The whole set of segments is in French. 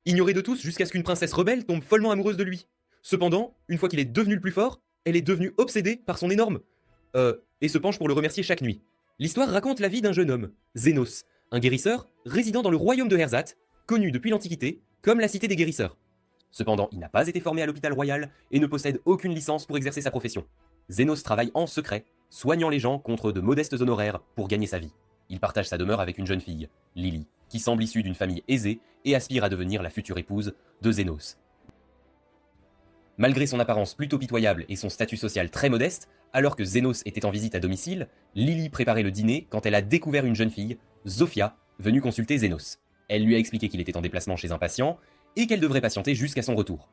Ignoré de tous jusqu'à ce qu'une princesse rebelle tombe follement amoureuse de lui. Cependant, une fois qu'il est devenu le plus fort, elle est devenue obsédée par son énorme... et se penche pour le remercier chaque nuit. L'histoire raconte la vie d'un jeune homme, Zénos, un guérisseur résidant dans le royaume de Herzat, connu depuis l'Antiquité comme la cité des guérisseurs. Cependant, il n'a pas été formé à l'hôpital royal et ne possède aucune licence pour exercer sa profession. Zénos travaille en secret, soignant les gens contre de modestes honoraires pour gagner sa vie. Il partage sa demeure avec une jeune fille, Lily, qui semble issue d'une famille aisée et aspire à devenir la future épouse de Zénos. Malgré son apparence plutôt pitoyable et son statut social très modeste, alors que Zénos était en visite à domicile, Lily préparait le dîner quand elle a découvert une jeune fille, Zofia, venue consulter Zénos. Elle lui a expliqué qu'il était en déplacement chez un patient et qu'elle devrait patienter jusqu'à son retour.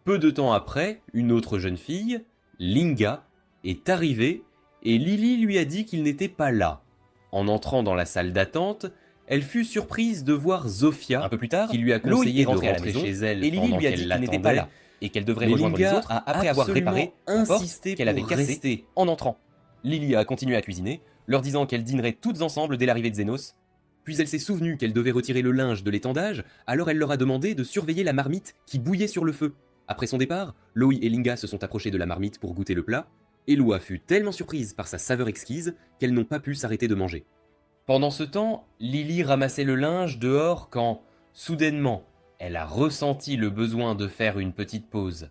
Peu de temps après, une autre jeune fille, Linga, est arrivée et Lily lui a dit qu'il n'était pas là. En entrant dans la salle d'attente, elle fut surprise de voir Zofia, un peu plus tard, qui lui a conseillé de rentrer à la maison, chez elle, et Lily lui a dit qu'il n'était pas là et qu'elle devrait rejoindre les autres après avoir réparé la porte qu'elle avait cassée en entrant. Lily a continué à cuisiner, leur disant qu'elles dîneraient toutes ensemble dès l'arrivée de Zénos. Puis elle s'est souvenue qu'elle devait retirer le linge de l'étendage, alors elle leur a demandé de surveiller la marmite qui bouillait sur le feu. Après son départ, Loï et Linga se sont approchés de la marmite pour goûter le plat, et Loa fut tellement surprise par sa saveur exquise qu'elles n'ont pas pu s'arrêter de manger. Pendant ce temps, Lily ramassait le linge dehors quand, soudainement, elle a ressenti le besoin de faire une petite pause.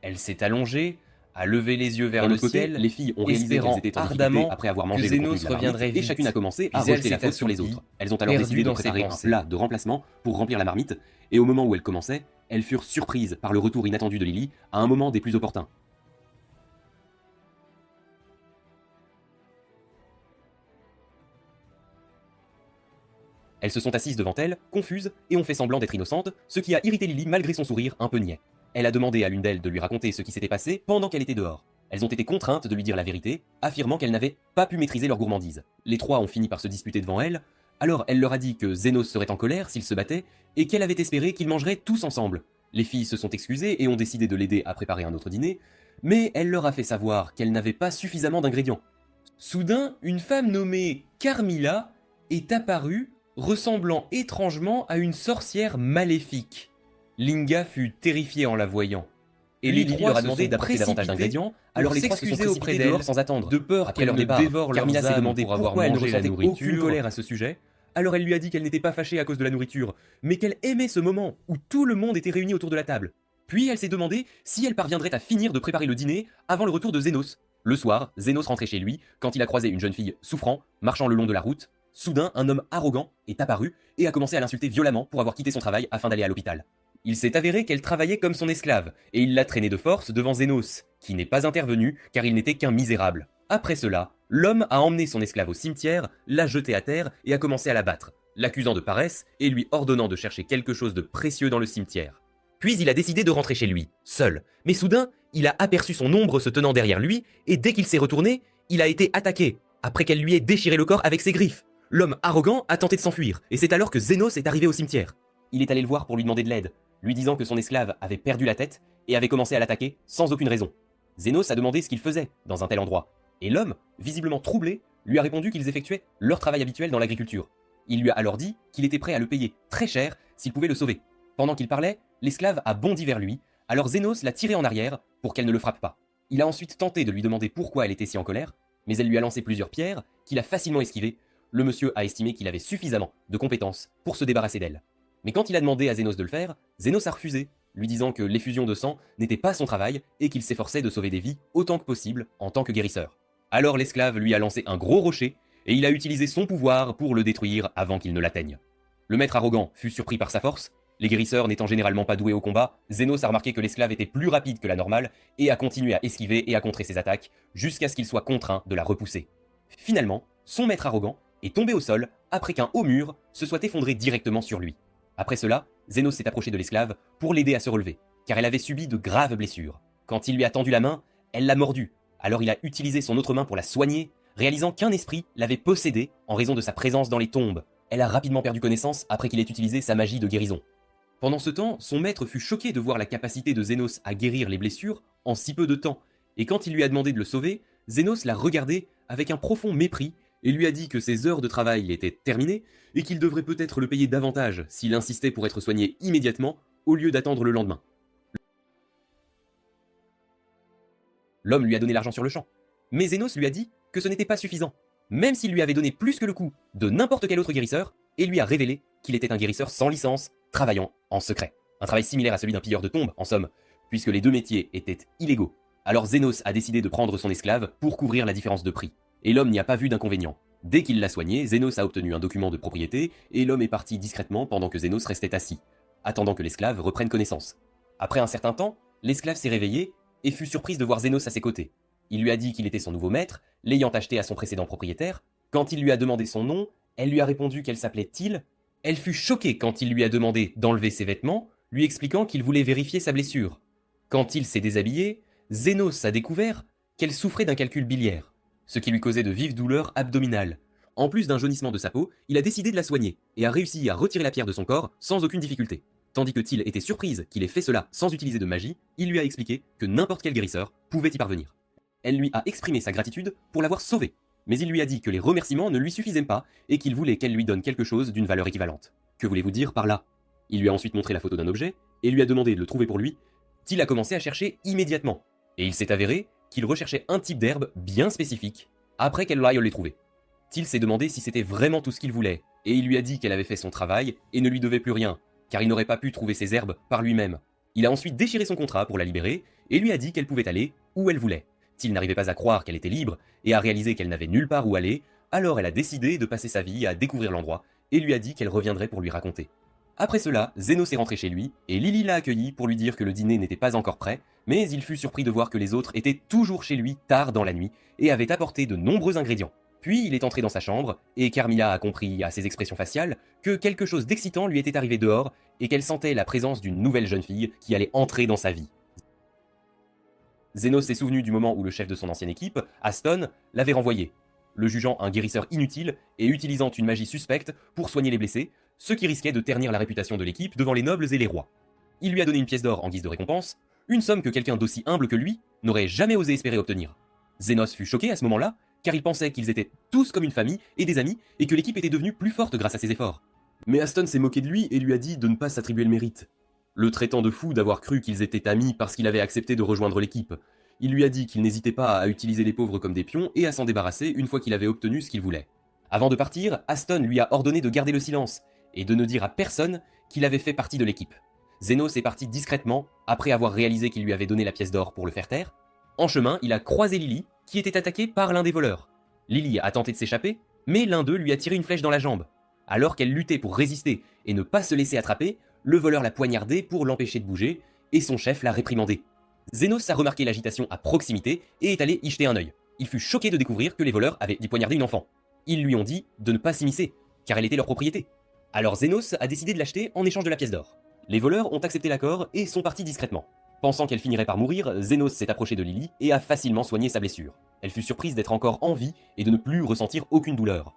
Elle s'est allongée, a levé les yeux vers le ciel, les filles ont réalisé qu'elles étaient ardemment après avoir mangé le contenu de la marmite, et chacune a commencé à rejeter la faute sur les autres. Elles ont alors décidé de préparer un plat de remplacement pour remplir la marmite, et au moment où elles commençaient, elles furent surprises par le retour inattendu de Lily à un moment des plus opportuns. Elles se sont assises devant elle, confuses, et ont fait semblant d'être innocentes, ce qui a irrité Lily malgré son sourire un peu niais. Elle a demandé à l'une d'elles de lui raconter ce qui s'était passé pendant qu'elle était dehors. Elles ont été contraintes de lui dire la vérité, affirmant qu'elles n'avaient pas pu maîtriser leur gourmandise. Les trois ont fini par se disputer devant elle, alors elle leur a dit que Zénos serait en colère s'ils se battaient, et qu'elle avait espéré qu'ils mangeraient tous ensemble. Les filles se sont excusées et ont décidé de l'aider à préparer un autre dîner, mais elle leur a fait savoir qu'elle n'avait pas suffisamment d'ingrédients. Soudain, une femme nommée Carmilla est apparue, ressemblant étrangement à une sorcière maléfique. Linga fut terrifiée en la voyant. Et Lily leur a demandé d'apporter davantage d'ingrédients, alors les trois se sont précipités dehors sans attendre. De peur qu'elle ne dévore Carmilla s'est demandé pourquoi elle ne ressentait aucune colère à ce sujet. Alors elle lui a dit qu'elle n'était pas fâchée à cause de la nourriture, mais qu'elle aimait ce moment où tout le monde était réuni autour de la table. Puis elle s'est demandé si elle parviendrait à finir de préparer le dîner avant le retour de Zénos. Le soir, Zénos rentrait chez lui quand il a croisé une jeune fille souffrant, marchant le long de la route. Soudain, un homme arrogant est apparu et a commencé à l'insulter violemment pour avoir quitté son travail afin d'aller à l'hôpital. Il s'est avéré qu'elle travaillait comme son esclave, et il l'a traînée de force devant Zénos, qui n'est pas intervenu car il n'était qu'un misérable. Après cela, l'homme a emmené son esclave au cimetière, l'a jeté à terre et a commencé à la battre, l'accusant de paresse et lui ordonnant de chercher quelque chose de précieux dans le cimetière. Puis il a décidé de rentrer chez lui, seul. Mais soudain, il a aperçu son ombre se tenant derrière lui, et dès qu'il s'est retourné, il a été attaqué, après qu'elle lui ait déchiré le corps avec ses griffes. L'homme arrogant a tenté de s'enfuir, et c'est alors que Zénos est arrivé au cimetière. Il est allé le voir pour lui demander de l'aide, lui disant que son esclave avait perdu la tête et avait commencé à l'attaquer sans aucune raison. Zénos a demandé ce qu'il faisait dans un tel endroit, et l'homme, visiblement troublé, lui a répondu qu'ils effectuaient leur travail habituel dans l'agriculture. Il lui a alors dit qu'il était prêt à le payer très cher s'il pouvait le sauver. Pendant qu'il parlait, l'esclave a bondi vers lui, alors Zénos l'a tiré en arrière pour qu'elle ne le frappe pas. Il a ensuite tenté de lui demander pourquoi elle était si en colère, mais elle lui a lancé plusieurs pierres qu'il a facilement esquivées. Le monsieur a estimé qu'il avait suffisamment de compétences pour se débarrasser d'elle. Mais quand il a demandé à Zénos de le faire, Zénos a refusé, lui disant que l'effusion de sang n'était pas son travail et qu'il s'efforçait de sauver des vies autant que possible en tant que guérisseur. Alors l'esclave lui a lancé un gros rocher et il a utilisé son pouvoir pour le détruire avant qu'il ne l'atteigne. Le maître arrogant fut surpris par sa force. Les guérisseurs n'étant généralement pas doués au combat, Zénos a remarqué que l'esclave était plus rapide que la normale et a continué à esquiver et à contrer ses attaques jusqu'à ce qu'il soit contraint de la repousser. Finalement, son maître arrogant est tombé au sol après qu'un haut mur se soit effondré directement sur lui. Après cela, Zénos s'est approché de l'esclave pour l'aider à se relever, car elle avait subi de graves blessures. Quand il lui a tendu la main, elle l'a mordu, alors il a utilisé son autre main pour la soigner, réalisant qu'un esprit l'avait possédée en raison de sa présence dans les tombes. Elle a rapidement perdu connaissance après qu'il ait utilisé sa magie de guérison. Pendant ce temps, son maître fut choqué de voir la capacité de Zénos à guérir les blessures en si peu de temps, et quand il lui a demandé de le sauver, Zénos l'a regardé avec un profond mépris et lui a dit que ses heures de travail étaient terminées et qu'il devrait peut-être le payer davantage s'il insistait pour être soigné immédiatement au lieu d'attendre le lendemain. L'homme lui a donné l'argent sur le champ. Mais Zénos lui a dit que ce n'était pas suffisant, même s'il lui avait donné plus que le coût de n'importe quel autre guérisseur, et lui a révélé qu'il était un guérisseur sans licence, travaillant en secret. Un travail similaire à celui d'un pilleur de tombes, en somme, puisque les deux métiers étaient illégaux. Alors Zénos a décidé de prendre son esclave pour couvrir la différence de prix. Et l'homme n'y a pas vu d'inconvénient. Dès qu'il l'a soigné, Zénos a obtenu un document de propriété, et l'homme est parti discrètement pendant que Zénos restait assis, attendant que l'esclave reprenne connaissance. Après un certain temps, l'esclave s'est réveillé et fut surprise de voir Zénos à ses côtés. Il lui a dit qu'il était son nouveau maître, l'ayant acheté à son précédent propriétaire. Quand il lui a demandé son nom, elle lui a répondu qu'elle s'appelait Til. Elle fut choquée quand il lui a demandé d'enlever ses vêtements, lui expliquant qu'il voulait vérifier sa blessure. Quand il s'est déshabillé, Zénos a découvert qu'elle souffrait d'un calcul biliaire, ce qui lui causait de vives douleurs abdominales. En plus d'un jaunissement de sa peau, il a décidé de la soigner et a réussi à retirer la pierre de son corps sans aucune difficulté. Tandis que Til était surprise qu'il ait fait cela sans utiliser de magie, il lui a expliqué que n'importe quel guérisseur pouvait y parvenir. Elle lui a exprimé sa gratitude pour l'avoir sauvée, mais il lui a dit que les remerciements ne lui suffisaient pas et qu'il voulait qu'elle lui donne quelque chose d'une valeur équivalente. Que voulez-vous dire par là? Il lui a ensuite montré la photo d'un objet et lui a demandé de le trouver pour lui. Til a commencé à chercher immédiatement, et il s'est avéré qu'il recherchait un type d'herbe bien spécifique après qu'elle l'aille les trouver. Til s'est demandé si c'était vraiment tout ce qu'il voulait, et il lui a dit qu'elle avait fait son travail et ne lui devait plus rien, car il n'aurait pas pu trouver ces herbes par lui-même. Il a ensuite déchiré son contrat pour la libérer et lui a dit qu'elle pouvait aller où elle voulait. Til n'arrivait pas à croire qu'elle était libre et a réalisé qu'elle n'avait nulle part où aller, alors elle a décidé de passer sa vie à découvrir l'endroit et lui a dit qu'elle reviendrait pour lui raconter. Après cela, Zénos est rentré chez lui et Lily l'a accueilli pour lui dire que le dîner n'était pas encore prêt, mais il fut surpris de voir que les autres étaient toujours chez lui tard dans la nuit et avaient apporté de nombreux ingrédients. Puis il est entré dans sa chambre, et Carmilla a compris à ses expressions faciales que quelque chose d'excitant lui était arrivé dehors, et qu'elle sentait la présence d'une nouvelle jeune fille qui allait entrer dans sa vie. Zénos s'est souvenu du moment où le chef de son ancienne équipe, Aston, l'avait renvoyé, le jugeant un guérisseur inutile et utilisant une magie suspecte pour soigner les blessés, ce qui risquait de ternir la réputation de l'équipe devant les nobles et les rois. Il lui a donné une pièce d'or en guise de récompense, une somme que quelqu'un d'aussi humble que lui n'aurait jamais osé espérer obtenir. Zénos fut choqué à ce moment-là, car il pensait qu'ils étaient tous comme une famille et des amis, et que l'équipe était devenue plus forte grâce à ses efforts. Mais Aston s'est moqué de lui et lui a dit de ne pas s'attribuer le mérite, le traitant de fou d'avoir cru qu'ils étaient amis parce qu'il avait accepté de rejoindre l'équipe. Il lui a dit qu'il n'hésitait pas à utiliser les pauvres comme des pions et à s'en débarrasser une fois qu'il avait obtenu ce qu'il voulait. Avant de partir, Aston lui a ordonné de garder le silence, et de ne dire à personne qu'il avait fait partie de l'équipe. Zénos est parti discrètement, après avoir réalisé qu'il lui avait donné la pièce d'or pour le faire taire. En chemin, il a croisé Lily, qui était attaquée par l'un des voleurs. Lily a tenté de s'échapper, mais l'un d'eux lui a tiré une flèche dans la jambe. Alors qu'elle luttait pour résister et ne pas se laisser attraper, le voleur l'a poignardée pour l'empêcher de bouger, et son chef l'a réprimandé. Zénos a remarqué l'agitation à proximité et est allé y jeter un œil. Il fut choqué de découvrir que les voleurs avaient dû poignarder une enfant. Ils lui ont dit de ne pas s'immiscer, car elle était leur propriété. Alors Zénos a décidé de l'acheter en échange de la pièce d'or. Les voleurs ont accepté l'accord et sont partis discrètement. Pensant qu'elle finirait par mourir, Zénos s'est approché de Lily et a facilement soigné sa blessure. Elle fut surprise d'être encore en vie et de ne plus ressentir aucune douleur.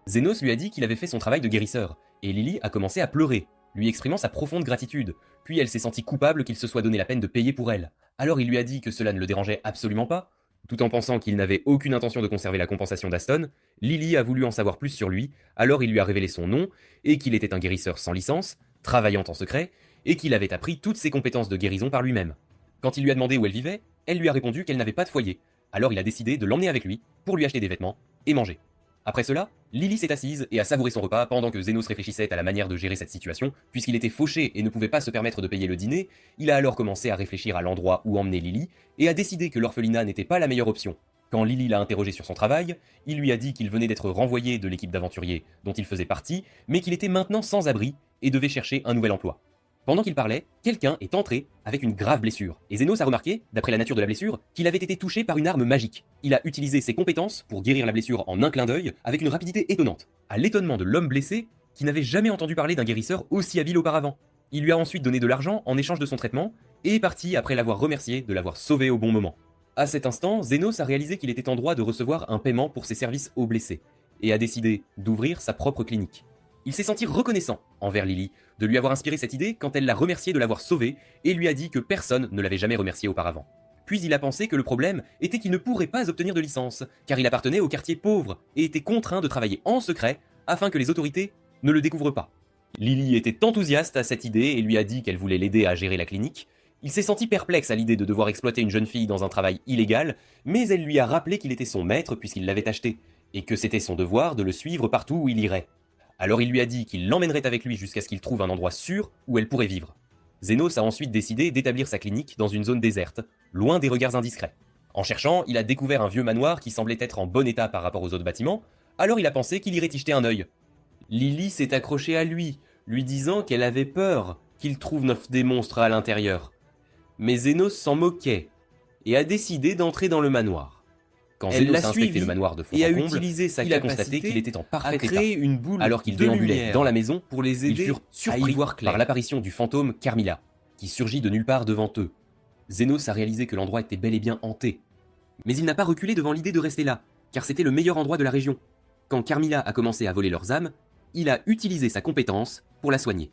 Zénos lui a dit qu'il avait fait son travail de guérisseur, et Lily a commencé à pleurer, lui exprimant sa profonde gratitude, puis elle s'est sentie coupable qu'il se soit donné la peine de payer pour elle. Alors il lui a dit que cela ne le dérangeait absolument pas. Tout en pensant qu'il n'avait aucune intention de conserver la compensation d'Aston, Lily a voulu en savoir plus sur lui, alors il lui a révélé son nom, et qu'il était un guérisseur sans licence, travaillant en secret, et qu'il avait appris toutes ses compétences de guérison par lui-même. Quand il lui a demandé où elle vivait, elle lui a répondu qu'elle n'avait pas de foyer, alors il a décidé de l'emmener avec lui pour lui acheter des vêtements et manger. Après cela, Lily s'est assise et a savouré son repas pendant que Zénos réfléchissait à la manière de gérer cette situation. Puisqu'il était fauché et ne pouvait pas se permettre de payer le dîner, il a alors commencé à réfléchir à l'endroit où emmener Lily et a décidé que l'orphelinat n'était pas la meilleure option. Quand Lily l'a interrogé sur son travail, il lui a dit qu'il venait d'être renvoyé de l'équipe d'aventuriers dont il faisait partie, mais qu'il était maintenant sans abri et devait chercher un nouvel emploi. Pendant qu'il parlait, quelqu'un est entré avec une grave blessure, et Zénos a remarqué, d'après la nature de la blessure, qu'il avait été touché par une arme magique. Il a utilisé ses compétences pour guérir la blessure en un clin d'œil, avec une rapidité étonnante, à l'étonnement de l'homme blessé, qui n'avait jamais entendu parler d'un guérisseur aussi habile auparavant. Il lui a ensuite donné de l'argent en échange de son traitement, et est parti après l'avoir remercié de l'avoir sauvé au bon moment. À cet instant, Zénos a réalisé qu'il était en droit de recevoir un paiement pour ses services aux blessés, et a décidé d'ouvrir sa propre clinique. Il s'est senti reconnaissant envers Lily de lui avoir inspiré cette idée quand elle l'a remercié de l'avoir sauvé et lui a dit que personne ne l'avait jamais remercié auparavant. Puis il a pensé que le problème était qu'il ne pourrait pas obtenir de licence, car il appartenait au quartier pauvre et était contraint de travailler en secret afin que les autorités ne le découvrent pas. Lily était enthousiaste à cette idée et lui a dit qu'elle voulait l'aider à gérer la clinique. Il s'est senti perplexe à l'idée de devoir exploiter une jeune fille dans un travail illégal, mais elle lui a rappelé qu'il était son maître puisqu'il l'avait acheté, et que c'était son devoir de le suivre partout où il irait. Alors il lui a dit qu'il l'emmènerait avec lui jusqu'à ce qu'il trouve un endroit sûr où elle pourrait vivre. Zenos a ensuite décidé d'établir sa clinique dans une zone déserte, loin des regards indiscrets. En cherchant, il a découvert un vieux manoir qui semblait être en bon état par rapport aux autres bâtiments, alors il a pensé qu'il irait y jeter un œil. Lily s'est accrochée à lui, lui disant qu'elle avait peur qu'il trouve des monstres à l'intérieur. Mais Zenos s'en moquait et a décidé d'entrer dans le manoir. Quand Zenos a inspecté le manoir de fond en comble, il a constaté qu'il était en parfait état. Une boule alors qu'il déambulait dans la maison pour les aider, ils furent surpris par l'apparition du fantôme Carmilla, qui surgit de nulle part devant eux. Zenos a réalisé que l'endroit était bel et bien hanté. Mais il n'a pas reculé devant l'idée de rester là, car c'était le meilleur endroit de la région. Quand Carmilla a commencé à voler leurs âmes, il a utilisé sa compétence pour la soigner.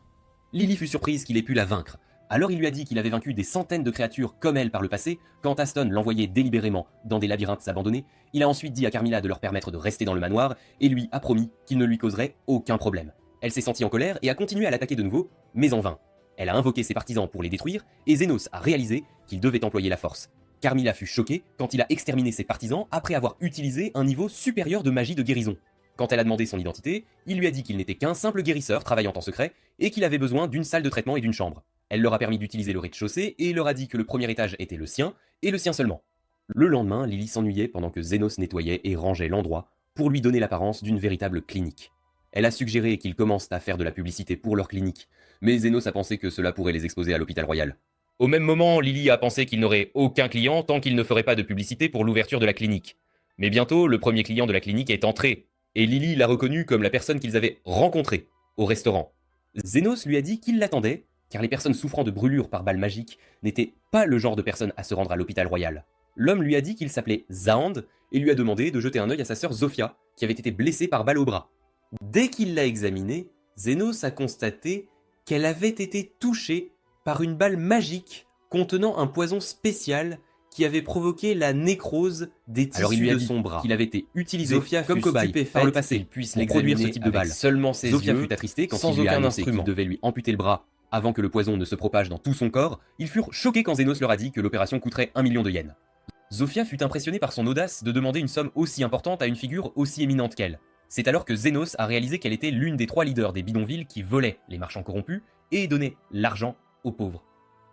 Lily fut surprise qu'il ait pu la vaincre. Alors il lui a dit qu'il avait vaincu des centaines de créatures comme elle par le passé, quand Aston l'envoyait délibérément dans des labyrinthes abandonnés. Il a ensuite dit à Carmilla de leur permettre de rester dans le manoir, et lui a promis qu'il ne lui causerait aucun problème. Elle s'est sentie en colère et a continué à l'attaquer de nouveau, mais en vain. Elle a invoqué ses partisans pour les détruire, et Zenos a réalisé qu'il devait employer la force. Carmilla fut choquée quand il a exterminé ses partisans après avoir utilisé un niveau supérieur de magie de guérison. Quand elle a demandé son identité, il lui a dit qu'il n'était qu'un simple guérisseur travaillant en secret et qu'il avait besoin d'une salle de traitement et d'une chambre. Elle leur a permis d'utiliser le rez-de-chaussée et leur a dit que le premier étage était le sien et le sien seulement. Le lendemain, Lily s'ennuyait pendant que Zenos nettoyait et rangeait l'endroit pour lui donner l'apparence d'une véritable clinique. Elle a suggéré qu'ils commencent à faire de la publicité pour leur clinique, mais Zenos a pensé que cela pourrait les exposer à l'hôpital royal. Au même moment, Lily a pensé qu'il n'aurait aucun client tant qu'il ne ferait pas de publicité pour l'ouverture de la clinique. Mais bientôt, le premier client de la clinique est entré, et Lily l'a reconnu comme la personne qu'ils avaient rencontrée au restaurant. Zenos lui a dit qu'il l'attendait, car les personnes souffrant de brûlures par balles magiques n'étaient pas le genre de personnes à se rendre à l'hôpital royal. L'homme lui a dit qu'il s'appelait Zaand et lui a demandé de jeter un œil à sa sœur Zofia, qui avait été blessée par balle au bras. Dès qu'il l'a examinée, Zenos a constaté qu'elle avait été touchée par une balle magique contenant un poison spécial qui avait provoqué la nécrose des tissus de son bras. Il avait été utilisé Zofia comme cobaye par le passé pour produire ce type de balle. Seulement ses Zofia yeux, fut attristé quand sans il lui a aucun annoncé qu'il instrument. devait lui amputer le bras avant que le poison ne se propage dans tout son corps. Ils furent choqués quand Zenos leur a dit que l'opération coûterait 1 million de yens. Zofia fut impressionnée par son audace de demander une somme aussi importante à une figure aussi éminente qu'elle. C'est alors que Zenos a réalisé qu'elle était l'une des 3 leaders des bidonvilles qui volaient les marchands corrompus et donnaient l'argent aux pauvres.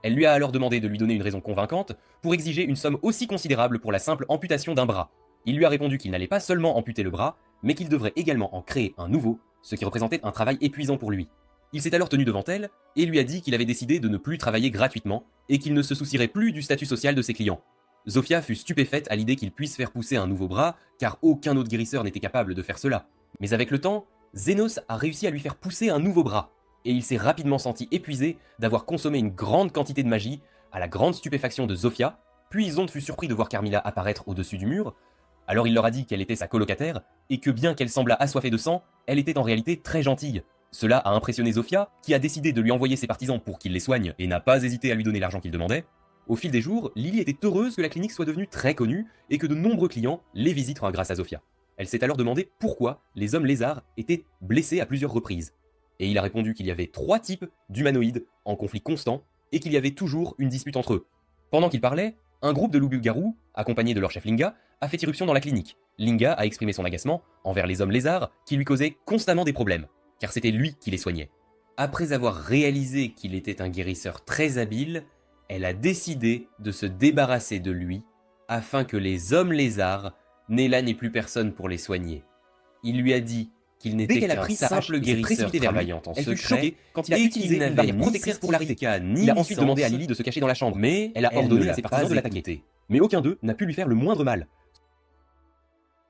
Elle lui a alors demandé de lui donner une raison convaincante pour exiger une somme aussi considérable pour la simple amputation d'un bras. Il lui a répondu qu'il n'allait pas seulement amputer le bras, mais qu'il devrait également en créer un nouveau, ce qui représentait un travail épuisant pour lui. Il s'est alors tenu devant elle et lui a dit qu'il avait décidé de ne plus travailler gratuitement et qu'il ne se soucierait plus du statut social de ses clients. Zofia fut stupéfaite à l'idée qu'il puisse faire pousser un nouveau bras, car aucun autre guérisseur n'était capable de faire cela. Mais avec le temps, Zenos a réussi à lui faire pousser un nouveau bras, et il s'est rapidement senti épuisé d'avoir consommé une grande quantité de magie, à la grande stupéfaction de Zofia, puis Zond fut surpris de voir Carmilla apparaître au-dessus du mur. Alors il leur a dit qu'elle était sa colocataire, et que bien qu'elle semblât assoiffée de sang, elle était en réalité très gentille. Cela a impressionné Zofia, qui a décidé de lui envoyer ses partisans pour qu'il les soigne et n'a pas hésité à lui donner l'argent qu'il demandait. Au fil des jours, Lily était heureuse que la clinique soit devenue très connue et que de nombreux clients les visitent grâce à Zofia. Elle s'est alors demandé pourquoi les hommes lézards étaient blessés à plusieurs reprises. Et il a répondu qu'il y avait 3 types d'humanoïdes en conflit constant et qu'il y avait toujours une dispute entre eux. Pendant qu'il parlait, un groupe de loups-garous, accompagné de leur chef Linga, a fait irruption dans la clinique. Linga a exprimé son agacement envers les hommes lézards qui lui causaient constamment des problèmes, car c'était lui qui les soignait. Après avoir réalisé qu'il était un guérisseur très habile, elle a décidé de se débarrasser de lui afin que les hommes lézards n'aient là plus personne pour les soigner. Il lui a dit qu'il n'était qu'un simple guérisseur travaillant en secret quand il a utilisé une barrière protectrice pour l'arrêter. Il a ensuite demandé à Lily de se cacher dans la chambre, mais elle a ordonné à ses partisans de l'attaquer. Mais aucun d'eux n'a pu lui faire le moindre mal,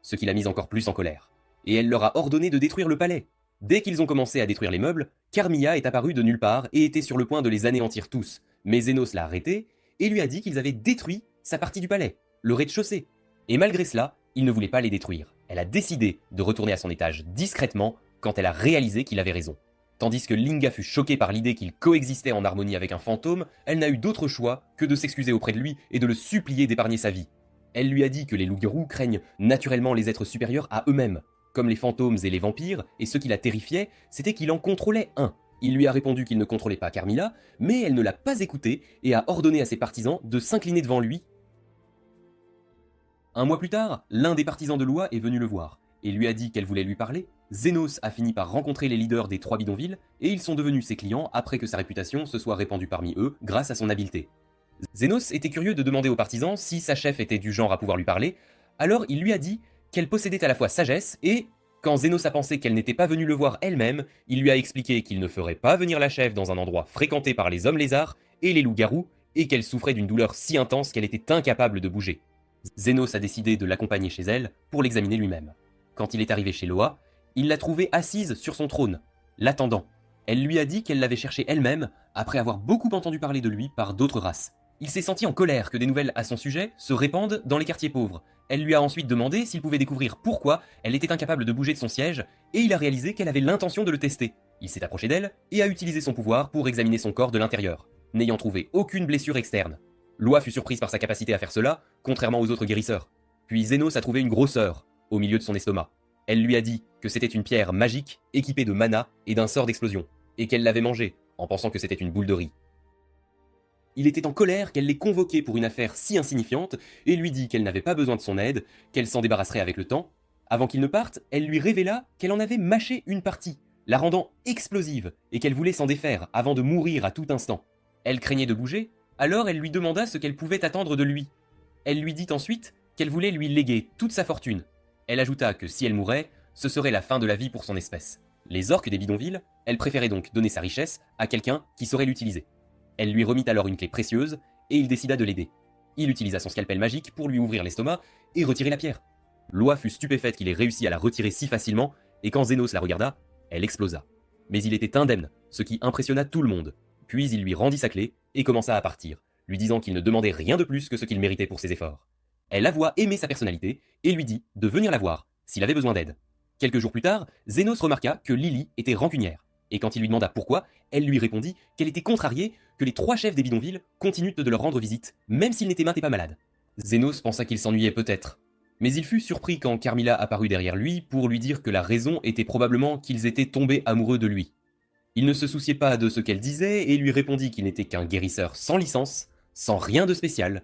ce qui l'a mise encore plus en colère. Et elle leur a ordonné de détruire le palais. Dès qu'ils ont commencé à détruire les meubles, Carmilla est apparue de nulle part et était sur le point de les anéantir tous. Mais Zenos l'a arrêté et lui a dit qu'ils avaient détruit sa partie du palais, le rez-de-chaussée. Et malgré cela, il ne voulait pas les détruire. Elle a décidé de retourner à son étage discrètement quand elle a réalisé qu'il avait raison. Tandis que Linga fut choquée par l'idée qu'il coexistait en harmonie avec un fantôme, elle n'a eu d'autre choix que de s'excuser auprès de lui et de le supplier d'épargner sa vie. Elle lui a dit que les loups-garous craignent naturellement les êtres supérieurs à eux-mêmes. Comme les fantômes et les vampires, et ce qui la terrifiait, c'était qu'il en contrôlait un. Il lui a répondu qu'il ne contrôlait pas Carmilla, mais elle ne l'a pas écouté et a ordonné à ses partisans de s'incliner devant lui. Un mois plus tard, l'un des partisans de Loi est venu le voir et lui a dit qu'elle voulait lui parler. Zénos a fini par rencontrer les leaders des 3 bidonvilles et ils sont devenus ses clients après que sa réputation se soit répandue parmi eux grâce à son habileté. Zénos était curieux de demander aux partisans si sa chef était du genre à pouvoir lui parler, alors il lui a dit qu'elle possédait à la fois sagesse et, quand Zénos a pensé qu'elle n'était pas venue le voir elle-même, il lui a expliqué qu'il ne ferait pas venir la chef dans un endroit fréquenté par les hommes lézards et les loups-garous et qu'elle souffrait d'une douleur si intense qu'elle était incapable de bouger. Zénos a décidé de l'accompagner chez elle pour l'examiner lui-même. Quand il est arrivé chez Loa, il l'a trouvée assise sur son trône, l'attendant. Elle lui a dit qu'elle l'avait cherché elle-même après avoir beaucoup entendu parler de lui par d'autres races. Il s'est senti en colère que des nouvelles à son sujet se répandent dans les quartiers pauvres. Elle lui a ensuite demandé s'il pouvait découvrir pourquoi elle était incapable de bouger de son siège, et il a réalisé qu'elle avait l'intention de le tester. Il s'est approché d'elle et a utilisé son pouvoir pour examiner son corps de l'intérieur, n'ayant trouvé aucune blessure externe. Loa fut surprise par sa capacité à faire cela, contrairement aux autres guérisseurs. Puis Zénos a trouvé une grosseur au milieu de son estomac. Elle lui a dit que c'était une pierre magique équipée de mana et d'un sort d'explosion, et qu'elle l'avait mangée en pensant que c'était une boule de riz. Il était en colère qu'elle l'ait convoqué pour une affaire si insignifiante et lui dit qu'elle n'avait pas besoin de son aide, qu'elle s'en débarrasserait avec le temps. Avant qu'il ne parte, elle lui révéla qu'elle en avait mâché une partie, la rendant explosive, et qu'elle voulait s'en défaire avant de mourir à tout instant. Elle craignait de bouger, alors elle lui demanda ce qu'elle pouvait attendre de lui. Elle lui dit ensuite qu'elle voulait lui léguer toute sa fortune. Elle ajouta que si elle mourait, ce serait la fin de la vie pour son espèce. Les orques des bidonvilles, elle préférait donc donner sa richesse à quelqu'un qui saurait l'utiliser. Elle lui remit alors une clé précieuse, et il décida de l'aider. Il utilisa son scalpel magique pour lui ouvrir l'estomac et retirer la pierre. Loa fut stupéfaite qu'il ait réussi à la retirer si facilement, et quand Zénos la regarda, elle explosa. Mais il était indemne, ce qui impressionna tout le monde. Puis il lui rendit sa clé et commença à partir, lui disant qu'il ne demandait rien de plus que ce qu'il méritait pour ses efforts. Elle avoua aimer sa personnalité et lui dit de venir la voir s'il avait besoin d'aide. Quelques jours plus tard, Zénos remarqua que Lily était rancunière. Et quand il lui demanda pourquoi, elle lui répondit qu'elle était contrariée que les 3 chefs des bidonvilles continuent de leur rendre visite, même s'ils n'étaient maints et pas malades. Zénos pensa qu'il s'ennuyait peut-être. Mais il fut surpris quand Carmilla apparut derrière lui pour lui dire que la raison était probablement qu'ils étaient tombés amoureux de lui. Il ne se souciait pas de ce qu'elle disait et lui répondit qu'il n'était qu'un guérisseur sans licence, sans rien de spécial.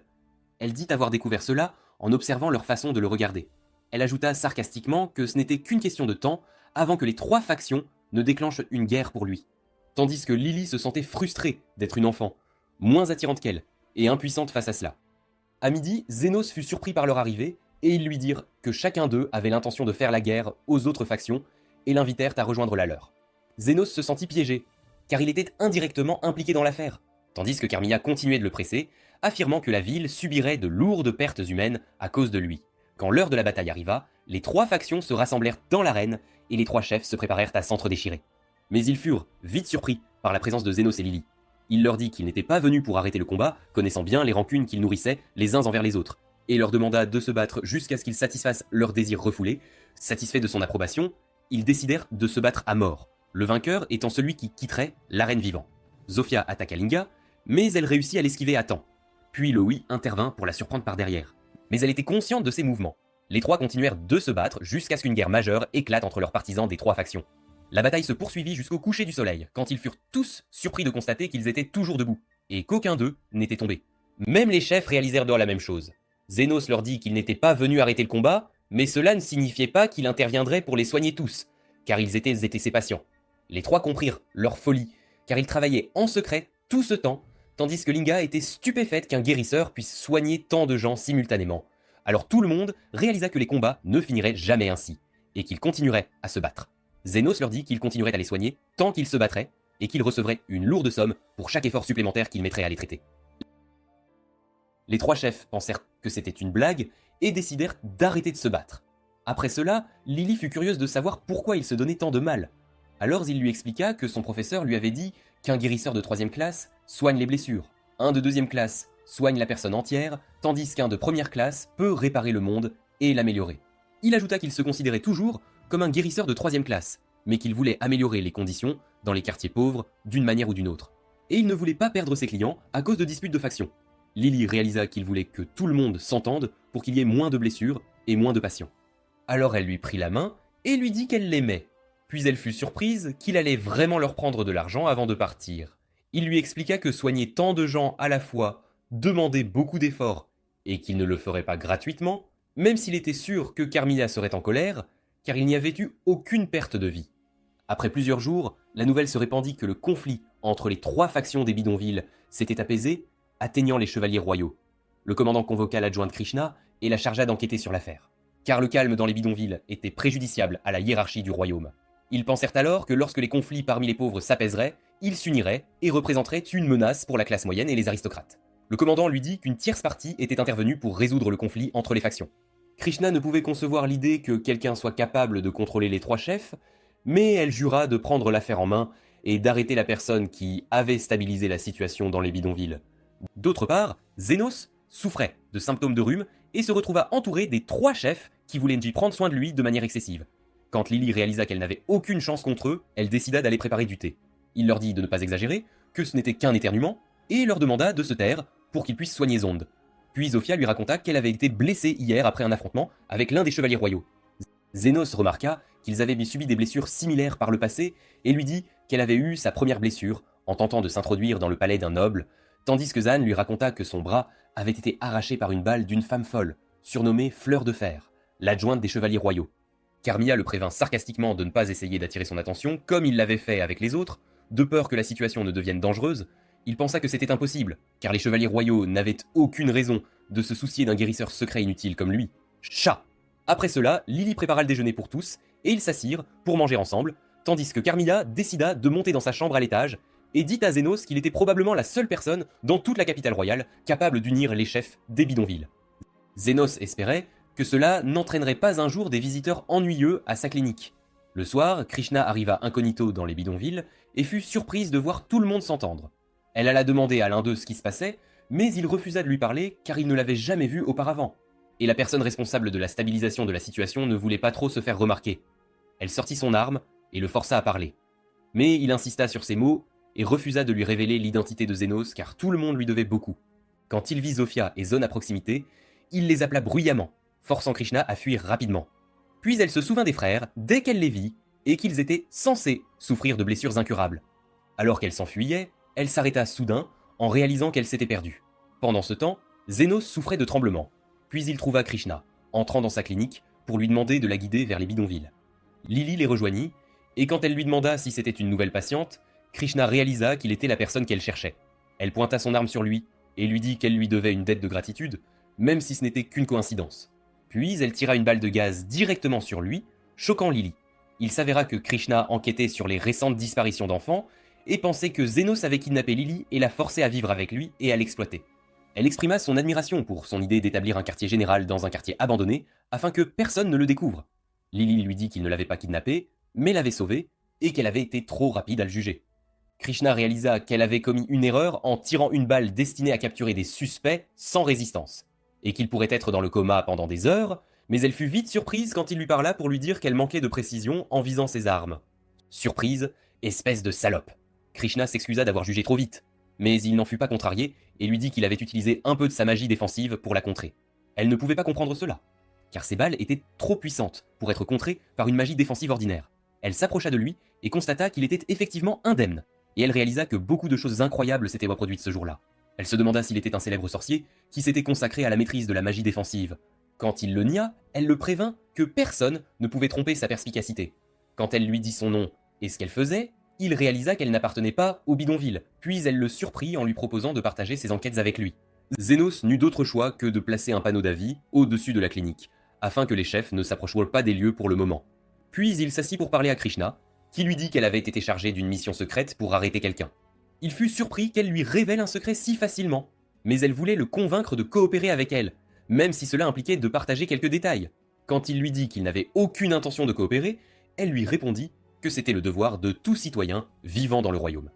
Elle dit avoir découvert cela en observant leur façon de le regarder. Elle ajouta sarcastiquement que ce n'était qu'une question de temps avant que les 3 factions ne déclenche une guerre pour lui. Tandis que Lily se sentait frustrée d'être une enfant, moins attirante qu'elle, et impuissante face à cela. À midi, Zénos fut surpris par leur arrivée, et ils lui dirent que chacun d'eux avait l'intention de faire la guerre aux autres factions, et l'invitèrent à rejoindre la leur. Zénos se sentit piégé, car il était indirectement impliqué dans l'affaire, tandis que Carmilla continuait de le presser, affirmant que la ville subirait de lourdes pertes humaines à cause de lui. Quand l'heure de la bataille arriva, les 3 factions se rassemblèrent dans l'arène et les 3 chefs se préparèrent à s'entre-déchirer. Mais ils furent vite surpris par la présence de Zénos et Lily. Il leur dit qu'il n'était pas venu pour arrêter le combat, connaissant bien les rancunes qu'ils nourrissaient les uns envers les autres, et leur demanda de se battre jusqu'à ce qu'ils satisfassent leurs désirs refoulés. Satisfaits de son approbation, ils décidèrent de se battre à mort, le vainqueur étant celui qui quitterait l'arène vivant. Zofia attaqua Linga, mais elle réussit à l'esquiver à temps. Puis Loï intervint pour la surprendre par derrière. Mais elle était consciente de ses mouvements. Les 3 continuèrent de se battre jusqu'à ce qu'une guerre majeure éclate entre leurs partisans des 3 factions. La bataille se poursuivit jusqu'au coucher du soleil, quand ils furent tous surpris de constater qu'ils étaient toujours debout, et qu'aucun d'eux n'était tombé. Même les chefs réalisèrent la même chose. Zénos leur dit qu'il n'était pas venu arrêter le combat, mais cela ne signifiait pas qu'il interviendrait pour les soigner tous, car ils étaient ses patients. Les 3 comprirent leur folie, car ils travaillaient en secret tout ce temps, tandis que Linga était stupéfaite qu'un guérisseur puisse soigner tant de gens simultanément. Alors tout le monde réalisa que les combats ne finiraient jamais ainsi, et qu'ils continueraient à se battre. Zénos leur dit qu'ils continueraient à les soigner tant qu'ils se battraient, et qu'ils recevraient une lourde somme pour chaque effort supplémentaire qu'ils mettraient à les traiter. Les 3 chefs pensèrent que c'était une blague, et décidèrent d'arrêter de se battre. Après cela, Lily fut curieuse de savoir pourquoi il se donnait tant de mal. Alors il lui expliqua que son professeur lui avait dit qu'un guérisseur de 3e classe soigne les blessures, un de 2e classe soigne la personne entière, tandis qu'un de 1re classe peut réparer le monde et l'améliorer. Il ajouta qu'il se considérait toujours comme un guérisseur de 3e classe, mais qu'il voulait améliorer les conditions dans les quartiers pauvres d'une manière ou d'une autre. Et il ne voulait pas perdre ses clients à cause de disputes de factions. Lily réalisa qu'il voulait que tout le monde s'entende pour qu'il y ait moins de blessures et moins de patients. Alors elle lui prit la main et lui dit qu'elle l'aimait. Puis elle fut surprise qu'il allait vraiment leur prendre de l'argent avant de partir. Il lui expliqua que soigner tant de gens à la fois demandait beaucoup d'efforts et qu'il ne le ferait pas gratuitement, même s'il était sûr que Carmilla serait en colère, car il n'y avait eu aucune perte de vie. Après plusieurs jours, la nouvelle se répandit que le conflit entre les 3 factions des bidonvilles s'était apaisé, atteignant les chevaliers royaux. Le commandant convoqua l'adjointe Krishna et la chargea d'enquêter sur l'affaire. Car le calme dans les bidonvilles était préjudiciable à la hiérarchie du royaume. Ils pensèrent alors que lorsque les conflits parmi les pauvres s'apaiseraient, ils s'uniraient et représenteraient une menace pour la classe moyenne et les aristocrates. Le commandant lui dit qu'une tierce partie était intervenue pour résoudre le conflit entre les factions. Krishna ne pouvait concevoir l'idée que quelqu'un soit capable de contrôler les 3 chefs, mais elle jura de prendre l'affaire en main et d'arrêter la personne qui avait stabilisé la situation dans les bidonvilles. D'autre part, Zénos souffrait de symptômes de rhume et se retrouva entouré des 3 chefs qui voulaient prendre soin de lui de manière excessive. Quand Lily réalisa qu'elle n'avait aucune chance contre eux, elle décida d'aller préparer du thé. Il leur dit de ne pas exagérer, que ce n'était qu'un éternuement, et leur demanda de se taire pour qu'ils puissent soigner Zonde. Puis Zofia lui raconta qu'elle avait été blessée hier après un affrontement avec l'un des chevaliers royaux. Zénos remarqua qu'ils avaient subi des blessures similaires par le passé et lui dit qu'elle avait eu sa première blessure en tentant de s'introduire dans le palais d'un noble, tandis que Zan lui raconta que son bras avait été arraché par une balle d'une femme folle, surnommée Fleur de Fer, l'adjointe des chevaliers royaux. Carmilla le prévint sarcastiquement de ne pas essayer d'attirer son attention comme il l'avait fait avec les autres, de peur que la situation ne devienne dangereuse. Il pensa que c'était impossible, car les chevaliers royaux n'avaient aucune raison de se soucier d'un guérisseur secret inutile comme lui. Chat! Après cela, Lily prépara le déjeuner pour tous, et ils s'assirent pour manger ensemble, tandis que Carmilla décida de monter dans sa chambre à l'étage, et dit à Zénos qu'il était probablement la seule personne dans toute la capitale royale capable d'unir les chefs des bidonvilles. Zénos espérait que cela n'entraînerait pas un jour des visiteurs ennuyeux à sa clinique. Le soir, Krishna arriva incognito dans les bidonvilles et fut surprise de voir tout le monde s'entendre. Elle alla demander à l'un d'eux ce qui se passait, mais il refusa de lui parler car il ne l'avait jamais vu auparavant. Et la personne responsable de la stabilisation de la situation ne voulait pas trop se faire remarquer. Elle sortit son arme et le força à parler. Mais il insista sur ses mots et refusa de lui révéler l'identité de Zénos car tout le monde lui devait beaucoup. Quand il vit Zofia et Zone à proximité, il les appela bruyamment, forçant Krishna à fuir rapidement. Puis elle se souvint des frères dès qu'elle les vit et qu'ils étaient censés souffrir de blessures incurables. Alors qu'elle s'enfuyait, elle s'arrêta soudain en réalisant qu'elle s'était perdue. Pendant ce temps, Zénos souffrait de tremblements. Puis il trouva Krishna, entrant dans sa clinique pour lui demander de la guider vers les bidonvilles. Lily les rejoignit, et quand elle lui demanda si c'était une nouvelle patiente, Krishna réalisa qu'il était la personne qu'elle cherchait. Elle pointa son arme sur lui et lui dit qu'elle lui devait une dette de gratitude, même si ce n'était qu'une coïncidence. Puis elle tira une balle de gaz directement sur lui, choquant Lily. Il s'avéra que Krishna enquêtait sur les récentes disparitions d'enfants et pensait que Zénos avait kidnappé Lily et la forçait à vivre avec lui et à l'exploiter. Elle exprima son admiration pour son idée d'établir un quartier général dans un quartier abandonné afin que personne ne le découvre. Lily lui dit qu'il ne l'avait pas kidnappé, mais l'avait sauvé et qu'elle avait été trop rapide à le juger. Krishna réalisa qu'elle avait commis une erreur en tirant une balle destinée à capturer des suspects sans résistance, et qu'il pourrait être dans le coma pendant des heures, mais elle fut vite surprise quand il lui parla pour lui dire qu'elle manquait de précision en visant ses armes. Surprise, espèce de salope. Krishna s'excusa d'avoir jugé trop vite, mais il n'en fut pas contrarié et lui dit qu'il avait utilisé un peu de sa magie défensive pour la contrer. Elle ne pouvait pas comprendre cela, car ses balles étaient trop puissantes pour être contrées par une magie défensive ordinaire. Elle s'approcha de lui et constata qu'il était effectivement indemne, et elle réalisa que beaucoup de choses incroyables s'étaient reproduites ce jour-là. Elle se demanda s'il était un célèbre sorcier qui s'était consacré à la maîtrise de la magie défensive. Quand il le nia, elle le prévint que personne ne pouvait tromper sa perspicacité. Quand elle lui dit son nom et ce qu'elle faisait, il réalisa qu'elle n'appartenait pas au bidonville, puis elle le surprit en lui proposant de partager ses enquêtes avec lui. Zénos n'eut d'autre choix que de placer un panneau d'avis au-dessus de la clinique, afin que les chefs ne s'approchent pas des lieux pour le moment. Puis il s'assit pour parler à Krishna, qui lui dit qu'elle avait été chargée d'une mission secrète pour arrêter quelqu'un. Il fut surpris qu'elle lui révèle un secret si facilement, mais elle voulait le convaincre de coopérer avec elle, même si cela impliquait de partager quelques détails. Quand il lui dit qu'il n'avait aucune intention de coopérer, elle lui répondit que c'était le devoir de tout citoyen vivant dans le royaume.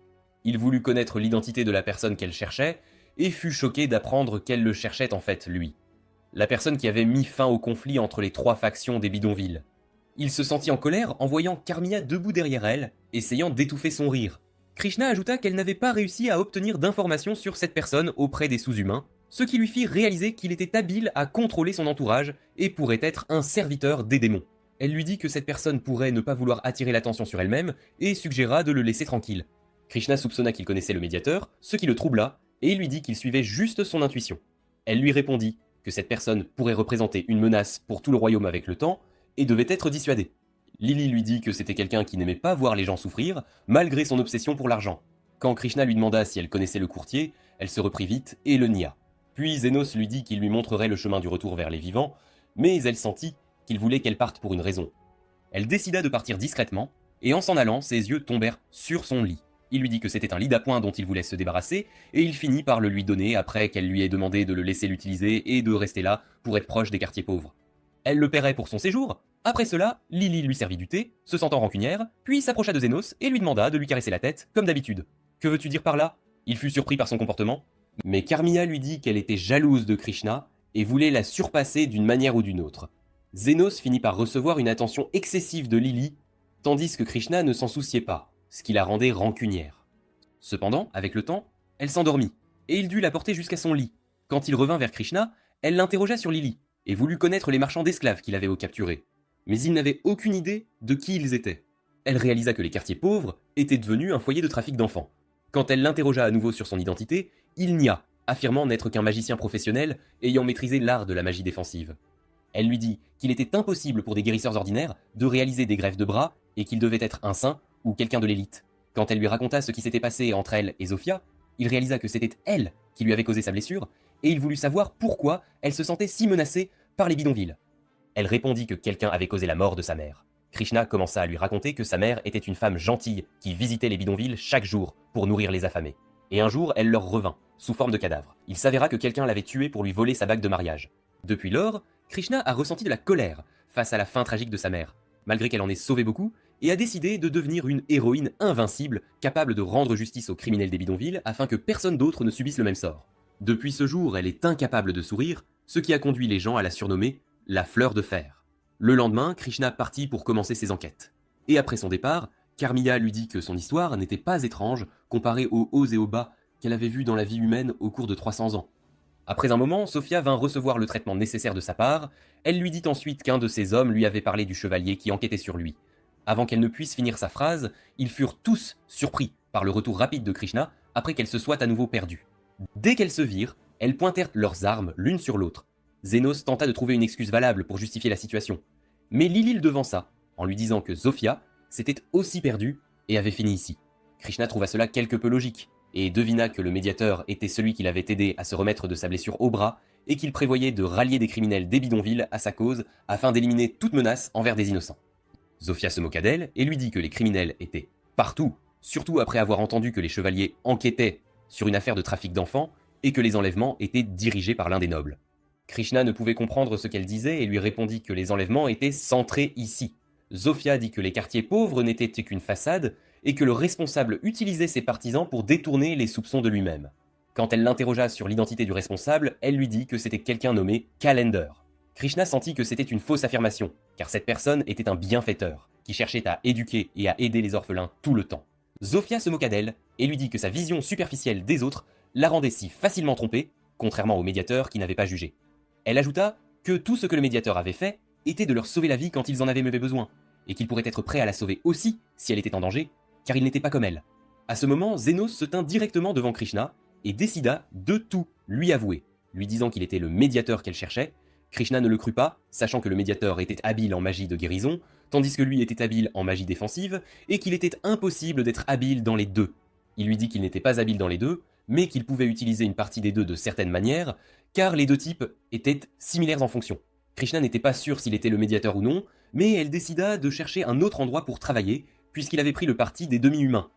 Il voulut connaître l'identité de la personne qu'elle cherchait, et fut choqué d'apprendre qu'elle le cherchait en fait lui. La personne qui avait mis fin au conflit entre les 3 factions des bidonvilles. Il se sentit en colère en voyant Carmilla debout derrière elle, essayant d'étouffer son rire. Krishna ajouta qu'elle n'avait pas réussi à obtenir d'informations sur cette personne auprès des sous-humains, ce qui lui fit réaliser qu'il était habile à contrôler son entourage et pourrait être un serviteur des démons. Elle lui dit que cette personne pourrait ne pas vouloir attirer l'attention sur elle-même et suggéra de le laisser tranquille. Krishna soupçonna qu'il connaissait le médiateur, ce qui le troubla, et lui dit qu'il suivait juste son intuition. Elle lui répondit que cette personne pourrait représenter une menace pour tout le royaume avec le temps et devait être dissuadée. Lily lui dit que c'était quelqu'un qui n'aimait pas voir les gens souffrir, malgré son obsession pour l'argent. Quand Krishna lui demanda si elle connaissait le courtier, elle se reprit vite et le nia. Puis Zénos lui dit qu'il lui montrerait le chemin du retour vers les vivants, mais elle sentit qu'il voulait qu'elle parte pour une raison. Elle décida de partir discrètement, et en s'en allant, ses yeux tombèrent sur son lit. Il lui dit que c'était un lit d'appoint dont il voulait se débarrasser, et il finit par le lui donner après qu'elle lui ait demandé de le laisser l'utiliser et de rester là pour être proche des quartiers pauvres. Elle le paierait pour son séjour. Après cela, Lily lui servit du thé, se sentant rancunière, puis s'approcha de Zénos et lui demanda de lui caresser la tête, comme d'habitude. Que veux-tu dire par là ? Il fut surpris par son comportement. Mais Carmilla lui dit qu'elle était jalouse de Krishna et voulait la surpasser d'une manière ou d'une autre. Zénos finit par recevoir une attention excessive de Lily, tandis que Krishna ne s'en souciait pas, ce qui la rendait rancunière. Cependant, avec le temps, elle s'endormit, et il dut la porter jusqu'à son lit. Quand il revint vers Krishna, elle l'interrogea sur Lily, et voulut connaître les marchands d'esclaves qu'il avait capturés. Mais il n'avait aucune idée de qui ils étaient. Elle réalisa que les quartiers pauvres étaient devenus un foyer de trafic d'enfants. Quand elle l'interrogea à nouveau sur son identité, il nia, affirmant n'être qu'un magicien professionnel ayant maîtrisé l'art de la magie défensive. Elle lui dit qu'il était impossible pour des guérisseurs ordinaires de réaliser des greffes de bras et qu'il devait être un saint ou quelqu'un de l'élite. Quand elle lui raconta ce qui s'était passé entre elle et Zofia, il réalisa que c'était elle qui lui avait causé sa blessure et il voulut savoir pourquoi elle se sentait si menacée par les bidonvilles. Elle répondit que quelqu'un avait causé la mort de sa mère. Krishna commença à lui raconter que sa mère était une femme gentille qui visitait les bidonvilles chaque jour pour nourrir les affamés. Et un jour, elle leur revint, sous forme de cadavre. Il s'avéra que quelqu'un l'avait tuée pour lui voler sa bague de mariage. Depuis lors, Krishna a ressenti de la colère face à la fin tragique de sa mère, malgré qu'elle en ait sauvé beaucoup, et a décidé de devenir une héroïne invincible, capable de rendre justice aux criminels des bidonvilles afin que personne d'autre ne subisse le même sort. Depuis ce jour, elle est incapable de sourire, ce qui a conduit les gens à la surnommer la fleur de fer. Le lendemain, Krishna partit pour commencer ses enquêtes. Et après son départ, Carmilla lui dit que son histoire n'était pas étrange comparée aux hauts et aux bas qu'elle avait vus dans la vie humaine au cours de 300 ans. Après un moment, Sophia vint recevoir le traitement nécessaire de sa part. Elle lui dit ensuite qu'un de ses hommes lui avait parlé du chevalier qui enquêtait sur lui. Avant qu'elle ne puisse finir sa phrase, ils furent tous surpris par le retour rapide de Krishna après qu'elle se soit à nouveau perdue. Dès qu'elles se virent, elles pointèrent leurs armes l'une sur l'autre. Zénos tenta de trouver une excuse valable pour justifier la situation. Mais Lily le devança, en lui disant que Zofia s'était aussi perdue et avait fini ici. Krishna trouva cela quelque peu logique, et devina que le médiateur était celui qui l'avait aidé à se remettre de sa blessure au bras, et qu'il prévoyait de rallier des criminels des bidonvilles à sa cause afin d'éliminer toute menace envers des innocents. Zofia se moqua d'elle et lui dit que les criminels étaient partout, surtout après avoir entendu que les chevaliers enquêtaient sur une affaire de trafic d'enfants et que les enlèvements étaient dirigés par l'un des nobles. Krishna ne pouvait comprendre ce qu'elle disait et lui répondit que les enlèvements étaient centrés ici. Zofia dit que les quartiers pauvres n'étaient qu'une façade et que le responsable utilisait ses partisans pour détourner les soupçons de lui-même. Quand elle l'interrogea sur l'identité du responsable, elle lui dit que c'était quelqu'un nommé Calender. Krishna sentit que c'était une fausse affirmation, car cette personne était un bienfaiteur, qui cherchait à éduquer et à aider les orphelins tout le temps. Zofia se moqua d'elle et lui dit que sa vision superficielle des autres la rendait si facilement trompée, contrairement au médiateur qui n'avait pas jugé. Elle ajouta que tout ce que le médiateur avait fait était de leur sauver la vie quand ils en avaient besoin, et qu'il pourrait être prêt à la sauver aussi si elle était en danger, car il n'était pas comme elle. À ce moment, Zénos se tint directement devant Krishna et décida de tout lui avouer, lui disant qu'il était le médiateur qu'elle cherchait. Krishna ne le crut pas, sachant que le médiateur était habile en magie de guérison, tandis que lui était habile en magie défensive, et qu'il était impossible d'être habile dans les deux. Il lui dit qu'il n'était pas habile dans les deux, mais qu'il pouvait utiliser une partie des deux de certaines manières, car les deux types étaient similaires en fonction. Krishna n'était pas sûr s'il était le médiateur ou non, mais elle décida de chercher un autre endroit pour travailler, puisqu'il avait pris le parti des demi-humains.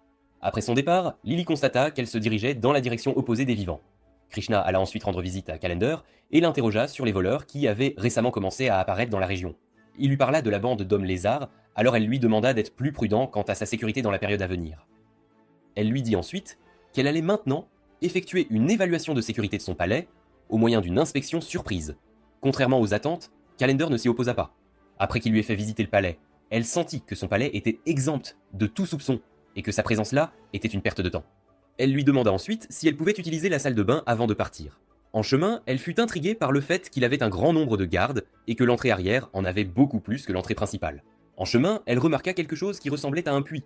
Après son départ, Lily constata qu'elle se dirigeait dans la direction opposée des vivants. Krishna alla ensuite rendre visite à Calender et l'interrogea sur les voleurs qui avaient récemment commencé à apparaître dans la région. Il lui parla de la bande d'hommes lézards, alors elle lui demanda d'être plus prudent quant à sa sécurité dans la période à venir. Elle lui dit ensuite qu'elle allait maintenant effectuer une évaluation de sécurité de son palais au moyen d'une inspection surprise. Contrairement aux attentes, Calender ne s'y opposa pas. Après qu'il lui ait fait visiter le palais, elle sentit que son palais était exempt de tout soupçon et que sa présence là était une perte de temps. Elle lui demanda ensuite si elle pouvait utiliser la salle de bain avant de partir. En chemin, elle fut intriguée par le fait qu'il avait un grand nombre de gardes et que l'entrée arrière en avait beaucoup plus que l'entrée principale. En chemin, elle remarqua quelque chose qui ressemblait à un puits.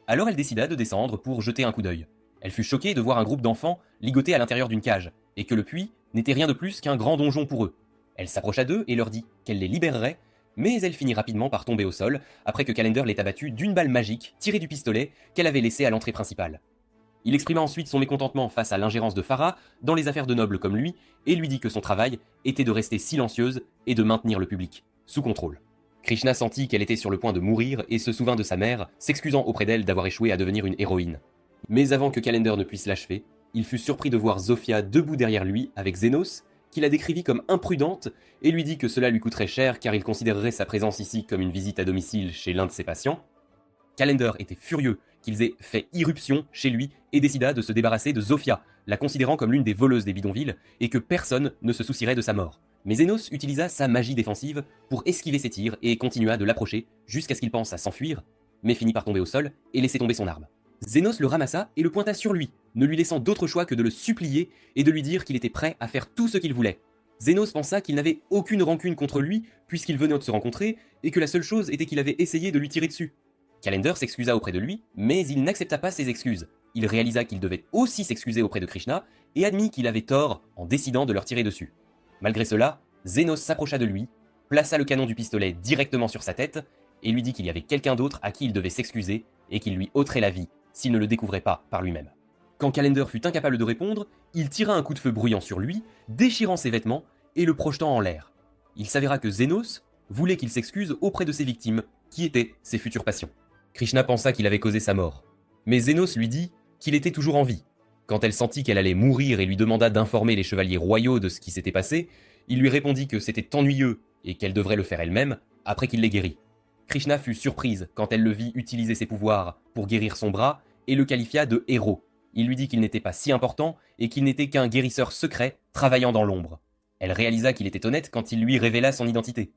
Alors elle décida de descendre pour jeter un coup d'œil. Elle fut choquée de voir un groupe d'enfants ligotés à l'intérieur d'une cage, et que le puits n'était rien de plus qu'un grand donjon pour eux. Elle s'approcha d'eux et leur dit qu'elle les libérerait, mais elle finit rapidement par tomber au sol, après que Calendar l'ait abattue d'une balle magique tirée du pistolet qu'elle avait laissé à l'entrée principale. Il exprima ensuite son mécontentement face à l'ingérence de Farah dans les affaires de nobles comme lui, et lui dit que son travail était de rester silencieuse et de maintenir le public sous contrôle. Krishna sentit qu'elle était sur le point de mourir et se souvint de sa mère, s'excusant auprès d'elle d'avoir échoué à devenir une héroïne. Mais avant que Calendar ne puisse l'achever, il fut surpris de voir Zofia debout derrière lui avec Zenos, qui la décrivit comme imprudente et lui dit que cela lui coûterait cher car il considérerait sa présence ici comme une visite à domicile chez l'un de ses patients. Calendar était furieux qu'ils aient fait irruption chez lui et décida de se débarrasser de Zofia, la considérant comme l'une des voleuses des bidonvilles et que personne ne se soucierait de sa mort. Mais Zenos utilisa sa magie défensive pour esquiver ses tirs et continua de l'approcher jusqu'à ce qu'il pense à s'enfuir, mais finit par tomber au sol et laisser tomber son arme. Zenos le ramassa et le pointa sur lui, ne lui laissant d'autre choix que de le supplier et de lui dire qu'il était prêt à faire tout ce qu'il voulait. Zenos pensa qu'il n'avait aucune rancune contre lui puisqu'ils venaient de se rencontrer et que la seule chose était qu'il avait essayé de lui tirer dessus. Calendar s'excusa auprès de lui, mais il n'accepta pas ses excuses. Il réalisa qu'il devait aussi s'excuser auprès de Krishna et admit qu'il avait tort en décidant de leur tirer dessus. Malgré cela, Zenos s'approcha de lui, plaça le canon du pistolet directement sur sa tête et lui dit qu'il y avait quelqu'un d'autre à qui il devait s'excuser et qu'il lui ôterait la vie s'il ne le découvrait pas par lui-même. Quand Calendar fut incapable de répondre, il tira un coup de feu bruyant sur lui, déchirant ses vêtements et le projetant en l'air. Il s'avéra que Zenos voulait qu'il s'excuse auprès de ses victimes, qui étaient ses futurs patients. Krishna pensa qu'il avait causé sa mort, mais Zenos lui dit qu'il était toujours en vie. Quand elle sentit qu'elle allait mourir et lui demanda d'informer les chevaliers royaux de ce qui s'était passé, il lui répondit que c'était ennuyeux et qu'elle devrait le faire elle-même après qu'il l'ait guéri. Krishna fut surprise quand elle le vit utiliser ses pouvoirs pour guérir son bras et le qualifia de héros. Il lui dit qu'il n'était pas si important et qu'il n'était qu'un guérisseur secret travaillant dans l'ombre. Elle réalisa qu'il était honnête quand il lui révéla son identité.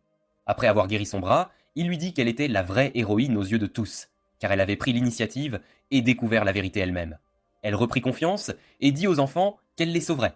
Après avoir guéri son bras, il lui dit qu'elle était la vraie héroïne aux yeux de tous, car elle avait pris l'initiative et découvert la vérité elle-même. Elle reprit confiance et dit aux enfants qu'elle les sauverait.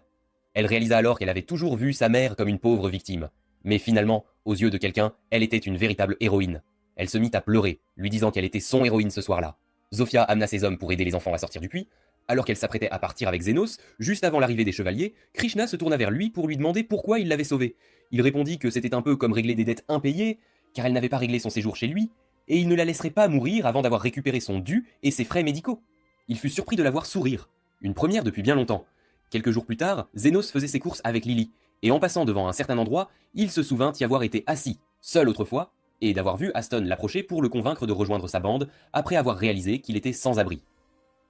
Elle réalisa alors qu'elle avait toujours vu sa mère comme une pauvre victime. Mais finalement, aux yeux de quelqu'un, elle était une véritable héroïne. Elle se mit à pleurer, lui disant qu'elle était son héroïne ce soir-là. Zofia amena ses hommes pour aider les enfants à sortir du puits. Alors qu'elle s'apprêtait à partir avec Zenos, juste avant l'arrivée des chevaliers, Krishna se tourna vers lui pour lui demander pourquoi il l'avait sauvé. Il répondit que c'était un peu comme régler des dettes impayées, car elle n'avait pas réglé son séjour chez lui, et il ne la laisserait pas mourir avant d'avoir récupéré son dû et ses frais médicaux. Il fut surpris de la voir sourire, une première depuis bien longtemps. Quelques jours plus tard, Zenos faisait ses courses avec Lily, et en passant devant un certain endroit, il se souvint y avoir été assis, seul autrefois, et d'avoir vu Aston l'approcher pour le convaincre de rejoindre sa bande, après avoir réalisé qu'il était sans abri.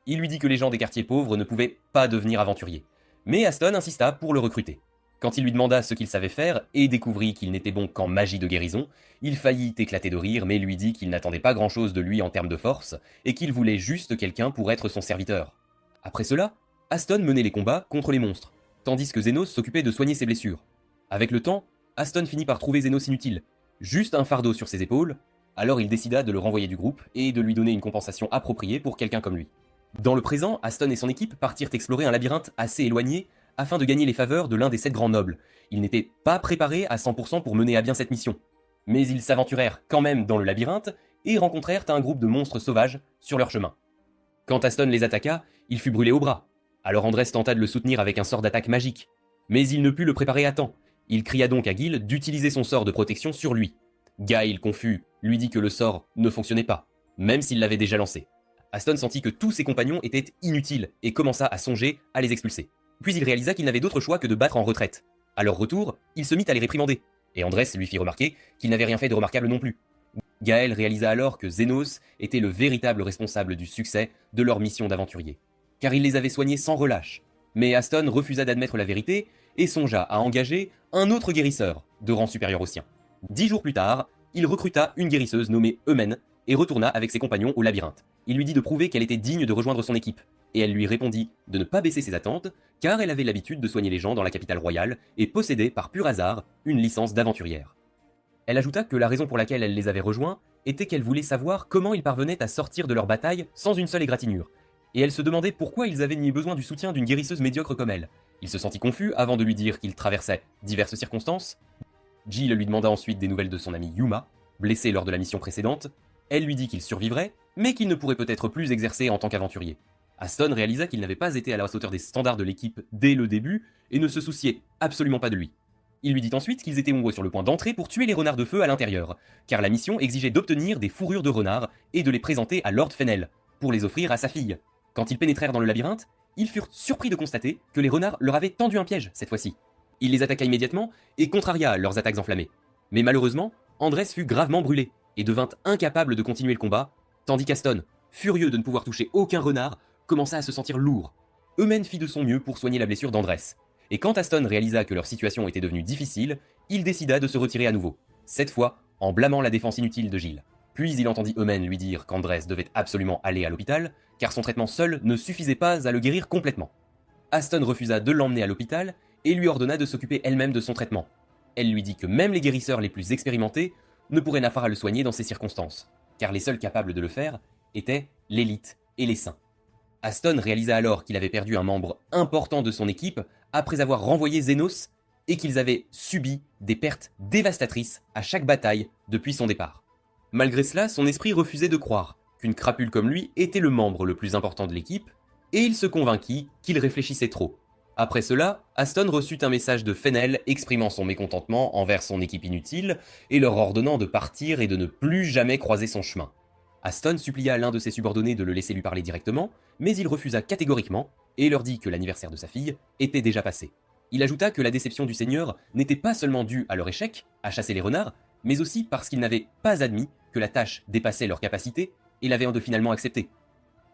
Il lui dit que les gens des quartiers pauvres ne pouvaient pas devenir aventuriers, mais Aston insista pour le recruter. Quand il lui demanda ce qu'il savait faire et découvrit qu'il n'était bon qu'en magie de guérison, il faillit éclater de rire mais lui dit qu'il n'attendait pas grand-chose de lui en termes de force et qu'il voulait juste quelqu'un pour être son serviteur. Après cela, Aston menait les combats contre les monstres, tandis que Zenos s'occupait de soigner ses blessures. Avec le temps, Aston finit par trouver Zenos inutile, juste un fardeau sur ses épaules, alors il décida de le renvoyer du groupe et de lui donner une compensation appropriée pour quelqu'un comme lui. Dans le présent, Aston et son équipe partirent explorer un labyrinthe assez éloigné afin de gagner les faveurs de l'un des 7 grands nobles. Ils n'étaient pas préparés à 100% pour mener à bien cette mission. Mais ils s'aventurèrent quand même dans le labyrinthe et rencontrèrent un groupe de monstres sauvages sur leur chemin. Quand Aston les attaqua, il fut brûlé au bras. Alors Andrés tenta de le soutenir avec un sort d'attaque magique. Mais il ne put le préparer à temps. Il cria donc à Gil d'utiliser son sort de protection sur lui. Gail, confus, lui dit que le sort ne fonctionnait pas, même s'il l'avait déjà lancé. Aston sentit que tous ses compagnons étaient inutiles et commença à songer à les expulser. Puis il réalisa qu'il n'avait d'autre choix que de battre en retraite. À leur retour, il se mit à les réprimander, et Andrés lui fit remarquer qu'il n'avait rien fait de remarquable non plus. Gaël réalisa alors que Zenos était le véritable responsable du succès de leur mission d'aventurier, car il les avait soignés sans relâche. Mais Aston refusa d'admettre la vérité et songea à engager un autre guérisseur, de rang supérieur au sien. 10 jours plus tard, il recruta une guérisseuse nommée Eumen et retourna avec ses compagnons au labyrinthe. Il lui dit de prouver qu'elle était digne de rejoindre son équipe, et elle lui répondit de ne pas baisser ses attentes, car elle avait l'habitude de soigner les gens dans la capitale royale et possédait par pur hasard une licence d'aventurière. Elle ajouta que la raison pour laquelle elle les avait rejoints était qu'elle voulait savoir comment ils parvenaient à sortir de leur bataille sans une seule égratignure, et elle se demandait pourquoi ils avaient ni besoin du soutien d'une guérisseuse médiocre comme elle. Il se sentit confus avant de lui dire qu'il traversait diverses circonstances. Jill lui demanda ensuite des nouvelles de son amie Yuma, blessée lors de la mission précédente. Elle lui dit qu'il survivrait, mais qu'il ne pourrait peut-être plus exercer en tant qu'aventurier. Aston réalisa qu'il n'avait pas été à la hauteur des standards de l'équipe dès le début et ne se souciait absolument pas de lui. Il lui dit ensuite qu'ils étaient sur le point d'entrer pour tuer les renards de feu à l'intérieur, car la mission exigeait d'obtenir des fourrures de renards et de les présenter à Lord Fennel, pour les offrir à sa fille. Quand ils pénétrèrent dans le labyrinthe, ils furent surpris de constater que les renards leur avaient tendu un piège cette fois-ci. Il les attaqua immédiatement et contraria leurs attaques enflammées. Mais malheureusement, Andrés fut gravement brûlé et devint incapable de continuer le combat, tandis qu'Aston, furieux de ne pouvoir toucher aucun renard, commença à se sentir lourd. Eumen fit de son mieux pour soigner la blessure d'Andrés. Et quand Aston réalisa que leur situation était devenue difficile, il décida de se retirer à nouveau, cette fois en blâmant la défense inutile de Jill. Puis il entendit Eumen lui dire qu'Andrés devait absolument aller à l'hôpital, car son traitement seul ne suffisait pas à le guérir complètement. Aston refusa de l'emmener à l'hôpital et lui ordonna de s'occuper elle-même de son traitement. Elle lui dit que même les guérisseurs les plus expérimentés ne pourraient n'avoir à le soigner dans ces circonstances, car les seuls capables de le faire étaient l'élite et les saints. Aston réalisa alors qu'il avait perdu un membre important de son équipe après avoir renvoyé Zenos et qu'ils avaient subi des pertes dévastatrices à chaque bataille depuis son départ. Malgré cela, son esprit refusait de croire qu'une crapule comme lui était le membre le plus important de l'équipe, et il se convainquit qu'il réfléchissait trop. Après cela, Aston reçut un message de Fennel exprimant son mécontentement envers son équipe inutile et leur ordonnant de partir et de ne plus jamais croiser son chemin. Aston supplia l'un de ses subordonnés de le laisser lui parler directement, mais il refusa catégoriquement et leur dit que l'anniversaire de sa fille était déjà passé. Il ajouta que la déception du Seigneur n'était pas seulement due à leur échec à chasser les renards, mais aussi parce qu'ils n'avaient pas admis que la tâche dépassait leurs capacités et l'avaient finalement accepté.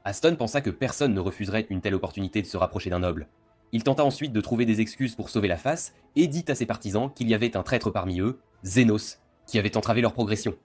Aston pensa que personne ne refuserait une telle opportunité de se rapprocher d'un noble. Il tenta ensuite de trouver des excuses pour sauver la face et dit à ses partisans qu'il y avait un traître parmi eux, Zenos, qui avait entravé leur progression.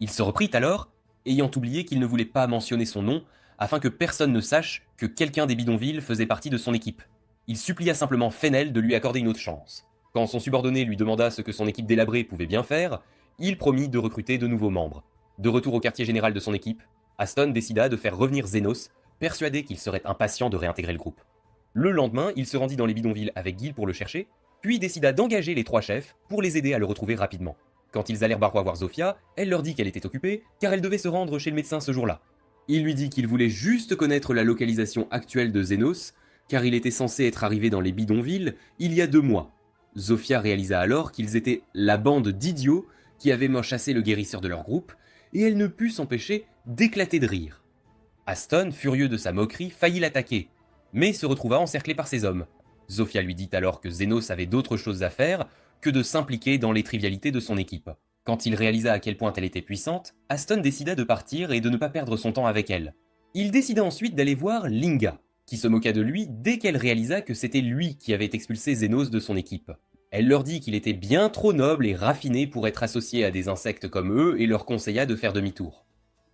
Il se reprit alors, ayant oublié qu'il ne voulait pas mentionner son nom afin que personne ne sache que quelqu'un des bidonvilles faisait partie de son équipe. Il supplia simplement Fennel de lui accorder une autre chance. Quand son subordonné lui demanda ce que son équipe délabrée pouvait bien faire, il promit de recruter de nouveaux membres. De retour au quartier général de son équipe, Aston décida de faire revenir Zenos, persuadé qu'il serait impatient de réintégrer le groupe. Le lendemain, il se rendit dans les bidonvilles avec Gil pour le chercher, puis décida d'engager les 3 chefs pour les aider à le retrouver rapidement. Quand ils allèrent voir Zofia, elle leur dit qu'elle était occupée, car elle devait se rendre chez le médecin ce jour-là. Il lui dit qu'il voulait juste connaître la localisation actuelle de Zenos, car il était censé être arrivé dans les bidonvilles il y a 2 mois. Zofia réalisa alors qu'ils étaient la bande d'idiots qui avaient chassé le guérisseur de leur groupe, et elle ne put s'empêcher d'éclater de rire. Aston, furieux de sa moquerie, faillit l'attaquer, mais se retrouva encerclé par ses hommes. Zofia lui dit alors que Zenos avait d'autres choses à faire que de s'impliquer dans les trivialités de son équipe. Quand il réalisa à quel point elle était puissante, Aston décida de partir et de ne pas perdre son temps avec elle. Il décida ensuite d'aller voir Linga, qui se moqua de lui dès qu'elle réalisa que c'était lui qui avait expulsé Zenos de son équipe. Elle leur dit qu'il était bien trop noble et raffiné pour être associé à des insectes comme eux et leur conseilla de faire demi-tour.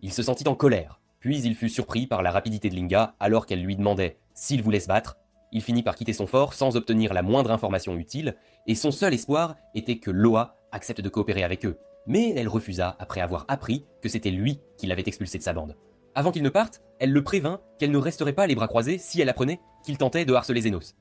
Il se sentit en colère, puis il fut surpris par la rapidité de Linga alors qu'elle lui demandait s'il voulait se battre. Il finit par quitter son fort sans obtenir la moindre information utile, et son seul espoir était que Loa accepte de coopérer avec eux. Mais elle refusa après avoir appris que c'était lui qui l'avait expulsé de sa bande. Avant qu'il ne parte, elle le prévint qu'elle ne resterait pas les bras croisés si elle apprenait qu'il tentait de harceler Zenos.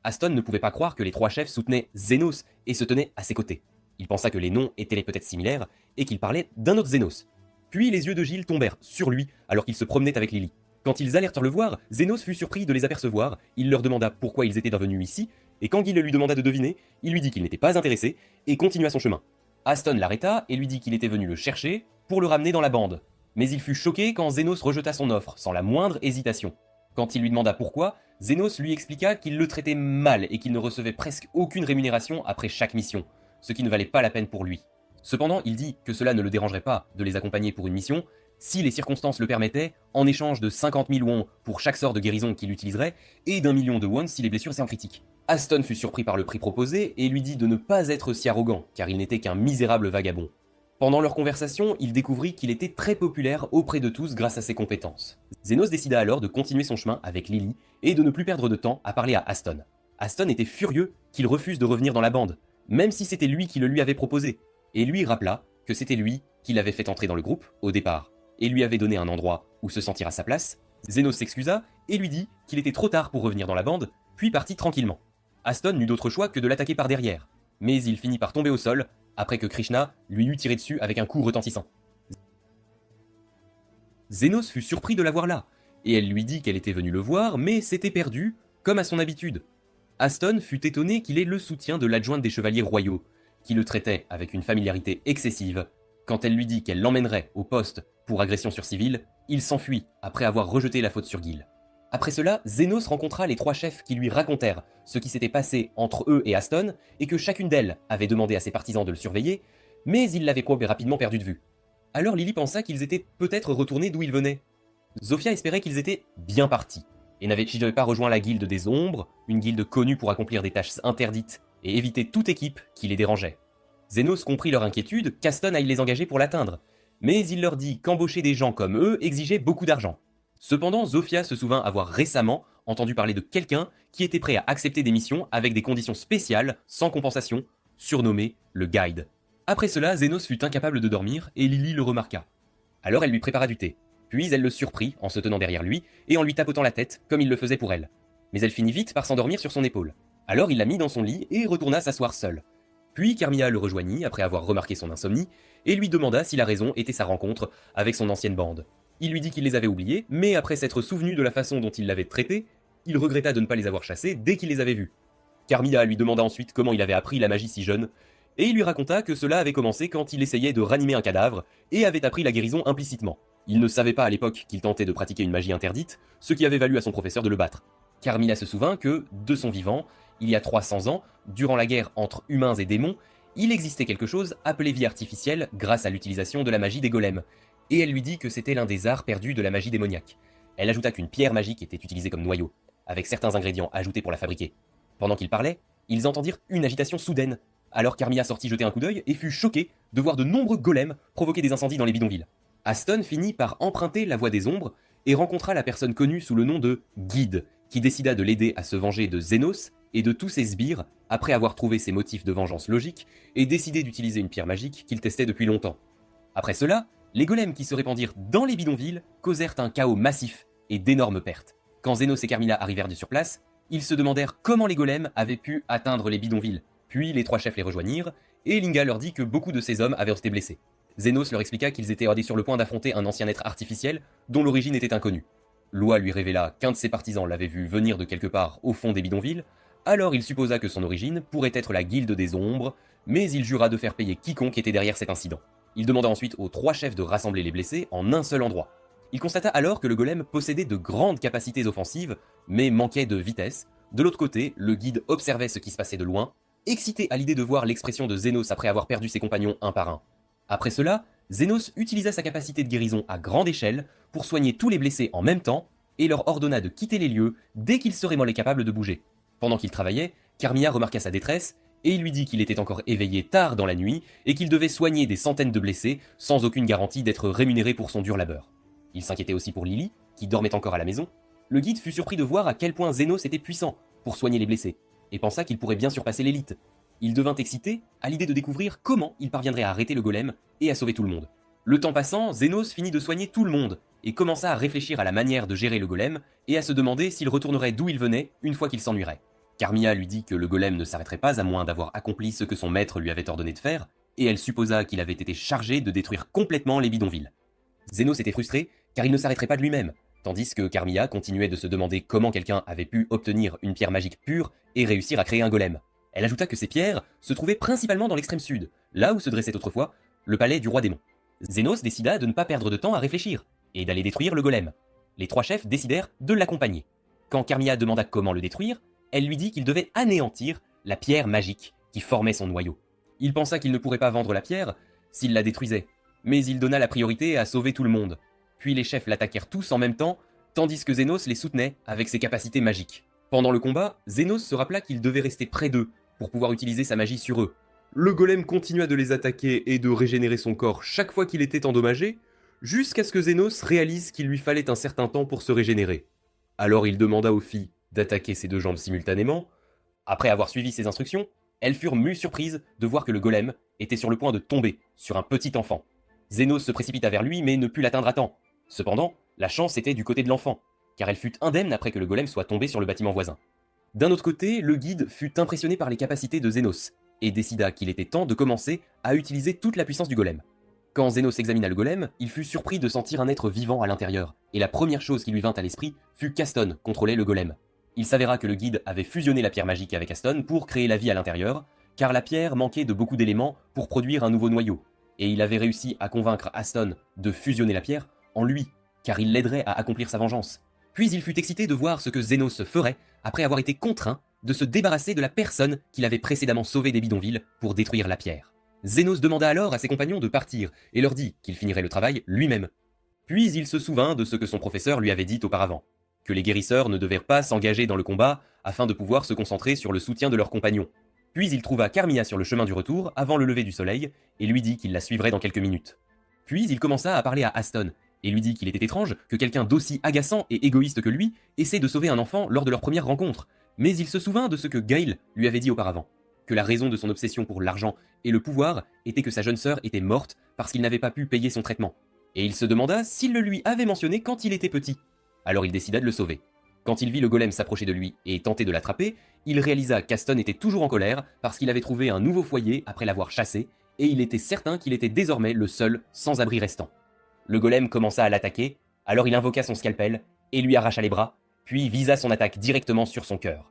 Aston ne pouvait pas croire que les 3 chefs soutenaient Zenos et se tenaient à ses côtés. Il pensa que les noms étaient peut-être similaires et qu'ils parlaient d'un autre Zenos. Puis les yeux de Gil tombèrent sur lui alors qu'il se promenait avec Lily. Quand ils allèrent le voir, Zenos fut surpris de les apercevoir, il leur demanda pourquoi ils étaient revenus ici, et quand Gil lui demanda de deviner, il lui dit qu'il n'était pas intéressé, et continua son chemin. Aston l'arrêta et lui dit qu'il était venu le chercher pour le ramener dans la bande. Mais il fut choqué quand Zenos rejeta son offre, sans la moindre hésitation. Quand il lui demanda pourquoi, Zenos lui expliqua qu'il le traitait mal et qu'il ne recevait presque aucune rémunération après chaque mission, ce qui ne valait pas la peine pour lui. Cependant, il dit que cela ne le dérangerait pas de les accompagner pour une mission, si les circonstances le permettaient, en échange de 50 000 won pour chaque sort de guérison qu'il utiliserait, et d'1 million de won si les blessures étaient critiques. Aston fut surpris par le prix proposé et lui dit de ne pas être si arrogant, car il n'était qu'un misérable vagabond. Pendant leur conversation, il découvrit qu'il était très populaire auprès de tous grâce à ses compétences. Zenos décida alors de continuer son chemin avec Lily et de ne plus perdre de temps à parler à Aston. Aston était furieux qu'il refuse de revenir dans la bande, même si c'était lui qui le lui avait proposé, et lui rappela que c'était lui qui l'avait fait entrer dans le groupe au départ, et lui avait donné un endroit où se sentir à sa place. Zenos s'excusa et lui dit qu'il était trop tard pour revenir dans la bande, puis partit tranquillement. Aston n'eut d'autre choix que de l'attaquer par derrière, mais il finit par tomber au sol après que Krishna lui eut tiré dessus avec un coup retentissant. Zénos fut surpris de la voir là, et elle lui dit qu'elle était venue le voir, mais s'était perdue, comme à son habitude. Aston fut étonné qu'il ait le soutien de l'adjointe des chevaliers royaux, qui le traitait avec une familiarité excessive. Quand elle lui dit qu'elle l'emmènerait au poste pour agression sur civil, il s'enfuit après avoir rejeté la faute sur Gil. Après cela, Zénos rencontra les 3 chefs qui lui racontèrent ce qui s'était passé entre eux et Aston, et que chacune d'elles avait demandé à ses partisans de le surveiller, mais ils l'avaient rapidement perdu de vue. Alors Lily pensa qu'ils étaient peut-être retournés d'où ils venaient. Zofia espérait qu'ils étaient bien partis, et n'avait-il pas rejoint la guilde des ombres, une guilde connue pour accomplir des tâches interdites et éviter toute équipe qui les dérangeait. Zénos comprit leur inquiétude qu'Aston aille les engager pour l'atteindre, mais il leur dit qu'embaucher des gens comme eux exigeait beaucoup d'argent. Cependant, Zofia se souvint avoir récemment entendu parler de quelqu'un qui était prêt à accepter des missions avec des conditions spéciales, sans compensation, surnommé le Guide. Après cela, Zénos fut incapable de dormir et Lily le remarqua. Alors elle lui prépara du thé, puis elle le surprit en se tenant derrière lui et en lui tapotant la tête comme il le faisait pour elle. Mais elle finit vite par s'endormir sur son épaule. Alors il la mit dans son lit et retourna s'asseoir seul. Puis Carmilla le rejoignit après avoir remarqué son insomnie et lui demanda si la raison était sa rencontre avec son ancienne bande. Il lui dit qu'il les avait oubliés, mais après s'être souvenu de la façon dont il l'avait traité, il regretta de ne pas les avoir chassés dès qu'il les avait vus. Carmilla lui demanda ensuite comment il avait appris la magie si jeune, et il lui raconta que cela avait commencé quand il essayait de ranimer un cadavre et avait appris la guérison implicitement. Il ne savait pas à l'époque qu'il tentait de pratiquer une magie interdite, ce qui avait valu à son professeur de le battre. Carmilla se souvint que, de son vivant, il y a 300 ans, durant la guerre entre humains et démons, il existait quelque chose appelé vie artificielle grâce à l'utilisation de la magie des golems, et elle lui dit que c'était l'un des arts perdus de la magie démoniaque. Elle ajouta qu'une pierre magique était utilisée comme noyau, avec certains ingrédients ajoutés pour la fabriquer. Pendant qu'ils parlaient, ils entendirent une agitation soudaine. Alors Carmilla sortit jeter un coup d'œil et fut choquée de voir de nombreux golems provoquer des incendies dans les bidonvilles. Aston finit par emprunter la voie des ombres et rencontra la personne connue sous le nom de Guide, qui décida de l'aider à se venger de Zénos et de tous ses sbires après avoir trouvé ses motifs de vengeance logiques et décidé d'utiliser une pierre magique qu'il testait depuis longtemps. Après cela, les golems qui se répandirent dans les bidonvilles causèrent un chaos massif et d'énormes pertes. Quand Zénos et Carmilla arrivèrent sur place, ils se demandèrent comment les golems avaient pu atteindre les bidonvilles. Puis les 3 chefs les rejoignirent, et Linga leur dit que beaucoup de ces hommes avaient été blessés. Zénos leur expliqua qu'ils étaient sur le point d'affronter un ancien être artificiel dont l'origine était inconnue. Loi lui révéla qu'un de ses partisans l'avait vu venir de quelque part au fond des bidonvilles, alors il supposa que son origine pourrait être la guilde des ombres, mais il jura de faire payer quiconque était derrière cet incident. Il demanda ensuite aux 3 chefs de rassembler les blessés en un seul endroit. Il constata alors que le golem possédait de grandes capacités offensives, mais manquait de vitesse. De l'autre côté, le guide observait ce qui se passait de loin, excité à l'idée de voir l'expression de Zénos après avoir perdu ses compagnons un par un. Après cela, Zénos utilisa sa capacité de guérison à grande échelle pour soigner tous les blessés en même temps et leur ordonna de quitter les lieux dès qu'ils seraient molles et capables de bouger. Pendant qu'il travaillait, Carmilla remarqua sa détresse et il lui dit qu'il était encore éveillé tard dans la nuit et qu'il devait soigner des centaines de blessés sans aucune garantie d'être rémunéré pour son dur labeur. Il s'inquiétait aussi pour Lily, qui dormait encore à la maison. Le guide fut surpris de voir à quel point Zénos était puissant pour soigner les blessés et pensa qu'il pourrait bien surpasser l'élite. Il devint excité à l'idée de découvrir comment il parviendrait à arrêter le golem et à sauver tout le monde. Le temps passant, Zénos finit de soigner tout le monde et commença à réfléchir à la manière de gérer le golem et à se demander s'il retournerait d'où il venait une fois qu'il s'ennuierait. Carmilla lui dit que le golem ne s'arrêterait pas à moins d'avoir accompli ce que son maître lui avait ordonné de faire, et elle supposa qu'il avait été chargé de détruire complètement les bidonvilles. Zénos était frustré car il ne s'arrêterait pas de lui-même, tandis que Carmilla continuait de se demander comment quelqu'un avait pu obtenir une pierre magique pure et réussir à créer un golem. Elle ajouta que ces pierres se trouvaient principalement dans l'extrême sud, là où se dressait autrefois le palais du roi démon. Zénos décida de ne pas perdre de temps à réfléchir, et d'aller détruire le golem. Les 3 chefs décidèrent de l'accompagner. Quand Carmilla demanda comment le détruire, elle lui dit qu'il devait anéantir la pierre magique qui formait son noyau. Il pensa qu'il ne pourrait pas vendre la pierre s'il la détruisait, mais il donna la priorité à sauver tout le monde. Puis les chefs l'attaquèrent tous en même temps, tandis que Zénos les soutenait avec ses capacités magiques. Pendant le combat, Zénos se rappela qu'il devait rester près d'eux pour pouvoir utiliser sa magie sur eux. Le golem continua de les attaquer et de régénérer son corps chaque fois qu'il était endommagé, jusqu'à ce que Zénos réalise qu'il lui fallait un certain temps pour se régénérer. Alors il demanda aux filles d'attaquer ses 2 jambes simultanément. Après avoir suivi ses instructions, elles furent mues surprises de voir que le golem était sur le point de tomber sur un petit enfant. Zénos se précipita vers lui mais ne put l'atteindre à temps. Cependant, la chance était du côté de l'enfant, car elle fut indemne après que le golem soit tombé sur le bâtiment voisin. D'un autre côté, le guide fut impressionné par les capacités de Zénos, et décida qu'il était temps de commencer à utiliser toute la puissance du golem. Quand Zénos examina le golem, il fut surpris de sentir un être vivant à l'intérieur, et la première chose qui lui vint à l'esprit fut qu'Aston contrôlait le golem. Il s'avéra que le guide avait fusionné la pierre magique avec Aston pour créer la vie à l'intérieur, car la pierre manquait de beaucoup d'éléments pour produire un nouveau noyau, et il avait réussi à convaincre Aston de fusionner la pierre en lui, car il l'aiderait à accomplir sa vengeance. Puis il fut excité de voir ce que Zénos ferait après avoir été contraint de se débarrasser de la personne qu'il avait précédemment sauvée des bidonvilles pour détruire la pierre. Zénos demanda alors à ses compagnons de partir et leur dit qu'il finirait le travail lui-même. Puis il se souvint de ce que son professeur lui avait dit auparavant, que les guérisseurs ne devaient pas s'engager dans le combat afin de pouvoir se concentrer sur le soutien de leurs compagnons. Puis il trouva Carmilla sur le chemin du retour avant le lever du soleil et lui dit qu'il la suivrait dans quelques minutes. Puis il commença à parler à Aston et lui dit qu'il était étrange que quelqu'un d'aussi agaçant et égoïste que lui essaie de sauver un enfant lors de leur première rencontre, mais il se souvint de ce que Gale lui avait dit auparavant, que la raison de son obsession pour l'argent et le pouvoir était que sa jeune sœur était morte parce qu'il n'avait pas pu payer son traitement, et il se demanda s'il le lui avait mentionné quand il était petit. Alors il décida de le sauver. Quand il vit le golem s'approcher de lui et tenter de l'attraper, il réalisa qu'Aston était toujours en colère parce qu'il avait trouvé un nouveau foyer après l'avoir chassé, et il était certain qu'il était désormais le seul sans-abri restant. Le golem commença à l'attaquer, alors il invoqua son scalpel et lui arracha les bras, puis visa son attaque directement sur son cœur.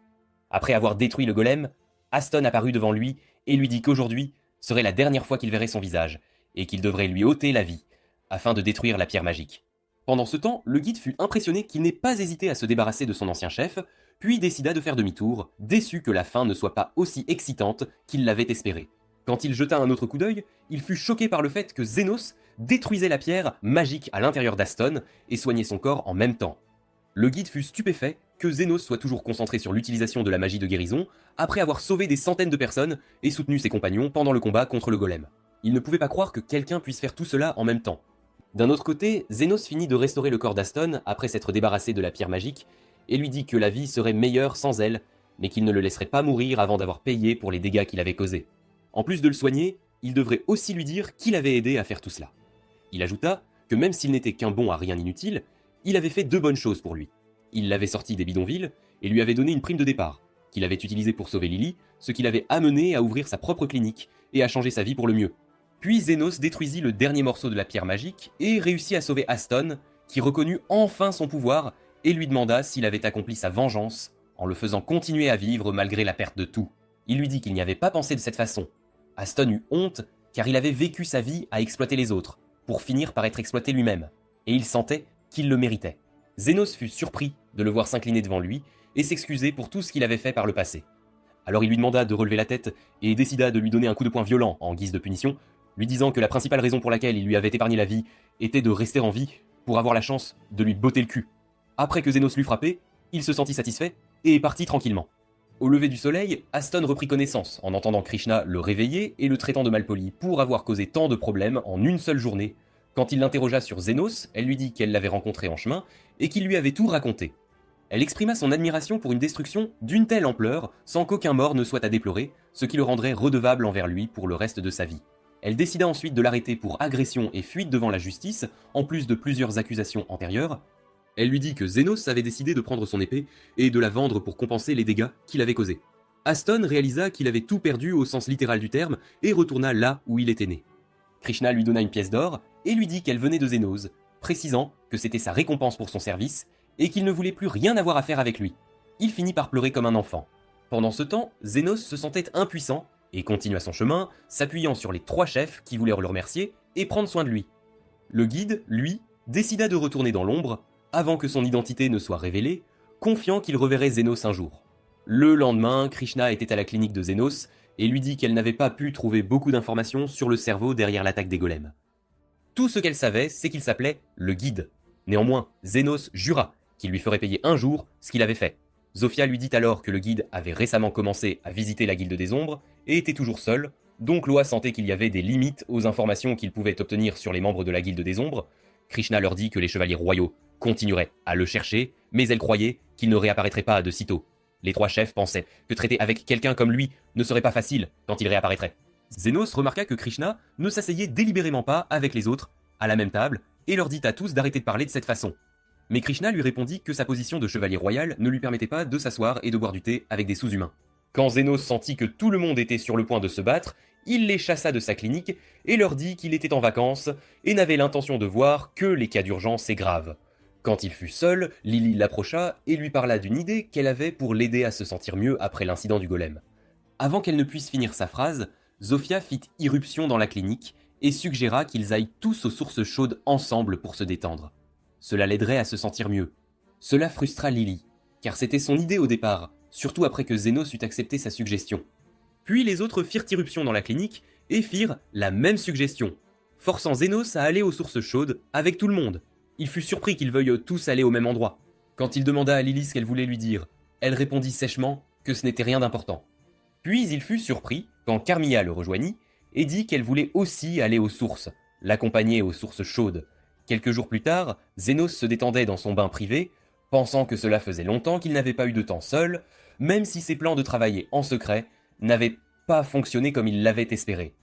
Après avoir détruit le golem, Aston apparut devant lui et lui dit qu'aujourd'hui serait la dernière fois qu'il verrait son visage, et qu'il devrait lui ôter la vie, afin de détruire la pierre magique. Pendant ce temps, le guide fut impressionné qu'il n'ait pas hésité à se débarrasser de son ancien chef, puis décida de faire demi-tour, déçu que la fin ne soit pas aussi excitante qu'il l'avait espéré. Quand il jeta un autre coup d'œil, il fut choqué par le fait que Zénos détruisait la pierre magique à l'intérieur d'Aston et soignait son corps en même temps. Le guide fut stupéfait que Zénos soit toujours concentré sur l'utilisation de la magie de guérison après avoir sauvé des centaines de personnes et soutenu ses compagnons pendant le combat contre le golem. Il ne pouvait pas croire que quelqu'un puisse faire tout cela en même temps. D'un autre côté, Zénos finit de restaurer le corps d'Aston après s'être débarrassé de la pierre magique et lui dit que la vie serait meilleure sans elle, mais qu'il ne le laisserait pas mourir avant d'avoir payé pour les dégâts qu'il avait causés. En plus de le soigner, il devrait aussi lui dire qu'il avait aidé à faire tout cela. Il ajouta que même s'il n'était qu'un bon à rien inutile, il avait fait deux bonnes choses pour lui. Il l'avait sorti des bidonvilles et lui avait donné une prime de départ, qu'il avait utilisée pour sauver Lily, ce qui l'avait amené à ouvrir sa propre clinique et à changer sa vie pour le mieux. Puis Zénos détruisit le dernier morceau de la pierre magique et réussit à sauver Aston, qui reconnut enfin son pouvoir et lui demanda s'il avait accompli sa vengeance en le faisant continuer à vivre malgré la perte de tout. Il lui dit qu'il n'y avait pas pensé de cette façon. Aston eut honte car il avait vécu sa vie à exploiter les autres, pour finir par être exploité lui-même, et il sentait qu'il le méritait. Zénos fut surpris de le voir s'incliner devant lui et s'excuser pour tout ce qu'il avait fait par le passé. Alors il lui demanda de relever la tête et décida de lui donner un coup de poing violent en guise de punition, lui disant que la principale raison pour laquelle il lui avait épargné la vie était de rester en vie pour avoir la chance de lui botter le cul. Après que Zénos l'eut frappé, il se sentit satisfait et partit tranquillement. Au lever du soleil, Aston reprit connaissance en entendant Krishna le réveiller et le traitant de malpoli pour avoir causé tant de problèmes en une seule journée. Quand il l'interrogea sur Zénos, elle lui dit qu'elle l'avait rencontré en chemin et qu'il lui avait tout raconté. Elle exprima son admiration pour une destruction d'une telle ampleur sans qu'aucun mort ne soit à déplorer, ce qui le rendrait redevable envers lui pour le reste de sa vie. Elle décida ensuite de l'arrêter pour agression et fuite devant la justice, en plus de plusieurs accusations antérieures. Elle lui dit que Zénos avait décidé de prendre son épée et de la vendre pour compenser les dégâts qu'il avait causés. Aston réalisa qu'il avait tout perdu au sens littéral du terme et retourna là où il était né. Krishna lui donna une pièce d'or et lui dit qu'elle venait de Zénos, précisant que c'était sa récompense pour son service et qu'il ne voulait plus rien avoir à faire avec lui. Il finit par pleurer comme un enfant. Pendant ce temps, Zénos se sentait impuissant et continua son chemin, s'appuyant sur les 3 chefs qui voulaient le remercier et prendre soin de lui. Le guide, lui, décida de retourner dans l'ombre avant que son identité ne soit révélée, confiant qu'il reverrait Zénos un jour. Le lendemain, Krishna était à la clinique de Zénos et lui dit qu'elle n'avait pas pu trouver beaucoup d'informations sur le cerveau derrière l'attaque des golems. Tout ce qu'elle savait, c'est qu'il s'appelait le guide. Néanmoins, Zénos jura qu'il lui ferait payer un jour ce qu'il avait fait. Zofia lui dit alors que le guide avait récemment commencé à visiter la Guilde des Ombres et était toujours seul, donc Loa sentait qu'il y avait des limites aux informations qu'il pouvait obtenir sur les membres de la Guilde des Ombres. Krishna leur dit que les chevaliers royaux continueraient à le chercher, mais elle croyait qu'il ne réapparaîtrait pas de sitôt. Les 3 chefs pensaient que traiter avec quelqu'un comme lui ne serait pas facile quand il réapparaîtrait. Zénos remarqua que Krishna ne s'asseyait délibérément pas avec les autres, à la même table, et leur dit à tous d'arrêter de parler de cette façon. Mais Krishna lui répondit que sa position de chevalier royal ne lui permettait pas de s'asseoir et de boire du thé avec des sous-humains. Quand Zénos sentit que tout le monde était sur le point de se battre, il les chassa de sa clinique et leur dit qu'il était en vacances et n'avait l'intention de voir que les cas d'urgence et graves. Quand il fut seul, Lily l'approcha et lui parla d'une idée qu'elle avait pour l'aider à se sentir mieux après l'incident du golem. Avant qu'elle ne puisse finir sa phrase, Zofia fit irruption dans la clinique et suggéra qu'ils aillent tous aux sources chaudes ensemble pour se détendre. Cela l'aiderait à se sentir mieux. Cela frustra Lily, car c'était son idée au départ, surtout après que Zénos eut accepté sa suggestion. Puis les autres firent irruption dans la clinique et firent la même suggestion, forçant Zénos à aller aux sources chaudes avec tout le monde. Il fut surpris qu'ils veuillent tous aller au même endroit. Quand il demanda à Lily ce qu'elle voulait lui dire, elle répondit sèchement que ce n'était rien d'important. Puis il fut surpris quand Carmilla le rejoignit et dit qu'elle voulait aussi aller aux sources, l'accompagner aux sources chaudes. Quelques jours plus tard, Zénos se détendait dans son bain privé, pensant que cela faisait longtemps qu'il n'avait pas eu de temps seul, même si ses plans de travailler en secret n'avaient pas fonctionné comme il l'avait espéré.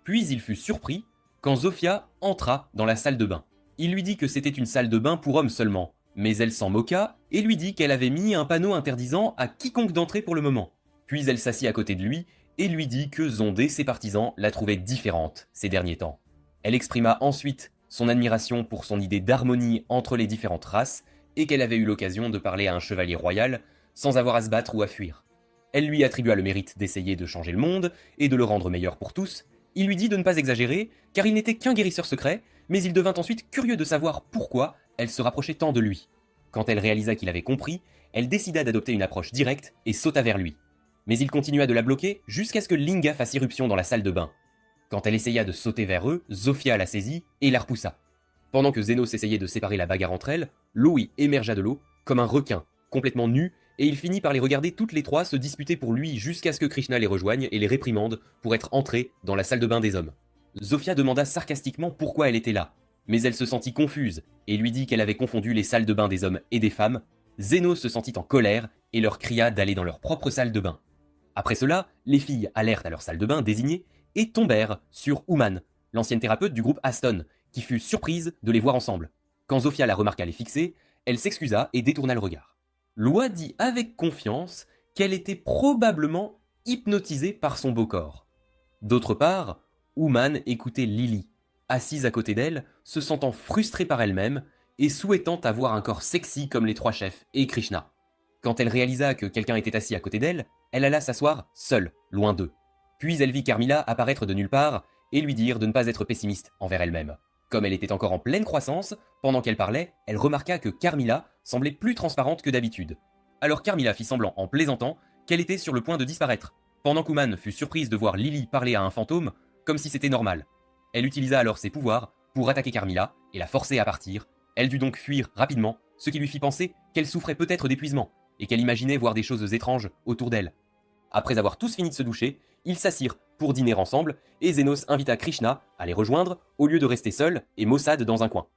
Puis il fut surpris quand Zofia entra dans la salle de bain. Il lui dit que c'était une salle de bain pour hommes seulement, mais elle s'en moqua et lui dit qu'elle avait mis un panneau interdisant à quiconque d'entrer pour le moment. Puis elle s'assit à côté de lui et lui dit que Zondé, ses partisans, la trouvaient différente ces derniers temps. Elle exprima ensuite son admiration pour son idée d'harmonie entre les différentes races et qu'elle avait eu l'occasion de parler à un chevalier royal sans avoir à se battre ou à fuir. Elle lui attribua le mérite d'essayer de changer le monde et de le rendre meilleur pour tous. Il lui dit de ne pas exagérer, car il n'était qu'un guérisseur secret, mais il devint ensuite curieux de savoir pourquoi elle se rapprochait tant de lui. Quand elle réalisa qu'il avait compris, elle décida d'adopter une approche directe et sauta vers lui. Mais il continua de la bloquer jusqu'à ce que Linga fasse irruption dans la salle de bain. Quand elle essaya de sauter vers eux, Zofia la saisit et la repoussa. Pendant que Zénos essayait de séparer la bagarre entre elles, Louis émergea de l'eau comme un requin, complètement nu, et il finit par les regarder toutes les trois se disputer pour lui jusqu'à ce que Krishna les rejoigne et les réprimande pour être entrés dans la salle de bain des hommes. Zofia demanda sarcastiquement pourquoi elle était là, mais elle se sentit confuse et lui dit qu'elle avait confondu les salles de bain des hommes et des femmes. Zénos se sentit en colère et leur cria d'aller dans leur propre salle de bain. Après cela, les filles allèrent à leur salle de bain désignée et tombèrent sur Ouman, l'ancienne thérapeute du groupe Aston, qui fut surprise de les voir ensemble. Quand Zofia la remarqua les fixer, elle s'excusa et détourna le regard. Loi dit avec confiance qu'elle était probablement hypnotisée par son beau corps. D'autre part, Ouman écoutait Lily, assise à côté d'elle, se sentant frustrée par elle-même et souhaitant avoir un corps sexy comme les trois chefs et Krishna. Quand elle réalisa que quelqu'un était assis à côté d'elle, elle alla s'asseoir seule, loin d'eux. Puis elle vit Carmilla apparaître de nulle part et lui dire de ne pas être pessimiste envers elle-même. Comme elle était encore en pleine croissance, pendant qu'elle parlait, elle remarqua que Carmilla semblait plus transparente que d'habitude. Alors Carmilla fit semblant, en plaisantant, qu'elle était sur le point de disparaître, pendant qu'Ouman fut surprise de voir Lily parler à un fantôme, comme si c'était normal. Elle utilisa alors ses pouvoirs pour attaquer Carmilla et la forcer à partir. Elle dut donc fuir rapidement, ce qui lui fit penser qu'elle souffrait peut-être d'épuisement, et qu'elle imaginait voir des choses étranges autour d'elle. Après avoir tous fini de se doucher, ils s'assirent pour dîner ensemble, et Zénos invita Krishna à les rejoindre au lieu de rester seul et maussade dans un coin.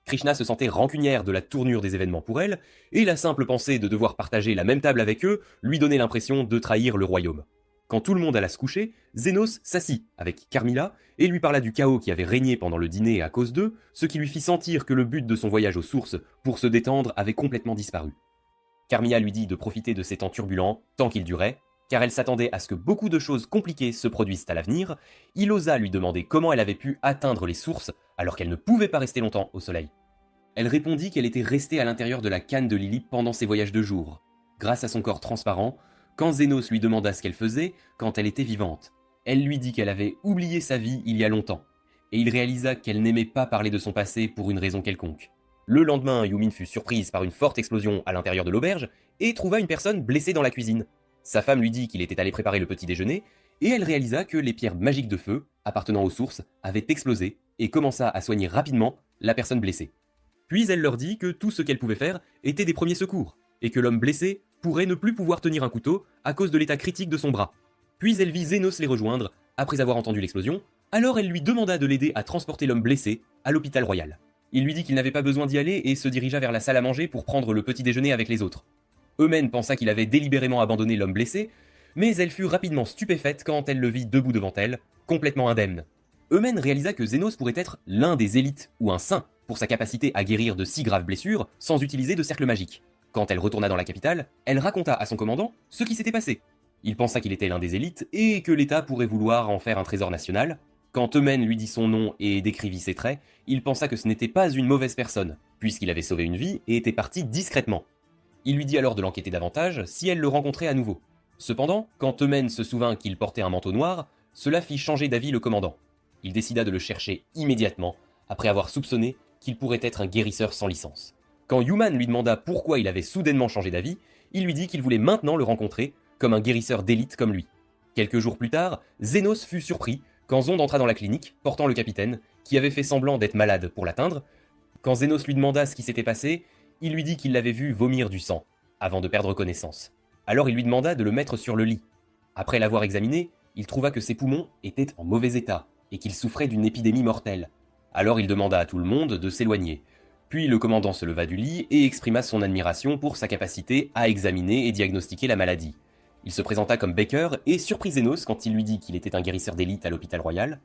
Krishna se sentait rancunière de la tournure des événements pour elle, et la simple pensée de devoir partager la même table avec eux lui donnait l'impression de trahir le royaume. Quand tout le monde alla se coucher, Zénos s'assit avec Carmilla et lui parla du chaos qui avait régné pendant le dîner à cause d'eux, ce qui lui fit sentir que le but de son voyage aux sources pour se détendre avait complètement disparu. Carmilla lui dit de profiter de ces temps turbulents, tant qu'ils duraient, car elle s'attendait à ce que beaucoup de choses compliquées se produisent à l'avenir. Il osa lui demander comment elle avait pu atteindre les sources alors qu'elle ne pouvait pas rester longtemps au soleil. Elle répondit qu'elle était restée à l'intérieur de la canne de Lily pendant ses voyages de jour, grâce à son corps transparent, quand Zénos lui demanda ce qu'elle faisait quand elle était vivante. Elle lui dit qu'elle avait oublié sa vie il y a longtemps, et il réalisa qu'elle n'aimait pas parler de son passé pour une raison quelconque. Le lendemain, Yumin fut surprise par une forte explosion à l'intérieur de l'auberge et trouva une personne blessée dans la cuisine. Sa femme lui dit qu'il était allé préparer le petit déjeuner, et elle réalisa que les pierres magiques de feu, appartenant aux sources, avaient explosé, et commença à soigner rapidement la personne blessée. Puis elle leur dit que tout ce qu'elle pouvait faire était des premiers secours, et que l'homme blessé pourrait ne plus pouvoir tenir un couteau à cause de l'état critique de son bras. Puis elle vit Zénos les rejoindre, après avoir entendu l'explosion, alors elle lui demanda de l'aider à transporter l'homme blessé à l'hôpital royal. Il lui dit qu'il n'avait pas besoin d'y aller et se dirigea vers la salle à manger pour prendre le petit déjeuner avec les autres. Eumen pensa qu'il avait délibérément abandonné l'homme blessé, mais elle fut rapidement stupéfaite quand elle le vit debout devant elle, complètement indemne. Eumen réalisa que Zénos pourrait être l'un des élites ou un saint, pour sa capacité à guérir de si graves blessures sans utiliser de cercle magique. Quand elle retourna dans la capitale, elle raconta à son commandant ce qui s'était passé. Il pensa qu'il était l'un des élites et que l'État pourrait vouloir en faire un trésor national. Quand Eumen lui dit son nom et décrivit ses traits, il pensa que ce n'était pas une mauvaise personne, puisqu'il avait sauvé une vie et était parti discrètement. Il lui dit alors de l'enquêter davantage si elle le rencontrait à nouveau. Cependant, quand Eumen se souvint qu'il portait un manteau noir, cela fit changer d'avis le commandant. Il décida de le chercher immédiatement, après avoir soupçonné qu'il pourrait être un guérisseur sans licence. Quand Yuman lui demanda pourquoi il avait soudainement changé d'avis, il lui dit qu'il voulait maintenant le rencontrer comme un guérisseur d'élite comme lui. Quelques jours plus tard, Zénos fut surpris quand Zond entra dans la clinique, portant le capitaine, qui avait fait semblant d'être malade pour l'atteindre. Quand Zénos lui demanda ce qui s'était passé, il lui dit qu'il l'avait vu vomir du sang, avant de perdre connaissance. Alors il lui demanda de le mettre sur le lit. Après l'avoir examiné, il trouva que ses poumons étaient en mauvais état, et qu'il souffrait d'une épidémie mortelle. Alors il demanda à tout le monde de s'éloigner. Puis le commandant se leva du lit et exprima son admiration pour sa capacité à examiner et diagnostiquer la maladie. Il se présenta comme Baker et surprit Zénos quand il lui dit qu'il était un guérisseur d'élite à l'hôpital royal.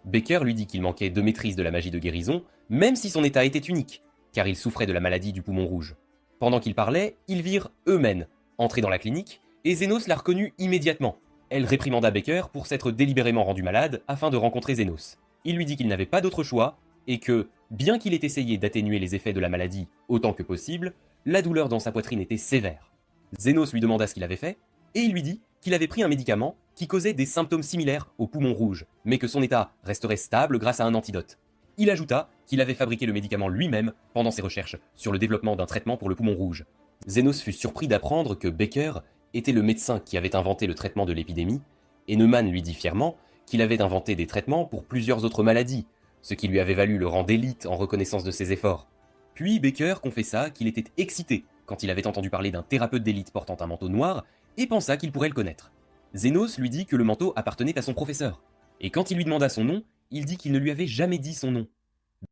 Baker lui dit qu'il manquait de maîtrise de la magie de guérison, même si son état était unique, car il souffrait de la maladie du poumon rouge. Pendant qu'ils parlaient, ils virent Eumen entrer dans la clinique, et Zénos la reconnut immédiatement. Elle réprimanda Baker pour s'être délibérément rendu malade afin de rencontrer Zénos. Il lui dit qu'il n'avait pas d'autre choix, et que, bien qu'il ait essayé d'atténuer les effets de la maladie autant que possible, la douleur dans sa poitrine était sévère. Zénos lui demanda ce qu'il avait fait, et il lui dit qu'il avait pris un médicament qui causait des symptômes similaires au poumon rouge, mais que son état resterait stable grâce à un antidote. Il ajouta qu'il avait fabriqué le médicament lui-même pendant ses recherches sur le développement d'un traitement pour le poumon rouge. Zénos fut surpris d'apprendre que Baker était le médecin qui avait inventé le traitement de l'épidémie, et Neumann lui dit fièrement qu'il avait inventé des traitements pour plusieurs autres maladies, ce qui lui avait valu le rang d'élite en reconnaissance de ses efforts. Puis Baker confessa qu'il était excité quand il avait entendu parler d'un thérapeute d'élite portant un manteau noir et pensa qu'il pourrait le connaître. Zénos lui dit que le manteau appartenait à son professeur, et quand il lui demanda son nom, il dit qu'il ne lui avait jamais dit son nom.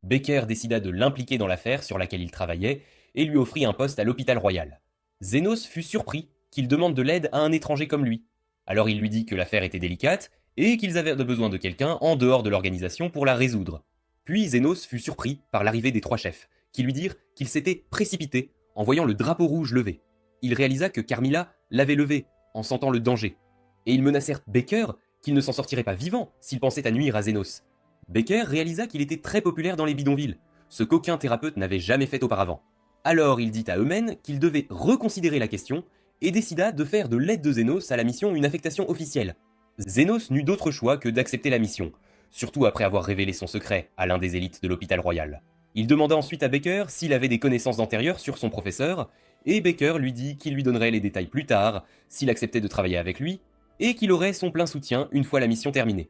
Baker décida de l'impliquer dans l'affaire sur laquelle il travaillait et lui offrit un poste à l'hôpital royal. Zénos fut surpris qu'il demande de l'aide à un étranger comme lui. Alors il lui dit que l'affaire était délicate et qu'ils avaient besoin de quelqu'un en dehors de l'organisation pour la résoudre. Puis Zénos fut surpris par l'arrivée des trois chefs, qui lui dirent qu'il s'était précipité en voyant le drapeau rouge levé. Il réalisa que Carmilla l'avait levé en sentant le danger, et ils menacèrent Baker qu'il ne s'en sortirait pas vivant s'il pensait à nuire à Zénos. Baker réalisa qu'il était très populaire dans les bidonvilles, ce qu'aucun thérapeute n'avait jamais fait auparavant. Alors il dit à Eumen qu'il devait reconsidérer la question et décida de faire de l'aide de Zénos à la mission une affectation officielle. Zénos n'eut d'autre choix que d'accepter la mission, surtout après avoir révélé son secret à l'un des élites de l'hôpital royal. Il demanda ensuite à Baker s'il avait des connaissances antérieures sur son professeur, et Baker lui dit qu'il lui donnerait les détails plus tard s'il acceptait de travailler avec lui, et qu'il aurait son plein soutien une fois la mission terminée.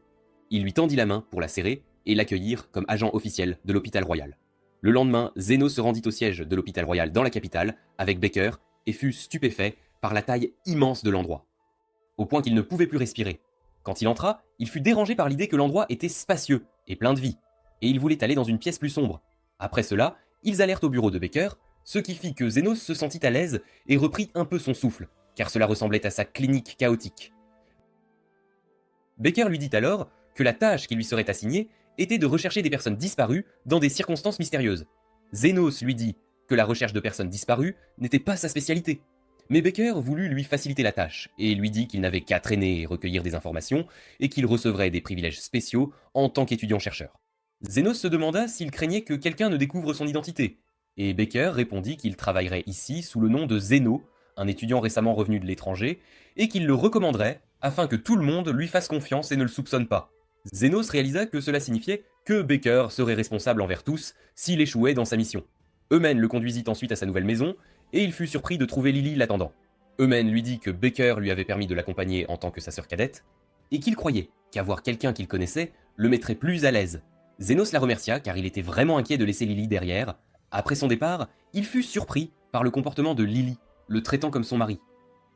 Il lui tendit la main pour la serrer et l'accueillir comme agent officiel de l'hôpital royal. Le lendemain, Zénos se rendit au siège de l'hôpital royal dans la capitale avec Baker et fut stupéfait par la taille immense de l'endroit, au point qu'il ne pouvait plus respirer. Quand il entra, il fut dérangé par l'idée que l'endroit était spacieux et plein de vie, et il voulait aller dans une pièce plus sombre. Après cela, ils allèrent au bureau de Baker, ce qui fit que Zénos se sentit à l'aise et reprit un peu son souffle, car cela ressemblait à sa clinique chaotique. Baker lui dit alors que la tâche qui lui serait assignée était de rechercher des personnes disparues dans des circonstances mystérieuses. Zénos lui dit que la recherche de personnes disparues n'était pas sa spécialité. Mais Baker voulut lui faciliter la tâche, et lui dit qu'il n'avait qu'à traîner et recueillir des informations, et qu'il recevrait des privilèges spéciaux en tant qu'étudiant-chercheur. Zénos se demanda s'il craignait que quelqu'un ne découvre son identité, et Baker répondit qu'il travaillerait ici sous le nom de Zéno, un étudiant récemment revenu de l'étranger, et qu'il le recommanderait afin que tout le monde lui fasse confiance et ne le soupçonne pas. Zénos réalisa que cela signifiait que Baker serait responsable envers tous s'il échouait dans sa mission. Eumen le conduisit ensuite à sa nouvelle maison, et il fut surpris de trouver Lily l'attendant. Eumen lui dit que Baker lui avait permis de l'accompagner en tant que sa sœur cadette, et qu'il croyait qu'avoir quelqu'un qu'il connaissait le mettrait plus à l'aise. Zénos la remercia car il était vraiment inquiet de laisser Lily derrière. Après son départ, il fut surpris par le comportement de Lily, le traitant comme son mari.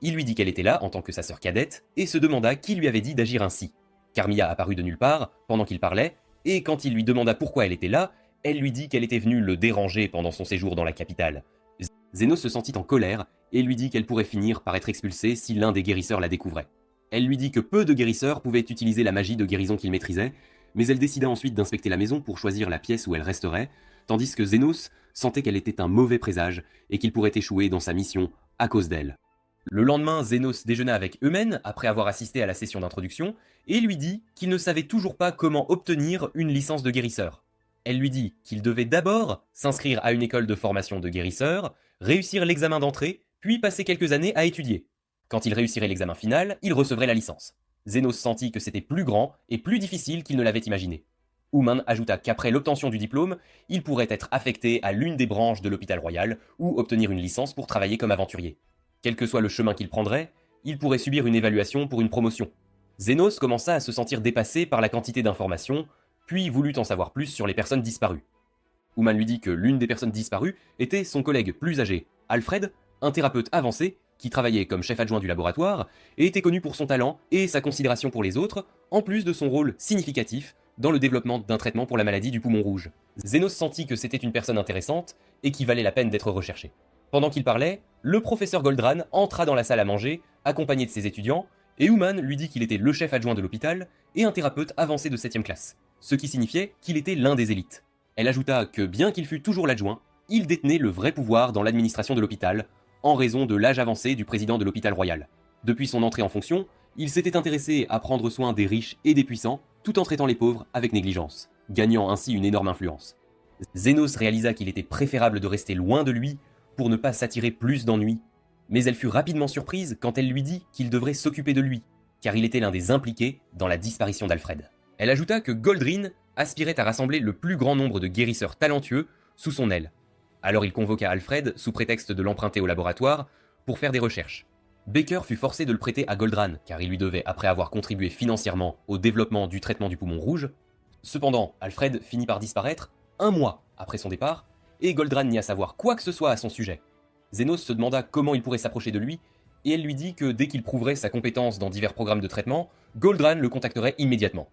Il lui dit qu'elle était là en tant que sa sœur cadette, et se demanda qui lui avait dit d'agir ainsi. Carmilla apparut de nulle part pendant qu'il parlait, et quand il lui demanda pourquoi elle était là, elle lui dit qu'elle était venue le déranger pendant son séjour dans la capitale. Zénos se sentit en colère et lui dit qu'elle pourrait finir par être expulsée si l'un des guérisseurs la découvrait. Elle lui dit que peu de guérisseurs pouvaient utiliser la magie de guérison qu'il maîtrisait, mais elle décida ensuite d'inspecter la maison pour choisir la pièce où elle resterait, tandis que Zénos sentait qu'elle était un mauvais présage et qu'il pourrait échouer dans sa mission à cause d'elle. Le lendemain, Zénos déjeuna avec Eumène, après avoir assisté à la session d'introduction, et lui dit qu'il ne savait toujours pas comment obtenir une licence de guérisseur. Elle lui dit qu'il devait d'abord s'inscrire à une école de formation de guérisseur, réussir l'examen d'entrée, puis passer quelques années à étudier. Quand il réussirait l'examen final, il recevrait la licence. Zénos sentit que c'était plus grand et plus difficile qu'il ne l'avait imaginé. Ouman ajouta qu'après l'obtention du diplôme, il pourrait être affecté à l'une des branches de l'hôpital royal ou obtenir une licence pour travailler comme aventurier. Quel que soit le chemin qu'il prendrait, il pourrait subir une évaluation pour une promotion. Zénos commença à se sentir dépassé par la quantité d'informations, puis voulut en savoir plus sur les personnes disparues. Ouman lui dit que l'une des personnes disparues était son collègue plus âgé, Alfred, un thérapeute avancé qui travaillait comme chef adjoint du laboratoire et était connu pour son talent et sa considération pour les autres, en plus de son rôle significatif dans le développement d'un traitement pour la maladie du poumon rouge. Zénos sentit que c'était une personne intéressante et qui valait la peine d'être recherchée. Pendant qu'il parlait, le professeur Goldran entra dans la salle à manger, accompagné de ses étudiants, et Ouman lui dit qu'il était le chef adjoint de l'hôpital et un thérapeute avancé de 7e classe, ce qui signifiait qu'il était l'un des élites. Elle ajouta que bien qu'il fût toujours l'adjoint, il détenait le vrai pouvoir dans l'administration de l'hôpital, en raison de l'âge avancé du président de l'hôpital royal. Depuis son entrée en fonction, il s'était intéressé à prendre soin des riches et des puissants, tout en traitant les pauvres avec négligence, gagnant ainsi une énorme influence. Zénos réalisa qu'il était préférable de rester loin de lui pour ne pas s'attirer plus d'ennuis, mais elle fut rapidement surprise quand elle lui dit qu'il devrait s'occuper de lui, car il était l'un des impliqués dans la disparition d'Alfred. Elle ajouta que Goldrin aspirait à rassembler le plus grand nombre de guérisseurs talentueux sous son aile. Alors il convoqua Alfred sous prétexte de l'emprunter au laboratoire pour faire des recherches. Baker fut forcé de le prêter à Goldran, car il lui devait après avoir contribué financièrement au développement du traitement du poumon rouge. Cependant, Alfred finit par disparaître 1 mois après son départ, et Goldran n'y a savoir quoi que ce soit à son sujet. Zénos se demanda comment il pourrait s'approcher de lui, et elle lui dit que dès qu'il prouverait sa compétence dans divers programmes de traitement, Goldran le contacterait immédiatement.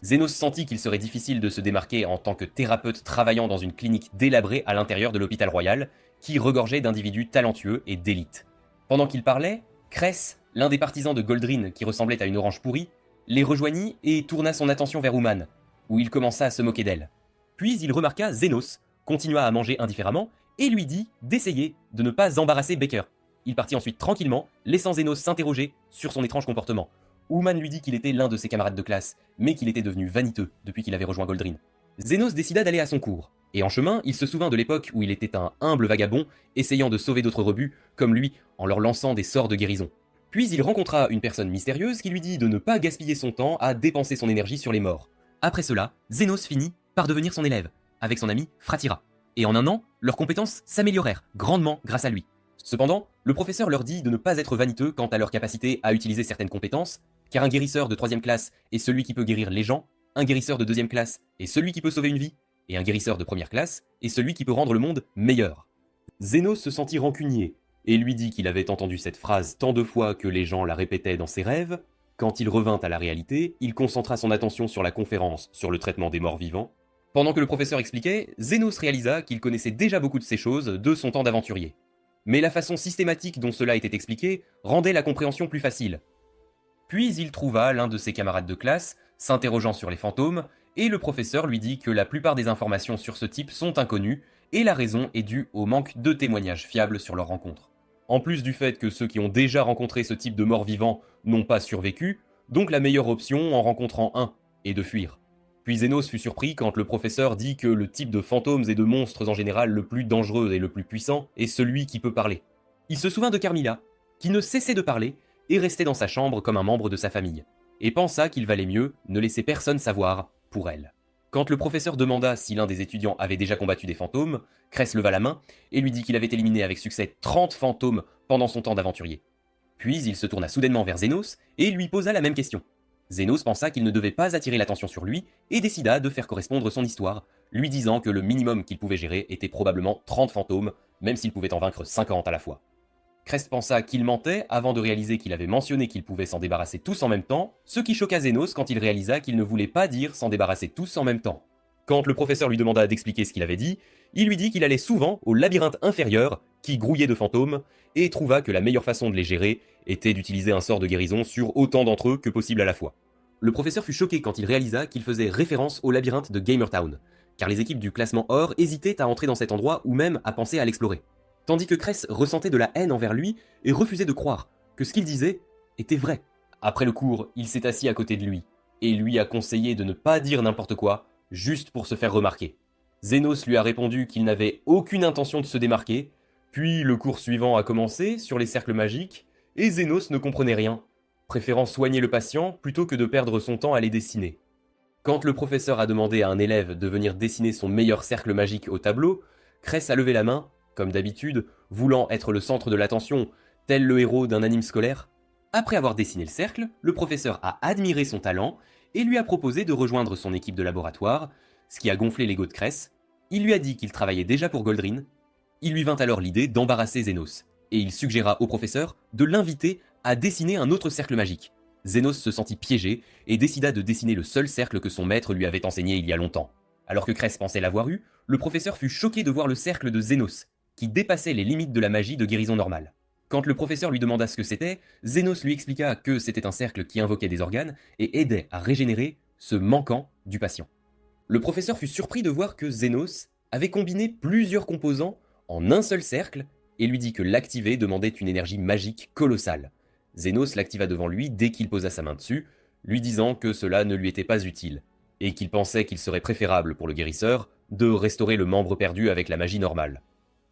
Zénos sentit qu'il serait difficile de se démarquer en tant que thérapeute travaillant dans une clinique délabrée à l'intérieur de l'hôpital royal, qui regorgeait d'individus talentueux et d'élite. Pendant qu'il parlait, Cress, l'un des partisans de Goldrin qui ressemblait à une orange pourrie, les rejoignit et tourna son attention vers Ouman, où il commença à se moquer d'elle. Puis il remarqua Zénos, continua à manger indifféremment, et lui dit d'essayer de ne pas embarrasser Baker. Il partit ensuite tranquillement, laissant Zénos s'interroger sur son étrange comportement. Ouman lui dit qu'il était l'un de ses camarades de classe, mais qu'il était devenu vaniteux depuis qu'il avait rejoint Goldrin. Zénos décida d'aller à son cours, et en chemin, il se souvint de l'époque où il était un humble vagabond, essayant de sauver d'autres rebuts, comme lui, en leur lançant des sorts de guérison. Puis il rencontra une personne mystérieuse qui lui dit de ne pas gaspiller son temps à dépenser son énergie sur les morts. Après cela, Zénos finit par devenir son élève, avec son ami Fratira. Et en 1 an, leurs compétences s'améliorèrent grandement grâce à lui. Cependant, le professeur leur dit de ne pas être vaniteux quant à leur capacité à utiliser certaines compétences, car un guérisseur de 3e classe est celui qui peut guérir les gens, un guérisseur de 2e classe est celui qui peut sauver une vie, et un guérisseur de 1re classe est celui qui peut rendre le monde meilleur. Zénos se sentit rancunier, et lui dit qu'il avait entendu cette phrase tant de fois que les gens la répétaient dans ses rêves. Quand il revint à la réalité, il concentra son attention sur la conférence sur le traitement des morts vivants. Pendant que le professeur expliquait, Zénos réalisa qu'il connaissait déjà beaucoup de ces choses de son temps d'aventurier. Mais la façon systématique dont cela était expliqué rendait la compréhension plus facile. Puis il trouva l'un de ses camarades de classe, s'interrogeant sur les fantômes, et le professeur lui dit que la plupart des informations sur ce type sont inconnues, et la raison est due au manque de témoignages fiables sur leur rencontre. En plus du fait que ceux qui ont déjà rencontré ce type de mort vivant n'ont pas survécu, donc la meilleure option en rencontrant un est de fuir. Puis Zénos fut surpris quand le professeur dit que le type de fantômes et de monstres en général le plus dangereux et le plus puissant est celui qui peut parler. Il se souvint de Carmilla, qui ne cessait de parler et restait dans sa chambre comme un membre de sa famille, et pensa qu'il valait mieux ne laisser personne savoir pour elle. Quand le professeur demanda si l'un des étudiants avait déjà combattu des fantômes, Cress leva la main et lui dit qu'il avait éliminé avec succès 30 fantômes pendant son temps d'aventurier. Puis il se tourna soudainement vers Zénos et lui posa la même question. Zénos pensa qu'il ne devait pas attirer l'attention sur lui et décida de faire correspondre son histoire, lui disant que le minimum qu'il pouvait gérer était probablement 30 fantômes, même s'il pouvait en vaincre 50 à la fois. Crest pensa qu'il mentait avant de réaliser qu'il avait mentionné qu'il pouvait s'en débarrasser tous en même temps, ce qui choqua Zénos quand il réalisa qu'il ne voulait pas dire s'en débarrasser tous en même temps. Quand le professeur lui demanda d'expliquer ce qu'il avait dit, il lui dit qu'il allait souvent au labyrinthe inférieur, qui grouillait de fantômes, et trouva que la meilleure façon de les gérer était d'utiliser un sort de guérison sur autant d'entre eux que possible à la fois. Le professeur fut choqué quand il réalisa qu'il faisait référence au labyrinthe de Gamertown, car les équipes du classement or hésitaient à entrer dans cet endroit ou même à penser à l'explorer. Tandis que Cress ressentait de la haine envers lui et refusait de croire que ce qu'il disait était vrai. Après le cours, il s'est assis à côté de lui, et lui a conseillé de ne pas dire n'importe quoi, juste pour se faire remarquer. Zénos lui a répondu qu'il n'avait aucune intention de se démarquer, puis le cours suivant a commencé sur les cercles magiques, et Zénos ne comprenait rien, préférant soigner le patient plutôt que de perdre son temps à les dessiner. Quand le professeur a demandé à un élève de venir dessiner son meilleur cercle magique au tableau, Cress a levé la main, comme d'habitude, voulant être le centre de l'attention, tel le héros d'un anime scolaire. Après avoir dessiné le cercle, le professeur a admiré son talent et lui a proposé de rejoindre son équipe de laboratoire, ce qui a gonflé l'ego de Cress. Il lui a dit qu'il travaillait déjà pour Goldrin. Il lui vint alors l'idée d'embarrasser Zénos, et il suggéra au professeur de l'inviter à dessiner un autre cercle magique. Zénos se sentit piégé et décida de dessiner le seul cercle que son maître lui avait enseigné il y a longtemps. Alors que Cress pensait l'avoir eu, le professeur fut choqué de voir le cercle de Zénos, qui dépassait les limites de la magie de guérison normale. Quand le professeur lui demanda ce que c'était, Zénos lui expliqua que c'était un cercle qui invoquait des organes et aidait à régénérer ce manquant du patient. Le professeur fut surpris de voir que Zénos avait combiné plusieurs composants en un seul cercle et lui dit que l'activer demandait une énergie magique colossale. Zénos l'activa devant lui dès qu'il posa sa main dessus, lui disant que cela ne lui était pas utile, et qu'il pensait qu'il serait préférable pour le guérisseur de restaurer le membre perdu avec la magie normale.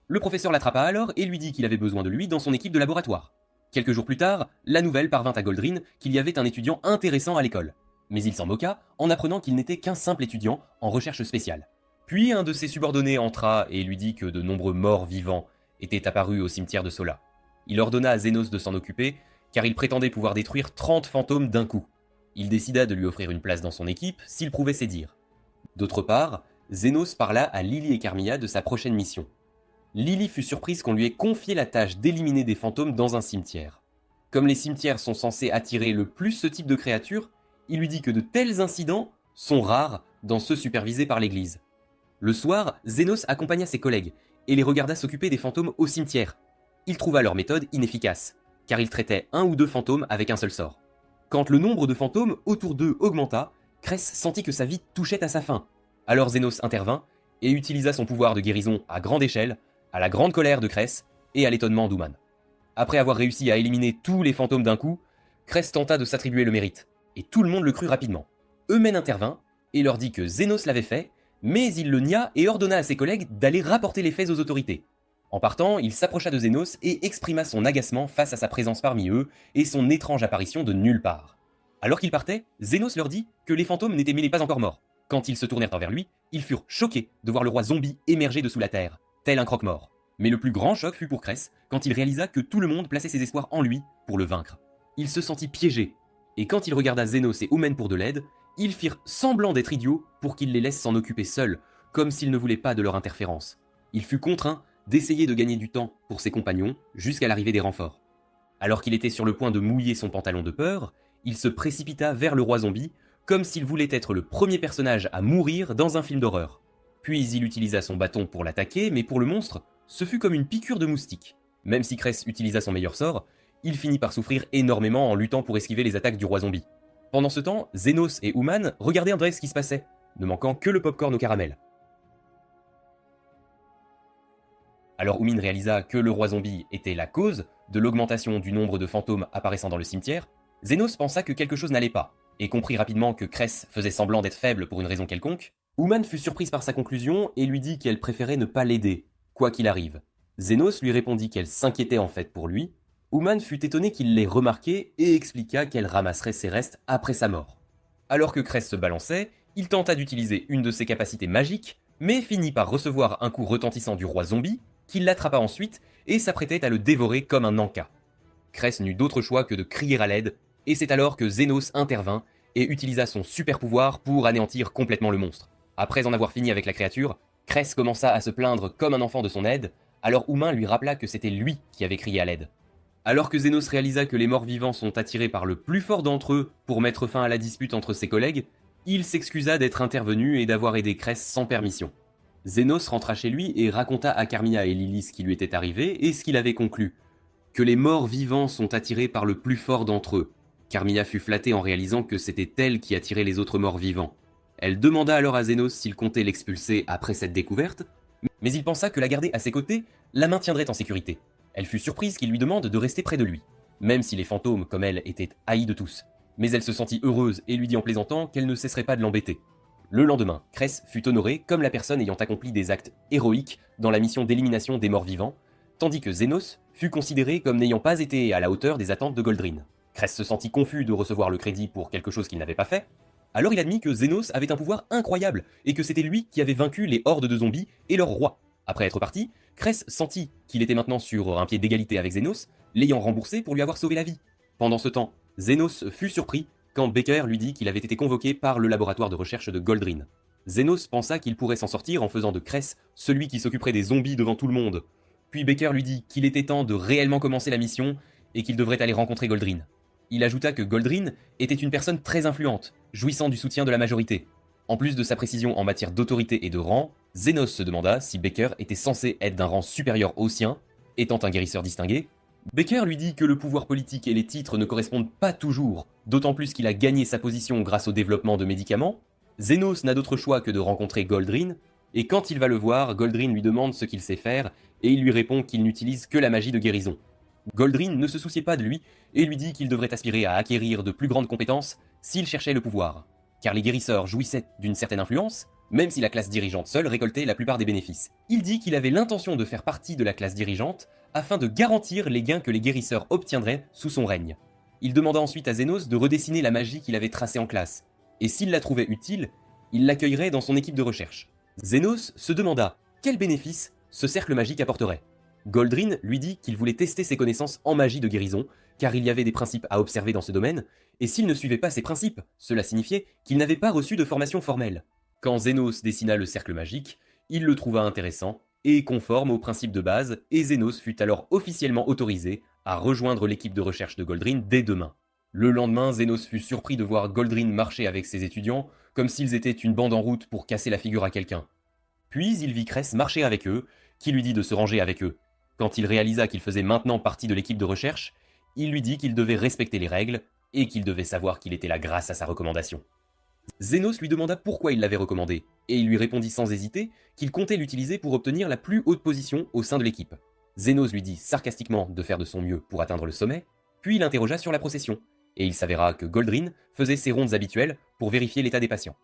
Le professeur l'attrapa alors et lui dit qu'il avait besoin de lui dans son équipe de laboratoire. Quelques jours plus tard, la nouvelle parvint à Goldrin qu'il y avait un étudiant intéressant à l'école, mais il s'en moqua en apprenant qu'il n'était qu'un simple étudiant en recherche spéciale. Puis un de ses subordonnés entra et lui dit que de nombreux morts vivants étaient apparus au cimetière de Sola. Il ordonna à Zénos de s'en occuper, car il prétendait pouvoir détruire 30 fantômes d'un coup. Il décida de lui offrir une place dans son équipe s'il prouvait ses dires. D'autre part, Zénos parla à Lily et Carmilla de sa prochaine mission. Lily fut surprise qu'on lui ait confié la tâche d'éliminer des fantômes dans un cimetière. Comme les cimetières sont censés attirer le plus ce type de créatures, il lui dit que de tels incidents sont rares dans ceux supervisés par l'église. Le soir, Zénos accompagna ses collègues et les regarda s'occuper des fantômes au cimetière. Il trouva leur méthode inefficace, car ils traitaient un ou deux fantômes avec un seul sort. Quand le nombre de fantômes autour d'eux augmenta, Cress sentit que sa vie touchait à sa fin. Alors Zénos intervint et utilisa son pouvoir de guérison à grande échelle, à la grande colère de Cress et à l'étonnement d'Uman. Après avoir réussi à éliminer tous les fantômes d'un coup, Cress tenta de s'attribuer le mérite, et tout le monde le crut rapidement. Eumen intervint et leur dit que Zénos l'avait fait, mais il le nia et ordonna à ses collègues d'aller rapporter les faits aux autorités. En partant, il s'approcha de Zénos et exprima son agacement face à sa présence parmi eux et son étrange apparition de nulle part. Alors qu'il partait, Zénos leur dit que les fantômes n'étaient pas encore morts. Quand ils se tournèrent vers lui, ils furent choqués de voir le roi zombie émerger de sous la terre, tel un croque-mort. Mais le plus grand choc fut pour Cress quand il réalisa que tout le monde plaçait ses espoirs en lui pour le vaincre. Il se sentit piégé, et quand il regarda Zénos et Eumen pour de l'aide, ils firent semblant d'être idiots pour qu'il les laisse s'en occuper seuls, comme s'ils ne voulaient pas de leur interférence. Il fut contraint d'essayer de gagner du temps pour ses compagnons jusqu'à l'arrivée des renforts. Alors qu'il était sur le point de mouiller son pantalon de peur, il se précipita vers le roi zombie, comme s'il voulait être le premier personnage à mourir dans un film d'horreur. Puis il utilisa son bâton pour l'attaquer, mais pour le monstre, ce fut comme une piqûre de moustique. Même si Cress utilisa son meilleur sort, il finit par souffrir énormément en luttant pour esquiver les attaques du roi zombie. Pendant ce temps, Zénos et Uman regardaient en direct ce qui se passait, ne manquant que le popcorn au caramel. Alors Umin réalisa que le roi zombie était la cause de l'augmentation du nombre de fantômes apparaissant dans le cimetière. Zénos pensa que quelque chose n'allait pas, et comprit rapidement que Cress faisait semblant d'être faible pour une raison quelconque. Uman fut surprise par sa conclusion et lui dit qu'elle préférait ne pas l'aider, quoi qu'il arrive. Zénos lui répondit qu'elle s'inquiétait en fait pour lui. Uman fut étonné qu'il l'ait remarqué et expliqua qu'elle ramasserait ses restes après sa mort. Alors que Cress se balançait, il tenta d'utiliser une de ses capacités magiques, mais finit par recevoir un coup retentissant du roi zombie, qui l'attrapa ensuite et s'apprêtait à le dévorer comme un anka. Cress n'eut d'autre choix que de crier à l'aide, et c'est alors que Zénos intervint et utilisa son super pouvoir pour anéantir complètement le monstre. Après en avoir fini avec la créature, Cress commença à se plaindre comme un enfant de son aide, alors Uman lui rappela que c'était lui qui avait crié à l'aide. Alors que Zénos réalisa que les morts vivants sont attirés par le plus fort d'entre eux pour mettre fin à la dispute entre ses collègues, il s'excusa d'être intervenu et d'avoir aidé Cress sans permission. Zénos rentra chez lui et raconta à Carmilla et Lily ce qui lui était arrivé et ce qu'il avait conclu. Que les morts vivants sont attirés par le plus fort d'entre eux, Carmilla fut flattée en réalisant que c'était elle qui attirait les autres morts vivants. Elle demanda alors à Zénos s'il comptait l'expulser après cette découverte, mais il pensa que la garder à ses côtés la maintiendrait en sécurité. Elle fut surprise qu'il lui demande de rester près de lui, même si les fantômes comme elle étaient haïs de tous. Mais elle se sentit heureuse et lui dit en plaisantant qu'elle ne cesserait pas de l'embêter. Le lendemain, Cress fut honorée comme la personne ayant accompli des actes héroïques dans la mission d'élimination des morts vivants, tandis que Zénos fut considéré comme n'ayant pas été à la hauteur des attentes de Goldrin. Cress se sentit confus de recevoir le crédit pour quelque chose qu'il n'avait pas fait. Alors il admit que Zénos avait un pouvoir incroyable et que c'était lui qui avait vaincu les hordes de zombies et leur roi. Après être parti, Cress sentit qu'il était maintenant sur un pied d'égalité avec Zénos, l'ayant remboursé pour lui avoir sauvé la vie. Pendant ce temps, Zénos fut surpris quand Baker lui dit qu'il avait été convoqué par le laboratoire de recherche de Goldrin. Zénos pensa qu'il pourrait s'en sortir en faisant de Cress celui qui s'occuperait des zombies devant tout le monde. Puis Baker lui dit qu'il était temps de réellement commencer la mission et qu'il devrait aller rencontrer Goldrin. Il ajouta que Goldrin était une personne très influente, jouissant du soutien de la majorité. En plus de sa précision en matière d'autorité et de rang, Zénos se demanda si Baker était censé être d'un rang supérieur au sien, étant un guérisseur distingué. Baker lui dit que le pouvoir politique et les titres ne correspondent pas toujours, d'autant plus qu'il a gagné sa position grâce au développement de médicaments. Zénos n'a d'autre choix que de rencontrer Goldrin, et quand il va le voir, Goldrin lui demande ce qu'il sait faire, et il lui répond qu'il n'utilise que la magie de guérison. Goldrin ne se souciait pas de lui, et lui dit qu'il devrait aspirer à acquérir de plus grandes compétences s'il cherchait le pouvoir. Car les guérisseurs jouissaient d'une certaine influence, même si la classe dirigeante seule récoltait la plupart des bénéfices. Il dit qu'il avait l'intention de faire partie de la classe dirigeante afin de garantir les gains que les guérisseurs obtiendraient sous son règne. Il demanda ensuite à Zénos de redessiner la magie qu'il avait tracée en classe, et s'il la trouvait utile, il l'accueillerait dans son équipe de recherche. Zénos se demanda quel bénéfice ce cercle magique apporterait. Goldrin lui dit qu'il voulait tester ses connaissances en magie de guérison, car il y avait des principes à observer dans ce domaine, et s'il ne suivait pas ces principes, cela signifiait qu'il n'avait pas reçu de formation formelle. Quand Zénos dessina le cercle magique, il le trouva intéressant et conforme aux principes de base, et Zénos fut alors officiellement autorisé à rejoindre l'équipe de recherche de Goldrin dès demain. Le lendemain, Zénos fut surpris de voir Goldrin marcher avec ses étudiants, comme s'ils étaient une bande en route pour casser la figure à quelqu'un. Puis il vit Cress marcher avec eux, qui lui dit de se ranger avec eux. Quand il réalisa qu'il faisait maintenant partie de l'équipe de recherche, il lui dit qu'il devait respecter les règles, et qu'il devait savoir qu'il était là grâce à sa recommandation. Zénos lui demanda pourquoi il l'avait recommandé, et il lui répondit sans hésiter qu'il comptait l'utiliser pour obtenir la plus haute position au sein de l'équipe. Zénos lui dit sarcastiquement de faire de son mieux pour atteindre le sommet, puis il interrogea sur la procession, et il s'avéra que Goldrin faisait ses rondes habituelles pour vérifier l'état des patients.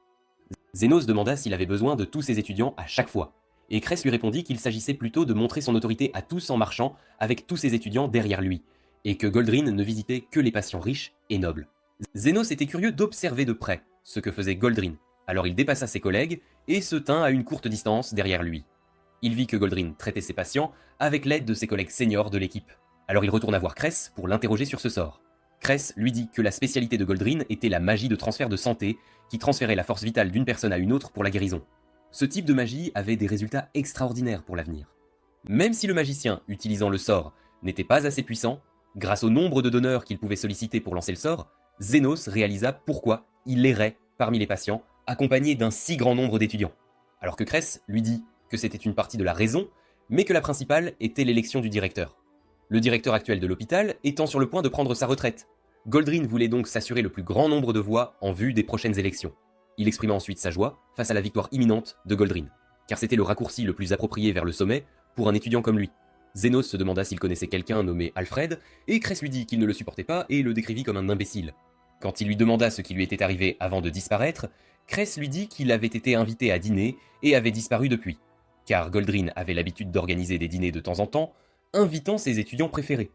Zénos demanda s'il avait besoin de tous ses étudiants à chaque fois, et Cress lui répondit qu'il s'agissait plutôt de montrer son autorité à tous en marchant avec tous ses étudiants derrière lui, et que Goldrin ne visitait que les patients riches et nobles. Zénos était curieux d'observer de près ce que faisait Goldrin, alors il dépassa ses collègues et se tint à une courte distance derrière lui. Il vit que Goldrin traitait ses patients avec l'aide de ses collègues seniors de l'équipe. Alors il retourna voir Cress pour l'interroger sur ce sort. Cress lui dit que la spécialité de Goldrin était la magie de transfert de santé, qui transférait la force vitale d'une personne à une autre pour la guérison. Ce type de magie avait des résultats extraordinaires pour l'avenir. Même si le magicien, utilisant le sort, n'était pas assez puissant, grâce au nombre de donneurs qu'il pouvait solliciter pour lancer le sort, Zénos réalisa pourquoi il errait parmi les patients, accompagné d'un si grand nombre d'étudiants. Alors que Cress lui dit que c'était une partie de la raison, mais que la principale était l'élection du directeur. Le directeur actuel de l'hôpital étant sur le point de prendre sa retraite. Goldrin voulait donc s'assurer le plus grand nombre de voix en vue des prochaines élections. Il exprima ensuite sa joie face à la victoire imminente de Goldrin, car c'était le raccourci le plus approprié vers le sommet pour un étudiant comme lui. Zénos se demanda s'il connaissait quelqu'un nommé Alfred, et Cress lui dit qu'il ne le supportait pas et le décrivit comme un imbécile. Quand il lui demanda ce qui lui était arrivé avant de disparaître, Cress lui dit qu'il avait été invité à dîner et avait disparu depuis, car Goldrin avait l'habitude d'organiser des dîners de temps en temps, invitant ses étudiants préférés.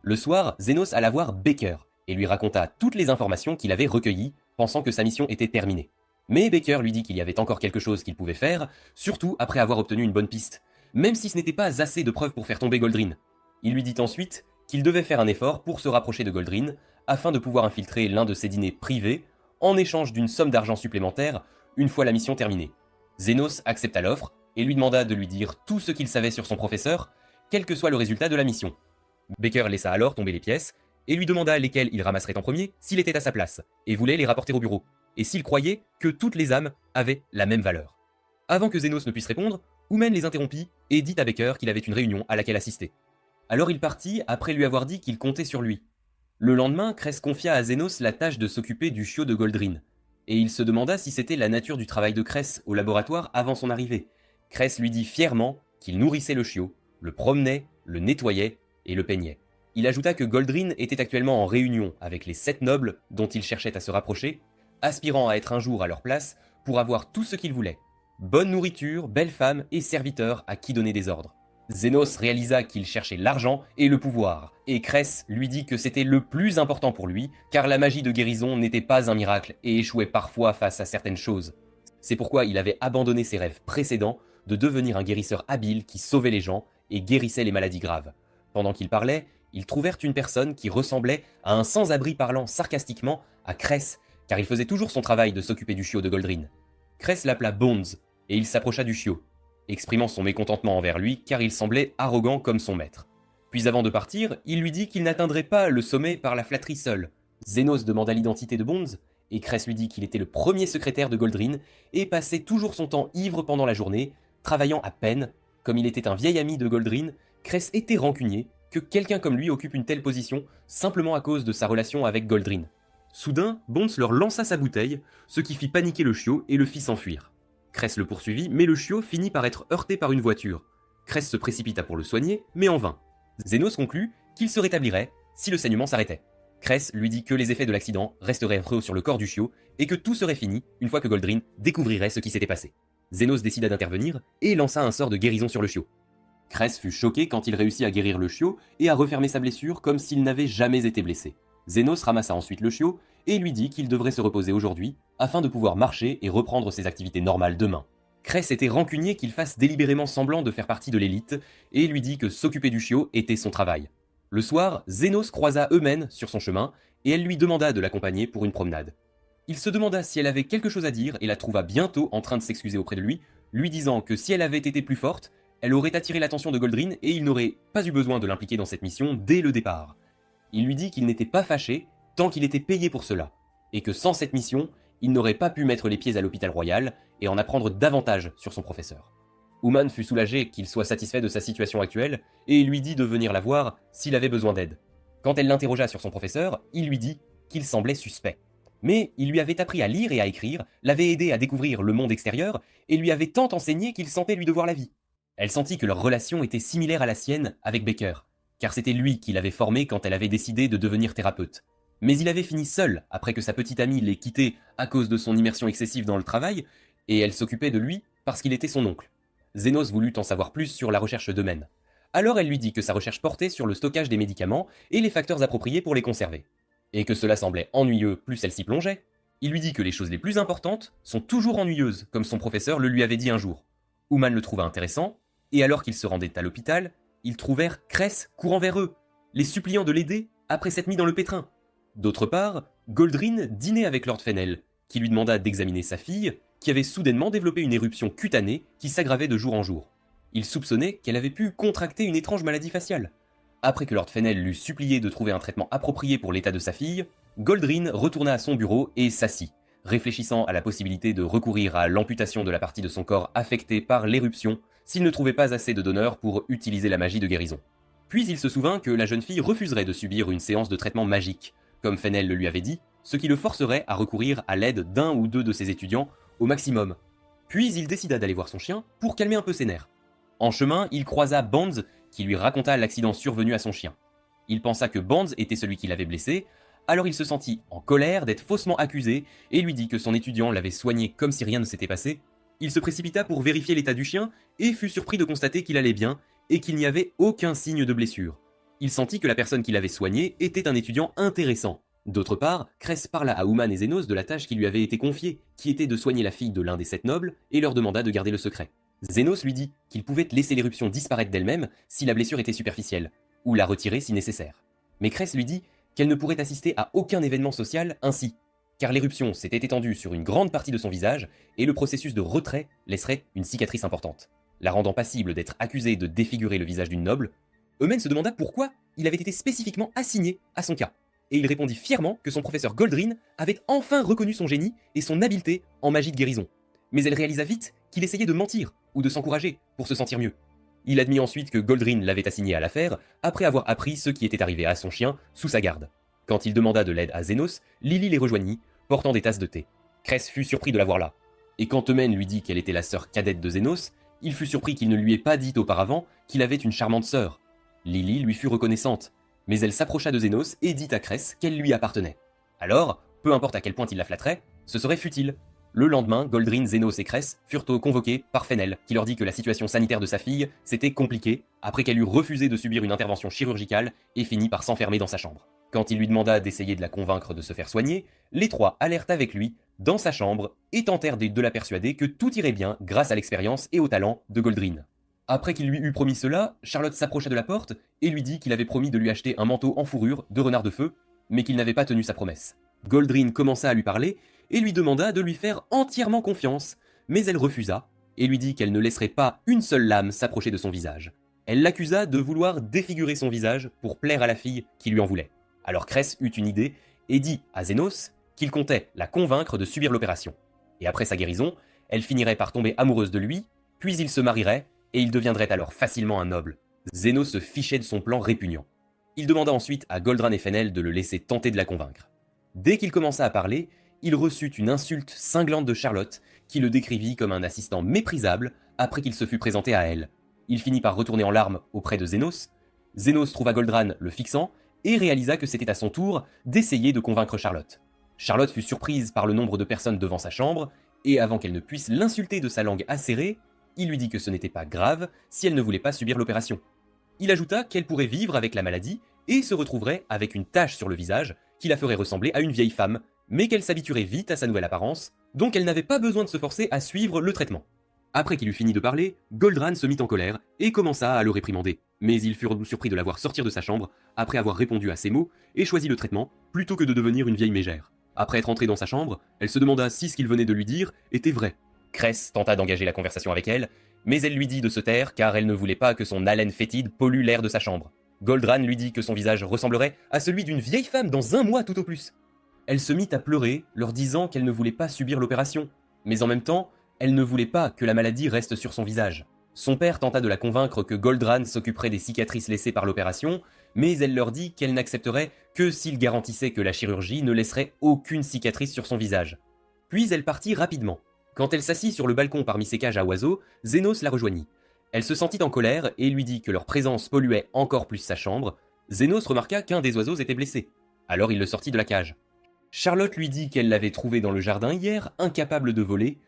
Le soir, Zénos alla voir Baker et lui raconta toutes les informations qu'il avait recueillies, pensant que sa mission était terminée. Mais Baker lui dit qu'il y avait encore quelque chose qu'il pouvait faire, surtout après avoir obtenu une bonne piste, même si ce n'était pas assez de preuves pour faire tomber Goldrin. Il lui dit ensuite qu'il devait faire un effort pour se rapprocher de Goldrin, afin de pouvoir infiltrer l'un de ses dîners privés, en échange d'une somme d'argent supplémentaire, une fois la mission terminée. Zénos accepta l'offre, et lui demanda de lui dire tout ce qu'il savait sur son professeur, quel que soit le résultat de la mission. Baker laissa alors tomber les pièces, et lui demanda lesquelles il ramasserait en premier s'il était à sa place, et voulait les rapporter au bureau, et s'il croyait que toutes les âmes avaient la même valeur. Avant que Zénos ne puisse répondre, Oumen les interrompit et dit à Baker qu'il avait une réunion à laquelle assister. Alors il partit après lui avoir dit qu'il comptait sur lui. Le lendemain, Cress confia à Zénos la tâche de s'occuper du chiot de Goldrin, et il se demanda si c'était la nature du travail de Cress au laboratoire avant son arrivée. Cress lui dit fièrement qu'il nourrissait le chiot, le promenait, le nettoyait et le peignait. Il ajouta que Goldrin était actuellement en réunion avec les 7 nobles dont il cherchait à se rapprocher, aspirant à être un jour à leur place pour avoir tout ce qu'il voulait. Bonne nourriture, belles femmes et serviteurs à qui donner des ordres. Zénos réalisa qu'il cherchait l'argent et le pouvoir, et Cress lui dit que c'était le plus important pour lui, car la magie de guérison n'était pas un miracle et échouait parfois face à certaines choses. C'est pourquoi il avait abandonné ses rêves précédents de devenir un guérisseur habile qui sauvait les gens et guérissait les maladies graves. Pendant qu'ils parlaient, ils trouvèrent une personne qui ressemblait à un sans-abri parlant sarcastiquement à Cress, car il faisait toujours son travail de s'occuper du chiot de Goldrin. Cress l'appela Bones, et il s'approcha du chiot, exprimant son mécontentement envers lui car il semblait arrogant comme son maître. Puis avant de partir, il lui dit qu'il n'atteindrait pas le sommet par la flatterie seule. Zénos demanda l'identité de Bones, et Cress lui dit qu'il était le premier secrétaire de Goldrin et passait toujours son temps ivre pendant la journée, travaillant à peine. Comme il était un vieil ami de Goldrin, Cress était rancunier que quelqu'un comme lui occupe une telle position simplement à cause de sa relation avec Goldrin. Soudain, Bones leur lança sa bouteille, ce qui fit paniquer le chiot et le fit s'enfuir. Cress le poursuivit, mais le chiot finit par être heurté par une voiture. Cress se précipita pour le soigner, mais en vain. Zénos conclut qu'il se rétablirait si le saignement s'arrêtait. Cress lui dit que les effets de l'accident resteraient affreux sur le corps du chiot et que tout serait fini une fois que Goldrin découvrirait ce qui s'était passé. Zénos décida d'intervenir et lança un sort de guérison sur le chiot. Cress fut choqué quand il réussit à guérir le chiot et à refermer sa blessure comme s'il n'avait jamais été blessé. Zénos ramassa ensuite le chiot et lui dit qu'il devrait se reposer aujourd'hui afin de pouvoir marcher et reprendre ses activités normales demain. Cress était rancunier qu'il fasse délibérément semblant de faire partie de l'élite et lui dit que s'occuper du chiot était son travail. Le soir, Zénos croisa Eumène sur son chemin et elle lui demanda de l'accompagner pour une promenade. Il se demanda si elle avait quelque chose à dire et la trouva bientôt en train de s'excuser auprès de lui disant que si elle avait été plus forte, elle aurait attiré l'attention de Goldrin et il n'aurait pas eu besoin de l'impliquer dans cette mission dès le départ. Il lui dit qu'il n'était pas fâché tant qu'il était payé pour cela, et que sans cette mission, il n'aurait pas pu mettre les pieds à l'hôpital royal et en apprendre davantage sur son professeur. Ouman fut soulagé qu'il soit satisfait de sa situation actuelle et lui dit de venir la voir s'il avait besoin d'aide. Quand elle l'interrogea sur son professeur, il lui dit qu'il semblait suspect. Mais il lui avait appris à lire et à écrire, l'avait aidé à découvrir le monde extérieur et lui avait tant enseigné qu'il sentait lui devoir la vie. Elle sentit que leur relation était similaire à la sienne avec Baker, car c'était lui qui l'avait formée quand elle avait décidé de devenir thérapeute. Mais il avait fini seul après que sa petite amie l'ait quitté à cause de son immersion excessive dans le travail, et elle s'occupait de lui parce qu'il était son oncle. Zénos voulut en savoir plus sur la recherche d'Eumène. Alors elle lui dit que sa recherche portait sur le stockage des médicaments et les facteurs appropriés pour les conserver. Et que cela semblait ennuyeux plus elle s'y plongeait. Il lui dit que les choses les plus importantes sont toujours ennuyeuses, comme son professeur le lui avait dit un jour. Ouman le trouva intéressant, et alors qu'ils se rendaient à l'hôpital, ils trouvèrent Cress courant vers eux, les suppliant de l'aider après s'être mis dans le pétrin. D'autre part, Goldrin dînait avec Lord Fennel, qui lui demanda d'examiner sa fille, qui avait soudainement développé une éruption cutanée qui s'aggravait de jour en jour. Il soupçonnait qu'elle avait pu contracter une étrange maladie faciale. Après que Lord Fennel l'eut supplié de trouver un traitement approprié pour l'état de sa fille, Goldrin retourna à son bureau et s'assit, réfléchissant à la possibilité de recourir à l'amputation de la partie de son corps affectée par l'éruption s'il ne trouvait pas assez de donneurs pour utiliser la magie de guérison. Puis il se souvint que la jeune fille refuserait de subir une séance de traitement magique, comme Fennel le lui avait dit, ce qui le forcerait à recourir à l'aide d'un ou deux de ses étudiants au maximum. Puis il décida d'aller voir son chien pour calmer un peu ses nerfs. En chemin, il croisa Bonds qui lui raconta l'accident survenu à son chien. Il pensa que Bonds était celui qui l'avait blessé, alors il se sentit en colère d'être faussement accusé et lui dit que son étudiant l'avait soigné comme si rien ne s'était passé. Il se précipita pour vérifier l'état du chien et fut surpris de constater qu'il allait bien et qu'il n'y avait aucun signe de blessure. Il sentit que la personne qui l'avait soigné était un étudiant intéressant. D'autre part, Cress parla à Ouman et Zénos de la tâche qui lui avait été confiée, qui était de soigner la fille de l'un des 7 nobles, et leur demanda de garder le secret. Zénos lui dit qu'il pouvait laisser l'éruption disparaître d'elle-même si la blessure était superficielle, ou la retirer si nécessaire. Mais Cress lui dit qu'elle ne pourrait assister à aucun événement social ainsi, car l'éruption s'était étendue sur une grande partie de son visage, et le processus de retrait laisserait une cicatrice importante, la rendant passible d'être accusée de défigurer le visage d'une noble. Eumène se demanda pourquoi il avait été spécifiquement assigné à son cas, et il répondit fièrement que son professeur Goldrin avait enfin reconnu son génie et son habileté en magie de guérison. Mais elle réalisa vite qu'il essayait de mentir ou de s'encourager pour se sentir mieux. Il admit ensuite que Goldrin l'avait assigné à l'affaire après avoir appris ce qui était arrivé à son chien sous sa garde. Quand il demanda de l'aide à Zénos, Lily les rejoignit, portant des tasses de thé. Cress fut surpris de la voir là. Et quand Eumène lui dit qu'elle était la sœur cadette de Zénos, il fut surpris qu'il ne lui ait pas dit auparavant qu'il avait une charmante sœur. Lily lui fut reconnaissante, mais elle s'approcha de Zénos et dit à Cress qu'elle lui appartenait. Alors, peu importe à quel point il la flatterait, ce serait futile. Le lendemain, Goldrin, Zénos et Cress furent convoqués par Fennel, qui leur dit que la situation sanitaire de sa fille s'était compliquée après qu'elle eut refusé de subir une intervention chirurgicale et finit par s'enfermer dans sa chambre. Quand il lui demanda d'essayer de la convaincre de se faire soigner, les trois allèrent avec lui dans sa chambre et tentèrent de la persuader que tout irait bien grâce à l'expérience et au talent de Goldrin. Après qu'il lui eut promis cela, Charlotte s'approcha de la porte et lui dit qu'il avait promis de lui acheter un manteau en fourrure de renard de feu, mais qu'il n'avait pas tenu sa promesse. Goldrin commença à lui parler et lui demanda de lui faire entièrement confiance, mais elle refusa et lui dit qu'elle ne laisserait pas une seule lame s'approcher de son visage. Elle l'accusa de vouloir défigurer son visage pour plaire à la fille qui lui en voulait. Alors Cress eut une idée et dit à Zénos qu'il comptait la convaincre de subir l'opération. Et après sa guérison, elle finirait par tomber amoureuse de lui, puis ils se marieraient et il deviendrait alors facilement un noble. Zénos se fichait de son plan répugnant. Il demanda ensuite à Goldran et Fennel de le laisser tenter de la convaincre. Dès qu'il commença à parler, il reçut une insulte cinglante de Charlotte, qui le décrivit comme un assistant méprisable après qu'il se fut présenté à elle. Il finit par retourner en larmes auprès de Zénos. Zénos trouva Goldran le fixant et réalisa que c'était à son tour d'essayer de convaincre Charlotte. Charlotte fut surprise par le nombre de personnes devant sa chambre, et avant qu'elle ne puisse l'insulter de sa langue acérée, il lui dit que ce n'était pas grave si elle ne voulait pas subir l'opération. Il ajouta qu'elle pourrait vivre avec la maladie et se retrouverait avec une tache sur le visage qui la ferait ressembler à une vieille femme, mais qu'elle s'habituerait vite à sa nouvelle apparence, donc elle n'avait pas besoin de se forcer à suivre le traitement. Après qu'il eut fini de parler, Goldran se mit en colère et commença à le réprimander, mais il fut surpris de la voir sortir de sa chambre après avoir répondu à ses mots et choisi le traitement plutôt que de devenir une vieille mégère. Après être entrée dans sa chambre, elle se demanda si ce qu'il venait de lui dire était vrai. Cress tenta d'engager la conversation avec elle, mais elle lui dit de se taire car elle ne voulait pas que son haleine fétide pollue l'air de sa chambre. Goldran lui dit que son visage ressemblerait à celui d'une vieille femme dans 1 mois tout au plus. Elle se mit à pleurer, leur disant qu'elle ne voulait pas subir l'opération, mais en même temps, elle ne voulait pas que la maladie reste sur son visage. Son père tenta de la convaincre que Goldran s'occuperait des cicatrices laissées par l'opération, mais elle leur dit qu'elle n'accepterait que s'il garantissait que la chirurgie ne laisserait aucune cicatrice sur son visage. Puis elle partit rapidement. Quand elle s'assit sur le balcon parmi ses cages à oiseaux, Zénos la rejoignit. Elle se sentit en colère et lui dit que leur présence polluait encore plus sa chambre. Zénos remarqua qu'un des oiseaux était blessé. Alors il le sortit de la cage. Charlotte lui dit qu'elle l'avait trouvé dans le jardin hier, incapable de voler,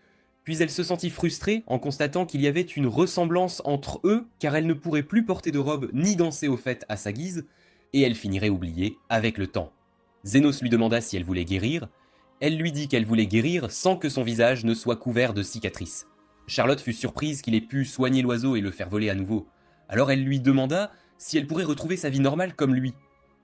puis elle se sentit frustrée en constatant qu'il y avait une ressemblance entre eux car elle ne pourrait plus porter de robe ni danser aux fêtes à sa guise, et elle finirait oubliée avec le temps. Zénos lui demanda si elle voulait guérir. Elle lui dit qu'elle voulait guérir sans que son visage ne soit couvert de cicatrices. Charlotte fut surprise qu'il ait pu soigner l'oiseau et le faire voler à nouveau. Alors elle lui demanda si elle pourrait retrouver sa vie normale comme lui.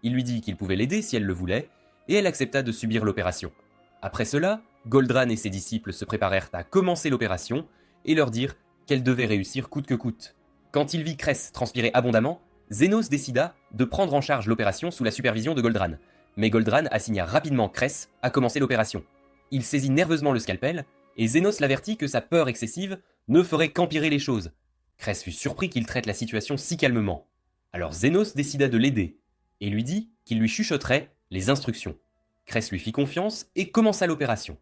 Il lui dit qu'il pouvait l'aider si elle le voulait, et elle accepta de subir l'opération. Après cela, Goldran et ses disciples se préparèrent à commencer l'opération et leur dirent qu'elle devait réussir coûte que coûte. Quand il vit Cress transpirer abondamment, Zénos décida de prendre en charge l'opération sous la supervision de Goldran. Mais Goldran assigna rapidement Cress à commencer l'opération. Il saisit nerveusement le scalpel et Zénos l'avertit que sa peur excessive ne ferait qu'empirer les choses. Cress fut surpris qu'il traite la situation si calmement. Alors Zénos décida de l'aider et lui dit qu'il lui chuchoterait les instructions. Cress lui fit confiance et commença l'opération.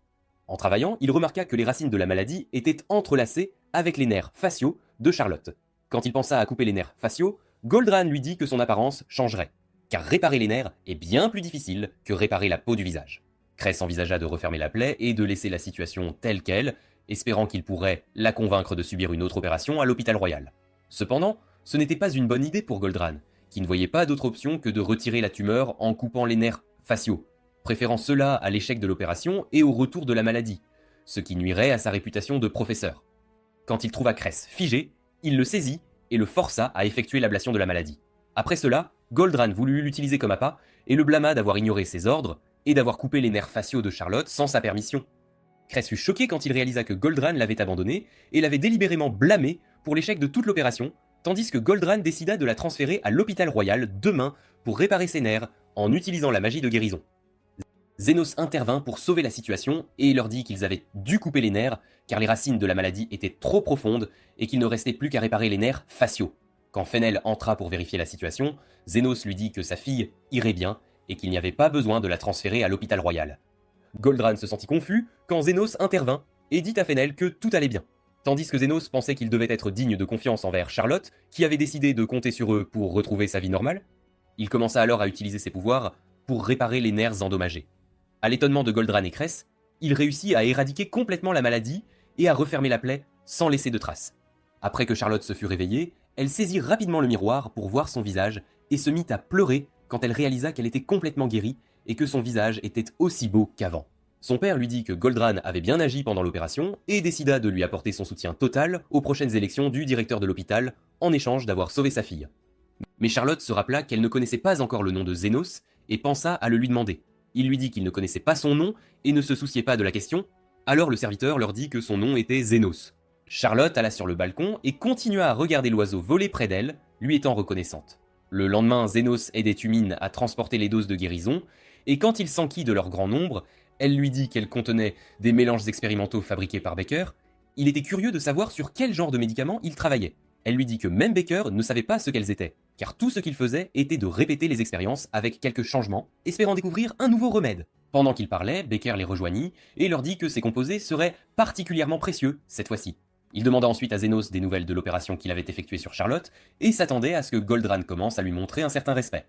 En travaillant, il remarqua que les racines de la maladie étaient entrelacées avec les nerfs faciaux de Charlotte. Quand il pensa à couper les nerfs faciaux, Goldran lui dit que son apparence changerait, car réparer les nerfs est bien plus difficile que réparer la peau du visage. Cress envisagea de refermer la plaie et de laisser la situation telle qu'elle, espérant qu'il pourrait la convaincre de subir une autre opération à l'hôpital royal. Cependant, ce n'était pas une bonne idée pour Goldran, qui ne voyait pas d'autre option que de retirer la tumeur en coupant les nerfs faciaux, préférant cela à l'échec de l'opération et au retour de la maladie, ce qui nuirait à sa réputation de professeur. Quand il trouva Cress figé, il le saisit et le força à effectuer l'ablation de la maladie. Après cela, Goldran voulut l'utiliser comme appât et le blâma d'avoir ignoré ses ordres et d'avoir coupé les nerfs faciaux de Charlotte sans sa permission. Cress fut choqué quand il réalisa que Goldran l'avait abandonné et l'avait délibérément blâmé pour l'échec de toute l'opération, tandis que Goldran décida de la transférer à l'hôpital royal demain pour réparer ses nerfs en utilisant la magie de guérison. Zénos intervint pour sauver la situation et leur dit qu'ils avaient dû couper les nerfs car les racines de la maladie étaient trop profondes et qu'il ne restait plus qu'à réparer les nerfs faciaux. Quand Fennel entra pour vérifier la situation, Zénos lui dit que sa fille irait bien et qu'il n'y avait pas besoin de la transférer à l'hôpital royal. Goldran se sentit confus quand Zénos intervint et dit à Fennel que tout allait bien. Tandis que Zénos pensait qu'il devait être digne de confiance envers Charlotte, qui avait décidé de compter sur eux pour retrouver sa vie normale, il commença alors à utiliser ses pouvoirs pour réparer les nerfs endommagés. À l'étonnement de Goldran et Cress, il réussit à éradiquer complètement la maladie et à refermer la plaie sans laisser de traces. Après que Charlotte se fut réveillée, elle saisit rapidement le miroir pour voir son visage et se mit à pleurer quand elle réalisa qu'elle était complètement guérie et que son visage était aussi beau qu'avant. Son père lui dit que Goldran avait bien agi pendant l'opération et décida de lui apporter son soutien total aux prochaines élections du directeur de l'hôpital en échange d'avoir sauvé sa fille. Mais Charlotte se rappela qu'elle ne connaissait pas encore le nom de Zénos et pensa à le lui demander. Il lui dit qu'il ne connaissait pas son nom et ne se souciait pas de la question, alors le serviteur leur dit que son nom était Zénos. Charlotte alla sur le balcon et continua à regarder l'oiseau voler près d'elle, lui étant reconnaissante. Le lendemain, Zénos aidait Tumine à transporter les doses de guérison, et quand il s'enquit de leur grand nombre, elle lui dit qu'elles contenaient des mélanges expérimentaux fabriqués par Baker. Il était curieux de savoir sur quel genre de médicaments il travaillait. Elle lui dit que même Baker ne savait pas ce qu'elles étaient, car tout ce qu'il faisait était de répéter les expériences avec quelques changements, espérant découvrir un nouveau remède. Pendant qu'il parlait, Baker les rejoignit et leur dit que ces composés seraient particulièrement précieux cette fois-ci. Il demanda ensuite à Zénos des nouvelles de l'opération qu'il avait effectuée sur Charlotte et s'attendait à ce que Goldran commence à lui montrer un certain respect.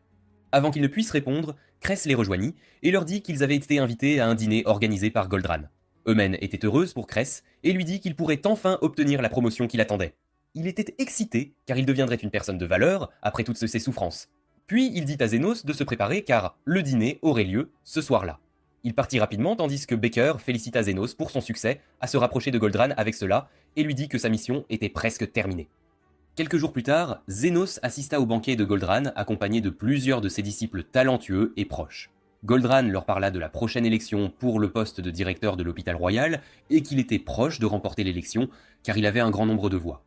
Avant qu'ils ne puissent répondre, Cress les rejoignit et leur dit qu'ils avaient été invités à un dîner organisé par Goldran. Eumène était heureuse pour Cress et lui dit qu'il pourrait enfin obtenir la promotion qu'il attendait. Il était excité car il deviendrait une personne de valeur après toutes ses souffrances. Puis il dit à Zénos de se préparer car le dîner aurait lieu ce soir-là. Il partit rapidement tandis que Baker félicita Zénos pour son succès à se rapprocher de Goldran avec cela et lui dit que sa mission était presque terminée. Quelques jours plus tard, Zénos assista au banquet de Goldran accompagné de plusieurs de ses disciples talentueux et proches. Goldran leur parla de la prochaine élection pour le poste de directeur de l'hôpital royal et qu'il était proche de remporter l'élection car il avait un grand nombre de voix.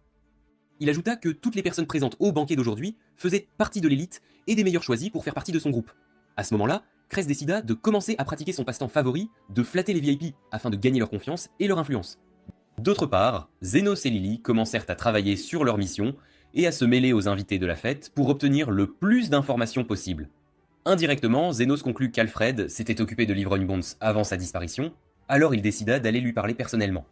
Il ajouta que toutes les personnes présentes au banquet d'aujourd'hui faisaient partie de l'élite et des meilleurs choisis pour faire partie de son groupe. À ce moment-là, Cress décida de commencer à pratiquer son passe-temps favori, de flatter les VIP afin de gagner leur confiance et leur influence. D'autre part, Zénos et Lily commencèrent à travailler sur leur mission et à se mêler aux invités de la fête pour obtenir le plus d'informations possible. Indirectement, Zénos conclut qu'Alfred s'était occupé de l'ivrogne Bonds avant sa disparition, alors il décida d'aller lui parler personnellement.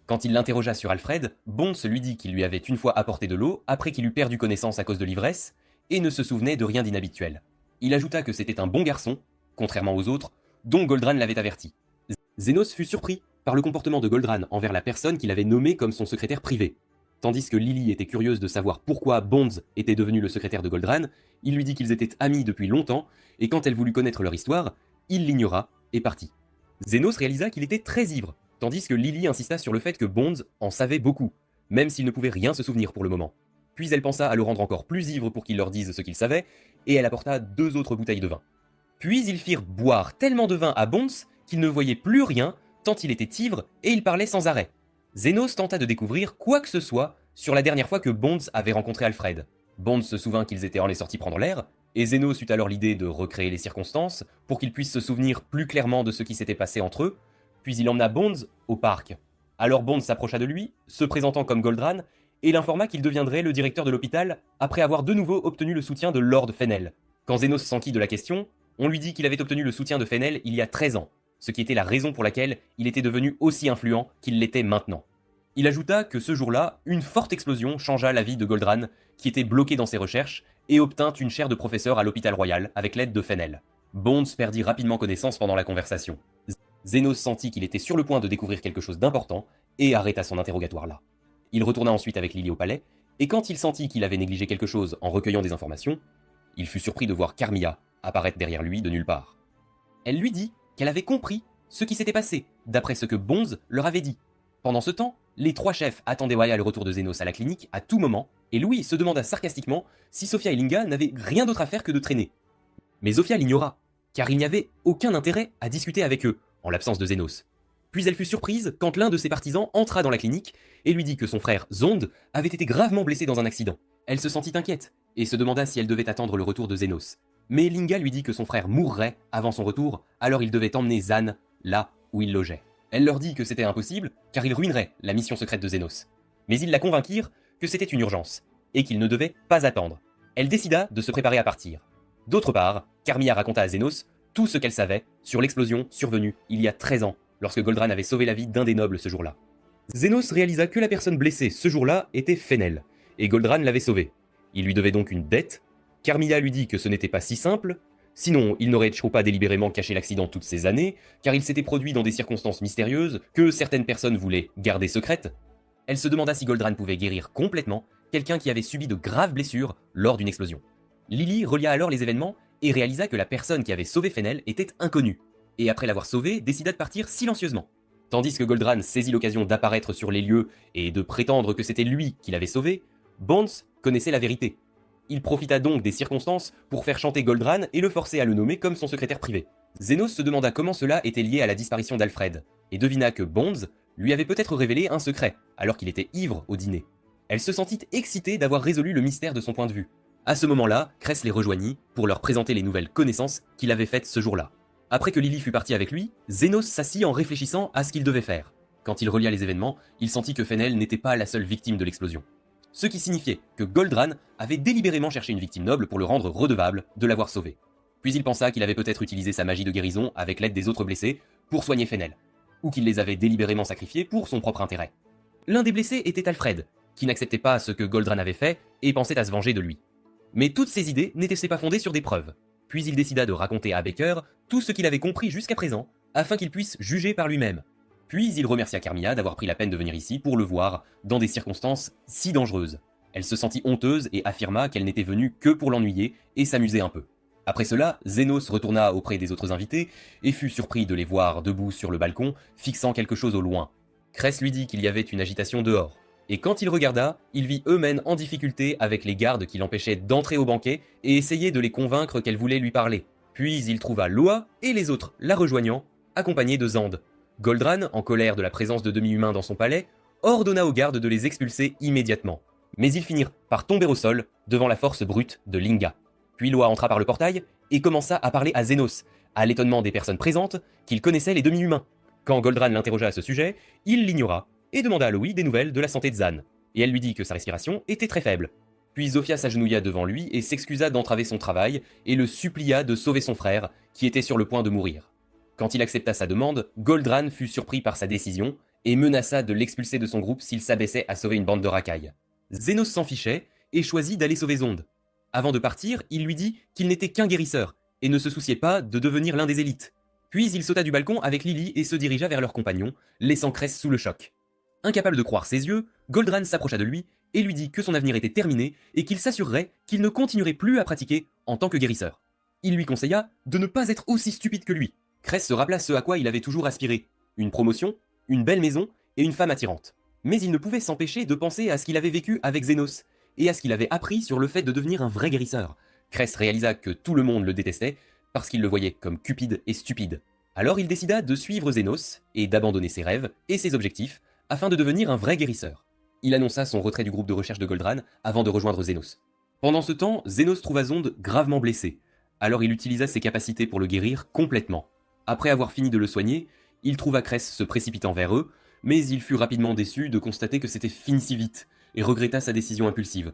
Quand il l'interrogea sur Alfred, Bonds lui dit qu'il lui avait une fois apporté de l'eau après qu'il eut perdu connaissance à cause de l'ivresse et ne se souvenait de rien d'inhabituel. Il ajouta que c'était un bon garçon, contrairement aux autres, dont Goldran l'avait averti. Zénos fut surpris par le comportement de Goldran envers la personne qu'il avait nommée comme son secrétaire privé. Tandis que Lily était curieuse de savoir pourquoi Bonds était devenu le secrétaire de Goldran, il lui dit qu'ils étaient amis depuis longtemps, et quand elle voulut connaître leur histoire, il l'ignora et partit. Zénos réalisa qu'il était très ivre, tandis que Lily insista sur le fait que Bonds en savait beaucoup, même s'il ne pouvait rien se souvenir pour le moment. Puis elle pensa à le rendre encore plus ivre pour qu'il leur dise ce qu'il savait, et elle apporta 2 autres bouteilles de vin. Puis ils firent boire tellement de vin à Bonds qu'il ne voyait plus rien, tant il était ivre et il parlait sans arrêt. Zénos tenta de découvrir quoi que ce soit sur la dernière fois que Bonds avait rencontré Alfred. Bonds se souvint qu'ils étaient en les sortis prendre l'air, et Zénos eut alors l'idée de recréer les circonstances pour qu'ils puissent se souvenir plus clairement de ce qui s'était passé entre eux, puis il emmena Bonds au parc. Alors Bonds s'approcha de lui, se présentant comme Goldran, et l'informa qu'il deviendrait le directeur de l'hôpital après avoir de nouveau obtenu le soutien de Lord Fennel. Quand Zénos s'enquit de la question, on lui dit qu'il avait obtenu le soutien de Fennel il y a 13 ans, ce qui était la raison pour laquelle il était devenu aussi influent qu'il l'était maintenant. Il ajouta que ce jour-là, une forte explosion changea la vie de Goldran, qui était bloqué dans ses recherches, et obtint une chaire de professeur à l'hôpital royal avec l'aide de Fennel. Bonds perdit rapidement connaissance pendant la conversation. Zénos sentit qu'il était sur le point de découvrir quelque chose d'important, et arrêta son interrogatoire là. Il retourna ensuite avec Lily au palais, et quand il sentit qu'il avait négligé quelque chose en recueillant des informations, il fut surpris de voir Carmilla apparaître derrière lui de nulle part. Elle lui dit qu'elle avait compris ce qui s'était passé, d'après ce que Bonds leur avait dit. Pendant ce temps, les 3 chefs attendaient Waya le retour de Zénos à la clinique à tout moment, et Louis se demanda sarcastiquement si Sophia et Linga n'avaient rien d'autre à faire que de traîner. Mais Sophia l'ignora, car il n'y avait aucun intérêt à discuter avec eux, en l'absence de Zénos. Puis elle fut surprise quand l'un de ses partisans entra dans la clinique et lui dit que son frère Zond avait été gravement blessé dans un accident. Elle se sentit inquiète, et se demanda si elle devait attendre le retour de Zénos. Mais Linga lui dit que son frère mourrait avant son retour, alors il devait emmener Zan là où il logeait. Elle leur dit que c'était impossible, car il ruinerait la mission secrète de Zénos. Mais ils la convainquirent que c'était une urgence, et qu'il ne devait pas attendre. Elle décida de se préparer à partir. D'autre part, Carmilla raconta à Zénos tout ce qu'elle savait sur l'explosion survenue il y a 13 ans, lorsque Goldran avait sauvé la vie d'un des nobles ce jour-là. Zénos réalisa que la personne blessée ce jour-là était Fenel, et Goldran l'avait sauvée. Il lui devait donc une dette. Carmilla lui dit que ce n'était pas si simple, sinon il n'aurait pas délibérément caché l'accident toutes ces années, car il s'était produit dans des circonstances mystérieuses que certaines personnes voulaient garder secrètes. Elle se demanda si Goldran pouvait guérir complètement quelqu'un qui avait subi de graves blessures lors d'une explosion. Lily relia alors les événements et réalisa que la personne qui avait sauvé Fenel était inconnue, et après l'avoir sauvé, décida de partir silencieusement. Tandis que Goldran saisit l'occasion d'apparaître sur les lieux et de prétendre que c'était lui qui l'avait sauvé, Bonds connaissait la vérité. Il profita donc des circonstances pour faire chanter Goldran et le forcer à le nommer comme son secrétaire privé. Zénos se demanda comment cela était lié à la disparition d'Alfred, et devina que Bonds lui avait peut-être révélé un secret, alors qu'il était ivre au dîner. Elle se sentit excitée d'avoir résolu le mystère de son point de vue. À ce moment-là, Cress les rejoignit pour leur présenter les nouvelles connaissances qu'il avait faites ce jour-là. Après que Lily fut partie avec lui, Zénos s'assit en réfléchissant à ce qu'il devait faire. Quand il relia les événements, il sentit que Fenel n'était pas la seule victime de l'explosion. Ce qui signifiait que Goldran avait délibérément cherché une victime noble pour le rendre redevable de l'avoir sauvé. Puis il pensa qu'il avait peut-être utilisé sa magie de guérison avec l'aide des autres blessés pour soigner Fenel, ou qu'il les avait délibérément sacrifiés pour son propre intérêt. L'un des blessés était Alfred, qui n'acceptait pas ce que Goldran avait fait et pensait à se venger de lui. Mais toutes ces idées n'étaient pas fondées sur des preuves. Puis il décida de raconter à Baker tout ce qu'il avait compris jusqu'à présent, afin qu'il puisse juger par lui-même. Puis il remercia Carmilla d'avoir pris la peine de venir ici pour le voir dans des circonstances si dangereuses. Elle se sentit honteuse et affirma qu'elle n'était venue que pour l'ennuyer et s'amuser un peu. Après cela, Zénos retourna auprès des autres invités et fut surpris de les voir debout sur le balcon, fixant quelque chose au loin. Cress lui dit qu'il y avait une agitation dehors. Et quand il regarda, il vit Eumen en difficulté avec les gardes qui l'empêchaient d'entrer au banquet et essayait de les convaincre qu'elle voulait lui parler. Puis il trouva Loa et les autres la rejoignant, accompagnés de Zand. Goldran, en colère de la présence de demi-humains dans son palais, ordonna aux gardes de les expulser immédiatement. Mais ils finirent par tomber au sol devant la force brute de Linga. Puis Loa entra par le portail et commença à parler à Zénos, à l'étonnement des personnes présentes qu'il connaissait les demi-humains. Quand Goldran l'interrogea à ce sujet, il l'ignora et demanda à Louis des nouvelles de la santé de Zan. Et elle lui dit que sa respiration était très faible. Puis Zofia s'agenouilla devant lui et s'excusa d'entraver son travail et le supplia de sauver son frère, qui était sur le point de mourir. Quand il accepta sa demande, Goldran fut surpris par sa décision et menaça de l'expulser de son groupe s'il s'abaissait à sauver une bande de racailles. Zénos s'en fichait et choisit d'aller sauver Zond. Avant de partir, il lui dit qu'il n'était qu'un guérisseur et ne se souciait pas de devenir l'un des élites. Puis il sauta du balcon avec Lily et se dirigea vers leur compagnon, laissant Cress sous le choc. Incapable de croire ses yeux, Goldran s'approcha de lui et lui dit que son avenir était terminé et qu'il s'assurerait qu'il ne continuerait plus à pratiquer en tant que guérisseur. Il lui conseilla de ne pas être aussi stupide que lui. Cress se rappela ce à quoi il avait toujours aspiré, une promotion, une belle maison et une femme attirante. Mais il ne pouvait s'empêcher de penser à ce qu'il avait vécu avec Zénos et à ce qu'il avait appris sur le fait de devenir un vrai guérisseur. Cress réalisa que tout le monde le détestait parce qu'il le voyait comme cupide et stupide. Alors il décida de suivre Zénos et d'abandonner ses rêves et ses objectifs afin de devenir un vrai guérisseur. Il annonça son retrait du groupe de recherche de Goldran avant de rejoindre Zénos. Pendant ce temps, Zénos trouva Zond gravement blessé. Alors il utilisa ses capacités pour le guérir complètement. Après avoir fini de le soigner, il trouva Cress se précipitant vers eux, mais il fut rapidement déçu de constater que c'était fini si vite, et regretta sa décision impulsive.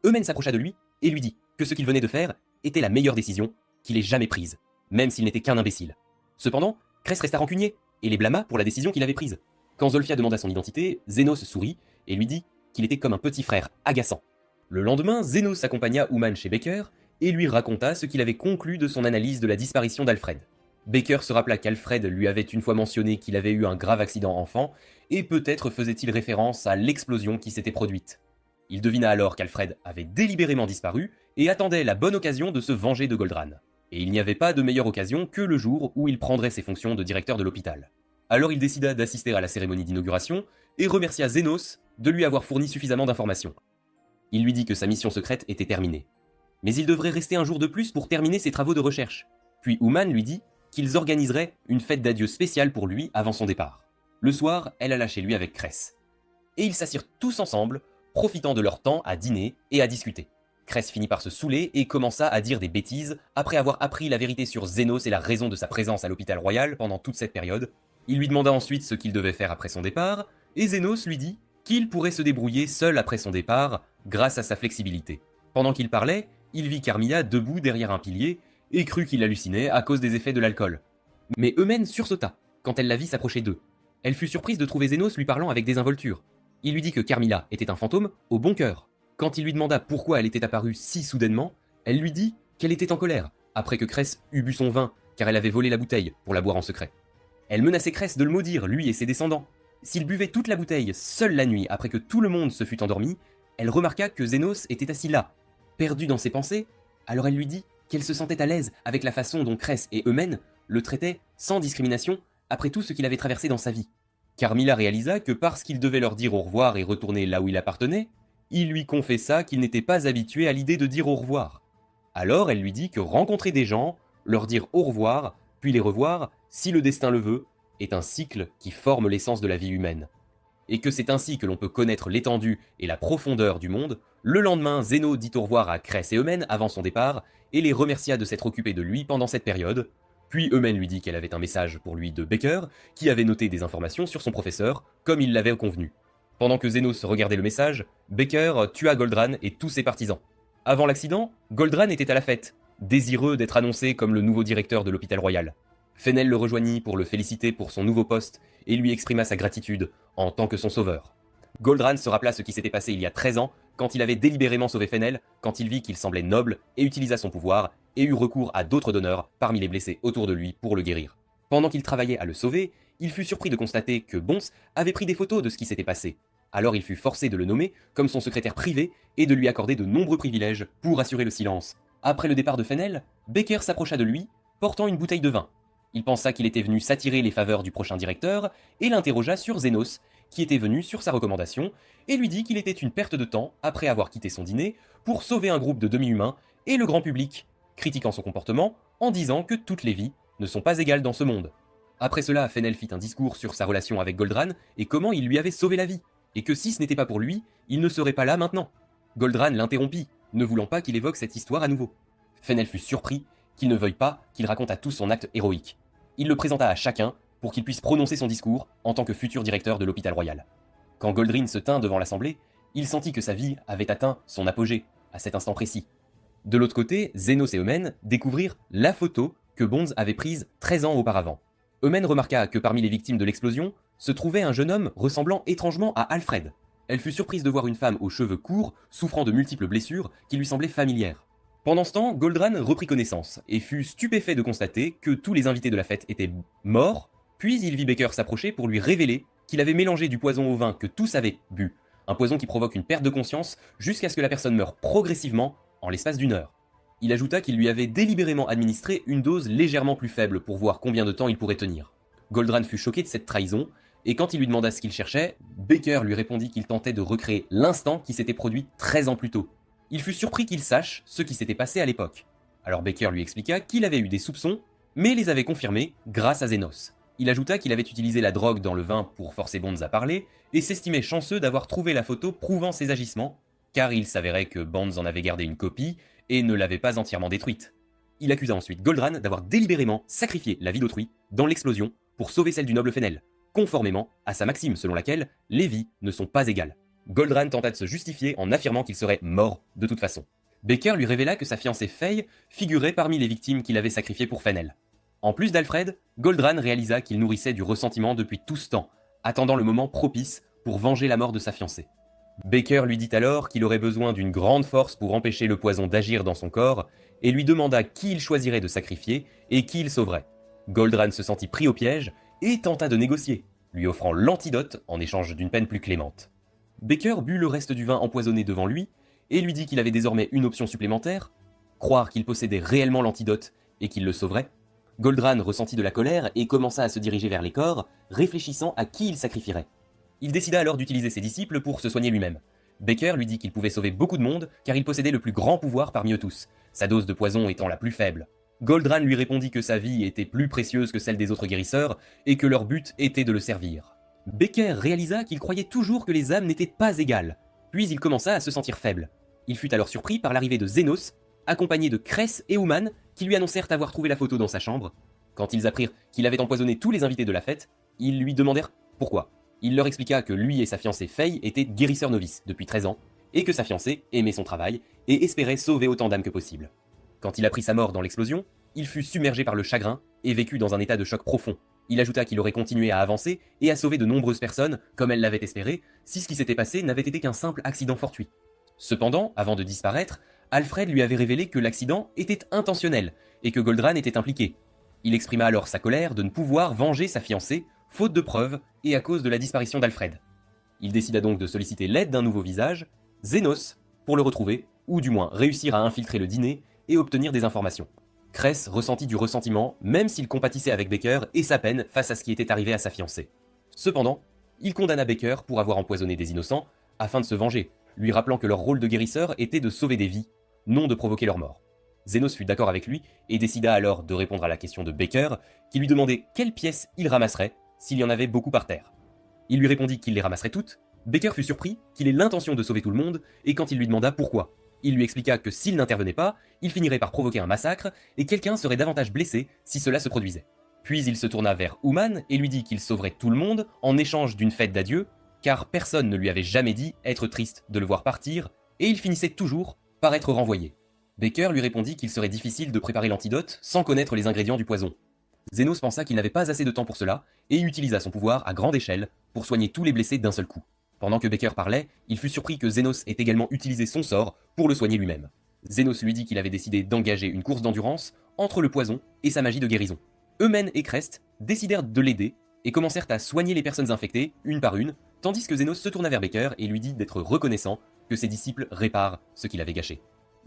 Eumen s'approcha de lui et lui dit que ce qu'il venait de faire était la meilleure décision qu'il ait jamais prise, même s'il n'était qu'un imbécile. Cependant, Cress resta rancunier et les blâma pour la décision qu'il avait prise. Quand Zolfia demanda son identité, Zénos sourit et lui dit qu'il était comme un petit frère agaçant. Le lendemain, Zénos accompagna Ouman chez Baker et lui raconta ce qu'il avait conclu de son analyse de la disparition d'Alfred. Baker se rappela qu'Alfred lui avait une fois mentionné qu'il avait eu un grave accident enfant, et peut-être faisait-il référence à l'explosion qui s'était produite. Il devina alors qu'Alfred avait délibérément disparu et attendait la bonne occasion de se venger de Goldran. Et il n'y avait pas de meilleure occasion que le jour où il prendrait ses fonctions de directeur de l'hôpital. Alors il décida d'assister à la cérémonie d'inauguration et remercia Zénos de lui avoir fourni suffisamment d'informations. Il lui dit que sa mission secrète était terminée. Mais il devrait rester un jour de plus pour terminer ses travaux de recherche. Puis Ouman lui dit qu'ils organiseraient une fête d'adieu spéciale pour lui avant son départ. Le soir, elle alla chez lui avec Cress. Et ils s'assirent tous ensemble, profitant de leur temps à dîner et à discuter. Cress finit par se saouler et commença à dire des bêtises après avoir appris la vérité sur Zénos et la raison de sa présence à l'hôpital royal pendant toute cette période. Il lui demanda ensuite ce qu'il devait faire après son départ, et Zénos lui dit qu'il pourrait se débrouiller seul après son départ grâce à sa flexibilité. Pendant qu'il parlait, il vit Carmilla debout derrière un pilier et crut qu'il hallucinait à cause des effets de l'alcool. Mais Eumène sursauta quand elle la vit s'approcher d'eux. Elle fut surprise de trouver Zénos lui parlant avec désinvolture. Il lui dit que Carmilla était un fantôme au bon cœur. Quand il lui demanda pourquoi elle était apparue si soudainement, elle lui dit qu'elle était en colère, après que Crès eut bu son vin, car elle avait volé la bouteille pour la boire en secret. Elle menaçait Crès de le maudire, lui et ses descendants. S'il buvait toute la bouteille seul la nuit après que tout le monde se fut endormi, elle remarqua que Zénos était assis là, perdu dans ses pensées, alors elle lui dit qu'elle se sentait à l'aise avec la façon dont Crès et Eumène le traitaient sans discrimination après tout ce qu'il avait traversé dans sa vie. Carmilla réalisa que parce qu'il devait leur dire au revoir et retourner là où il appartenait, il lui confessa qu'il n'était pas habitué à l'idée de dire au revoir. Alors elle lui dit que rencontrer des gens, leur dire au revoir, puis les revoir, si le destin le veut, est un cycle qui forme l'essence de la vie humaine. Et que c'est ainsi que l'on peut connaître l'étendue et la profondeur du monde. Le lendemain, Zéno dit au revoir à Crès et Eumène avant son départ, et les remercia de s'être occupés de lui pendant cette période. Puis Eumène lui dit qu'elle avait un message pour lui de Becker, qui avait noté des informations sur son professeur, comme il l'avait convenu. Pendant que Zénos regardait le message, Becker tua Goldran et tous ses partisans. Avant l'accident, Goldran était à la fête, désireux d'être annoncé comme le nouveau directeur de l'hôpital royal. Fenel le rejoignit pour le féliciter pour son nouveau poste et lui exprima sa gratitude en tant que son sauveur. Goldran se rappela ce qui s'était passé il y a 13 ans quand il avait délibérément sauvé Fenel, quand il vit qu'il semblait noble et utilisa son pouvoir et eut recours à d'autres donneurs parmi les blessés autour de lui pour le guérir. Pendant qu'il travaillait à le sauver, il fut surpris de constater que Bons avait pris des photos de ce qui s'était passé. Alors il fut forcé de le nommer comme son secrétaire privé et de lui accorder de nombreux privilèges pour assurer le silence. Après le départ de Fenel, Becker s'approcha de lui, portant une bouteille de vin. Il pensa qu'il était venu s'attirer les faveurs du prochain directeur et l'interrogea sur Zénos, qui était venu sur sa recommandation, et lui dit qu'il était une perte de temps, après avoir quitté son dîner, pour sauver un groupe de demi-humains et le grand public, critiquant son comportement en disant que toutes les vies ne sont pas égales dans ce monde. Après cela, Fenel fit un discours sur sa relation avec Goldran et comment il lui avait sauvé la vie, et que si ce n'était pas pour lui, il ne serait pas là maintenant. Goldran l'interrompit, ne voulant pas qu'il évoque cette histoire à nouveau. Fenel fut surpris qu'il ne veuille pas qu'il raconte à tous son acte héroïque. Il le présenta à chacun pour qu'il puisse prononcer son discours en tant que futur directeur de l'hôpital royal. Quand Goldrin se tint devant l'assemblée, il sentit que sa vie avait atteint son apogée à cet instant précis. De l'autre côté, Zénos et Eumène découvrirent la photo que Bons avait prise 13 ans auparavant. Eumène remarqua que parmi les victimes de l'explosion se trouvait un jeune homme ressemblant étrangement à Alfred. Elle fut surprise de voir une femme aux cheveux courts, souffrant de multiples blessures qui lui semblaient familières. Pendant ce temps, Goldran reprit connaissance et fut stupéfait de constater que tous les invités de la fête étaient morts, puis il vit Becker s'approcher pour lui révéler qu'il avait mélangé du poison au vin que tous avaient bu, un poison qui provoque une perte de conscience jusqu'à ce que la personne meure progressivement en l'espace d'une heure. Il ajouta qu'il lui avait délibérément administré une dose légèrement plus faible pour voir combien de temps il pourrait tenir. Goldran fut choqué de cette trahison, et quand il lui demanda ce qu'il cherchait, Becker lui répondit qu'il tentait de recréer l'instant qui s'était produit 13 ans plus tôt. Il fut surpris qu'il sache ce qui s'était passé à l'époque. Alors Becker lui expliqua qu'il avait eu des soupçons, mais les avait confirmés grâce à Zénos. Il ajouta qu'il avait utilisé la drogue dans le vin pour forcer Bonds à parler, et s'estimait chanceux d'avoir trouvé la photo prouvant ses agissements, car il s'avérait que Bonds en avait gardé une copie et ne l'avait pas entièrement détruite. Il accusa ensuite Goldran d'avoir délibérément sacrifié la vie d'autrui dans l'explosion pour sauver celle du noble Fenel, conformément à sa maxime selon laquelle les vies ne sont pas égales. Goldran tenta de se justifier en affirmant qu'il serait mort de toute façon. Becker lui révéla que sa fiancée Faye figurait parmi les victimes qu'il avait sacrifiées pour Fenel. En plus d'Alfred, Goldran réalisa qu'il nourrissait du ressentiment depuis tout ce temps, attendant le moment propice pour venger la mort de sa fiancée. Becker lui dit alors qu'il aurait besoin d'une grande force pour empêcher le poison d'agir dans son corps, et lui demanda qui il choisirait de sacrifier et qui il sauverait. Goldran se sentit pris au piège et tenta de négocier, lui offrant l'antidote en échange d'une peine plus clémente. Becker but le reste du vin empoisonné devant lui et lui dit qu'il avait désormais une option supplémentaire, croire qu'il possédait réellement l'antidote et qu'il le sauverait. Goldran ressentit de la colère et commença à se diriger vers les corps, réfléchissant à qui il sacrifierait. Il décida alors d'utiliser ses disciples pour se soigner lui-même. Becker lui dit qu'il pouvait sauver beaucoup de monde car il possédait le plus grand pouvoir parmi eux tous, sa dose de poison étant la plus faible. Goldran lui répondit que sa vie était plus précieuse que celle des autres guérisseurs et que leur but était de le servir. Becker réalisa qu'il croyait toujours que les âmes n'étaient pas égales, puis il commença à se sentir faible. Il fut alors surpris par l'arrivée de Zénos, accompagné de Crès et Ouman, qui lui annoncèrent avoir trouvé la photo dans sa chambre. Quand ils apprirent qu'il avait empoisonné tous les invités de la fête, ils lui demandèrent pourquoi. Il leur expliqua que lui et sa fiancée Faye étaient guérisseurs novices depuis 13 ans, et que sa fiancée aimait son travail et espérait sauver autant d'âmes que possible. Quand il apprit sa mort dans l'explosion, il fut submergé par le chagrin et vécut dans un état de choc profond. Il ajouta qu'il aurait continué à avancer et à sauver de nombreuses personnes, comme elle l'avait espéré, si ce qui s'était passé n'avait été qu'un simple accident fortuit. Cependant, avant de disparaître, Alfred lui avait révélé que l'accident était intentionnel et que Goldran était impliqué. Il exprima alors sa colère de ne pouvoir venger sa fiancée, faute de preuves et à cause de la disparition d'Alfred. Il décida donc de solliciter l'aide d'un nouveau visage, Zenos, pour le retrouver, ou du moins réussir à infiltrer le dîner et obtenir des informations. Cress ressentit du ressentiment, même s'il compatissait avec Baker et sa peine face à ce qui était arrivé à sa fiancée. Cependant, il condamna Baker pour avoir empoisonné des innocents afin de se venger, lui rappelant que leur rôle de guérisseur était de sauver des vies, non de provoquer leur mort. Zenos fut d'accord avec lui et décida alors de répondre à la question de Baker, qui lui demandait quelles pièces il ramasserait s'il y en avait beaucoup par terre. Il lui répondit qu'il les ramasserait toutes. Baker fut surpris qu'il ait l'intention de sauver tout le monde, et quand il lui demanda pourquoi, il lui expliqua que s'il n'intervenait pas, il finirait par provoquer un massacre, et quelqu'un serait davantage blessé si cela se produisait. Puis il se tourna vers Uman et lui dit qu'il sauverait tout le monde en échange d'une fête d'adieu, car personne ne lui avait jamais dit être triste de le voir partir, et il finissait toujours par être renvoyé. Baker lui répondit qu'il serait difficile de préparer l'antidote sans connaître les ingrédients du poison. Zenos pensa qu'il n'avait pas assez de temps pour cela, et utilisa son pouvoir à grande échelle pour soigner tous les blessés d'un seul coup. Pendant que Baker parlait, il fut surpris que Zenos ait également utilisé son sort pour le soigner lui-même. Zenos lui dit qu'il avait décidé d'engager une course d'endurance entre le poison et sa magie de guérison. Eumen et Crest décidèrent de l'aider et commencèrent à soigner les personnes infectées, une par une, tandis que Zenos se tourna vers Baker et lui dit d'être reconnaissant que ses disciples réparent ce qu'il avait gâché.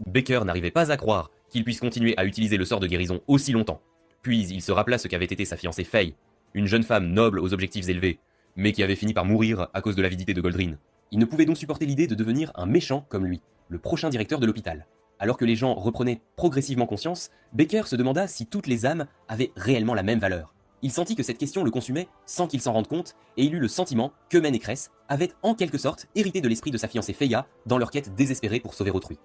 Baker n'arrivait pas à croire qu'il puisse continuer à utiliser le sort de guérison aussi longtemps. Puis il se rappela ce qu'avait été sa fiancée Faye, une jeune femme noble aux objectifs élevés, mais qui avait fini par mourir à cause de l'avidité de Goldrin. Il ne pouvait donc supporter l'idée de devenir un méchant comme lui, le prochain directeur de l'hôpital. Alors que les gens reprenaient progressivement conscience, Baker se demanda si toutes les âmes avaient réellement la même valeur. Il sentit que cette question le consumait sans qu'il s'en rende compte, et il eut le sentiment qu'Eumen et Cress avaient en quelque sorte hérité de l'esprit de sa fiancée Feya dans leur quête désespérée pour sauver autrui.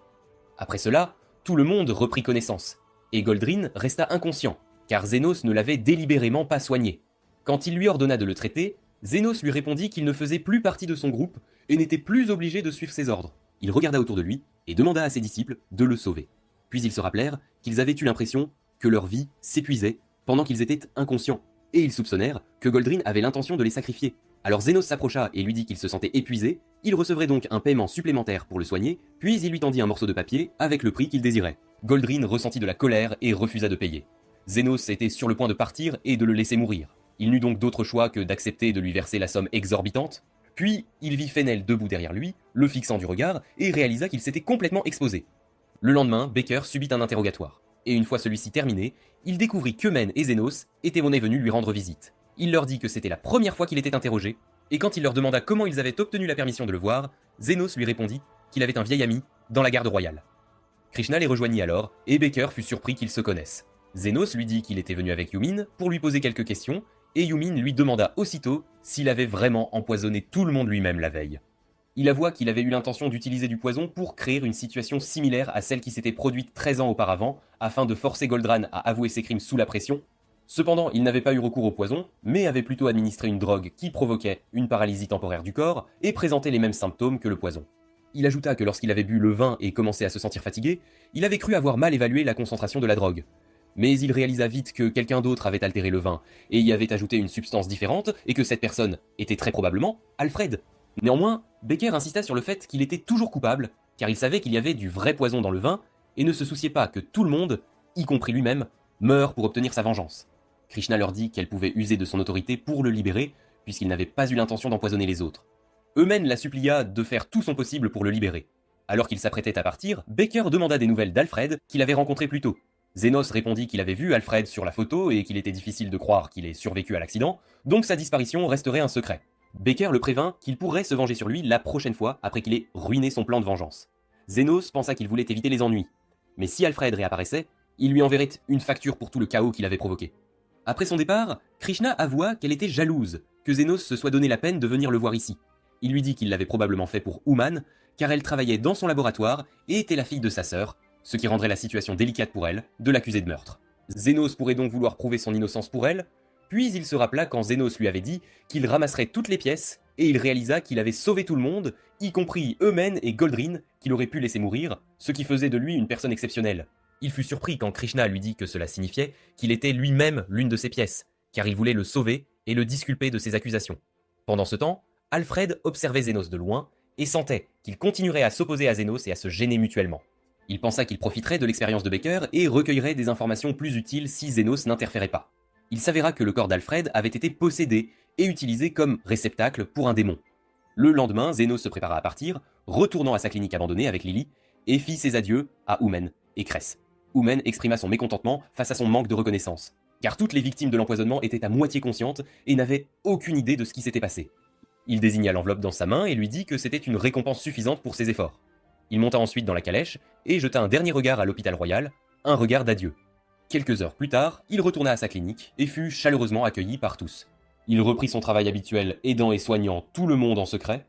Après cela, tout le monde reprit connaissance, et Goldrin resta inconscient, car Zenos ne l'avait délibérément pas soigné. Quand il lui ordonna de le traiter, Zenos lui répondit qu'il ne faisait plus partie de son groupe et n'était plus obligé de suivre ses ordres. Il regarda autour de lui et demanda à ses disciples de le sauver. Puis ils se rappelèrent qu'ils avaient eu l'impression que leur vie s'épuisait pendant qu'ils étaient inconscients, et ils soupçonnèrent que Goldrin avait l'intention de les sacrifier. Alors Zenos s'approcha et lui dit qu'il se sentait épuisé, il recevrait donc un paiement supplémentaire pour le soigner, puis il lui tendit un morceau de papier avec le prix qu'il désirait. Goldrin ressentit de la colère et refusa de payer. Zenos était sur le point de partir et de le laisser mourir. Il n'eut donc d'autre choix que d'accepter de lui verser la somme exorbitante, puis il vit Fennel debout derrière lui, le fixant du regard, et réalisa qu'il s'était complètement exposé. Le lendemain, Baker subit un interrogatoire, et une fois celui-ci terminé, il découvrit qu'Eumen et Zenos étaient venus lui rendre visite. Il leur dit que c'était la première fois qu'il était interrogé, et quand il leur demanda comment ils avaient obtenu la permission de le voir, Zenos lui répondit qu'il avait un vieil ami dans la garde royale. Krishna les rejoignit alors, et Baker fut surpris qu'ils se connaissent. Zenos lui dit qu'il était venu avec Yumin pour lui poser quelques questions, et Yumin lui demanda aussitôt s'il avait vraiment empoisonné tout le monde lui-même la veille. Il avoua qu'il avait eu l'intention d'utiliser du poison pour créer une situation similaire à celle qui s'était produite 13 ans auparavant, afin de forcer Goldran à avouer ses crimes sous la pression. Cependant, il n'avait pas eu recours au poison, mais avait plutôt administré une drogue qui provoquait une paralysie temporaire du corps et présentait les mêmes symptômes que le poison. Il ajouta que lorsqu'il avait bu le vin et commencé à se sentir fatigué, il avait cru avoir mal évalué la concentration de la drogue. Mais il réalisa vite que quelqu'un d'autre avait altéré le vin, et y avait ajouté une substance différente, et que cette personne était très probablement Alfred. Néanmoins, Baker insista sur le fait qu'il était toujours coupable, car il savait qu'il y avait du vrai poison dans le vin, et ne se souciait pas que tout le monde, y compris lui-même, meure pour obtenir sa vengeance. Krishna leur dit qu'elle pouvait user de son autorité pour le libérer, puisqu'il n'avait pas eu l'intention d'empoisonner les autres. Eumen la supplia de faire tout son possible pour le libérer. Alors qu'il s'apprêtait à partir, Baker demanda des nouvelles d'Alfred, qu'il avait rencontré plus tôt. Zenos répondit qu'il avait vu Alfred sur la photo et qu'il était difficile de croire qu'il ait survécu à l'accident, donc sa disparition resterait un secret. Baker le prévint qu'il pourrait se venger sur lui la prochaine fois après qu'il ait ruiné son plan de vengeance. Zenos pensa qu'il voulait éviter les ennuis, mais si Alfred réapparaissait, il lui enverrait une facture pour tout le chaos qu'il avait provoqué. Après son départ, Krishna avoua qu'elle était jalouse que Zenos se soit donné la peine de venir le voir ici. Il lui dit qu'il l'avait probablement fait pour Uman, car elle travaillait dans son laboratoire et était la fille de sa sœur, ce qui rendrait la situation délicate pour elle de l'accuser de meurtre. Zenos pourrait donc vouloir prouver son innocence pour elle, puis il se rappela quand Zenos lui avait dit qu'il ramasserait toutes les pièces et il réalisa qu'il avait sauvé tout le monde, y compris Eumen et Goldrin, qu'il aurait pu laisser mourir, ce qui faisait de lui une personne exceptionnelle. Il fut surpris quand Krishna lui dit que cela signifiait qu'il était lui-même l'une de ses pièces, car il voulait le sauver et le disculper de ses accusations. Pendant ce temps, Alfred observait Zénos de loin et sentait qu'ils continueraient à s'opposer à Zénos et à se gêner mutuellement. Il pensa qu'il profiterait de l'expérience de Baker et recueillerait des informations plus utiles si Zénos n'interférait pas. Il s'avéra que le corps d'Alfred avait été possédé et utilisé comme réceptacle pour un démon. Le lendemain, Zénos se prépara à partir, retournant à sa clinique abandonnée avec Lily, et fit ses adieux à Oumen et Cress. Oumen exprima son mécontentement face à son manque de reconnaissance, car toutes les victimes de l'empoisonnement étaient à moitié conscientes et n'avaient aucune idée de ce qui s'était passé. Il désigna l'enveloppe dans sa main et lui dit que c'était une récompense suffisante pour ses efforts. Il monta ensuite dans la calèche et jeta un dernier regard à l'hôpital royal, un regard d'adieu. Quelques heures plus tard, il retourna à sa clinique et fut chaleureusement accueilli par tous. Il reprit son travail habituel, aidant et soignant tout le monde en secret,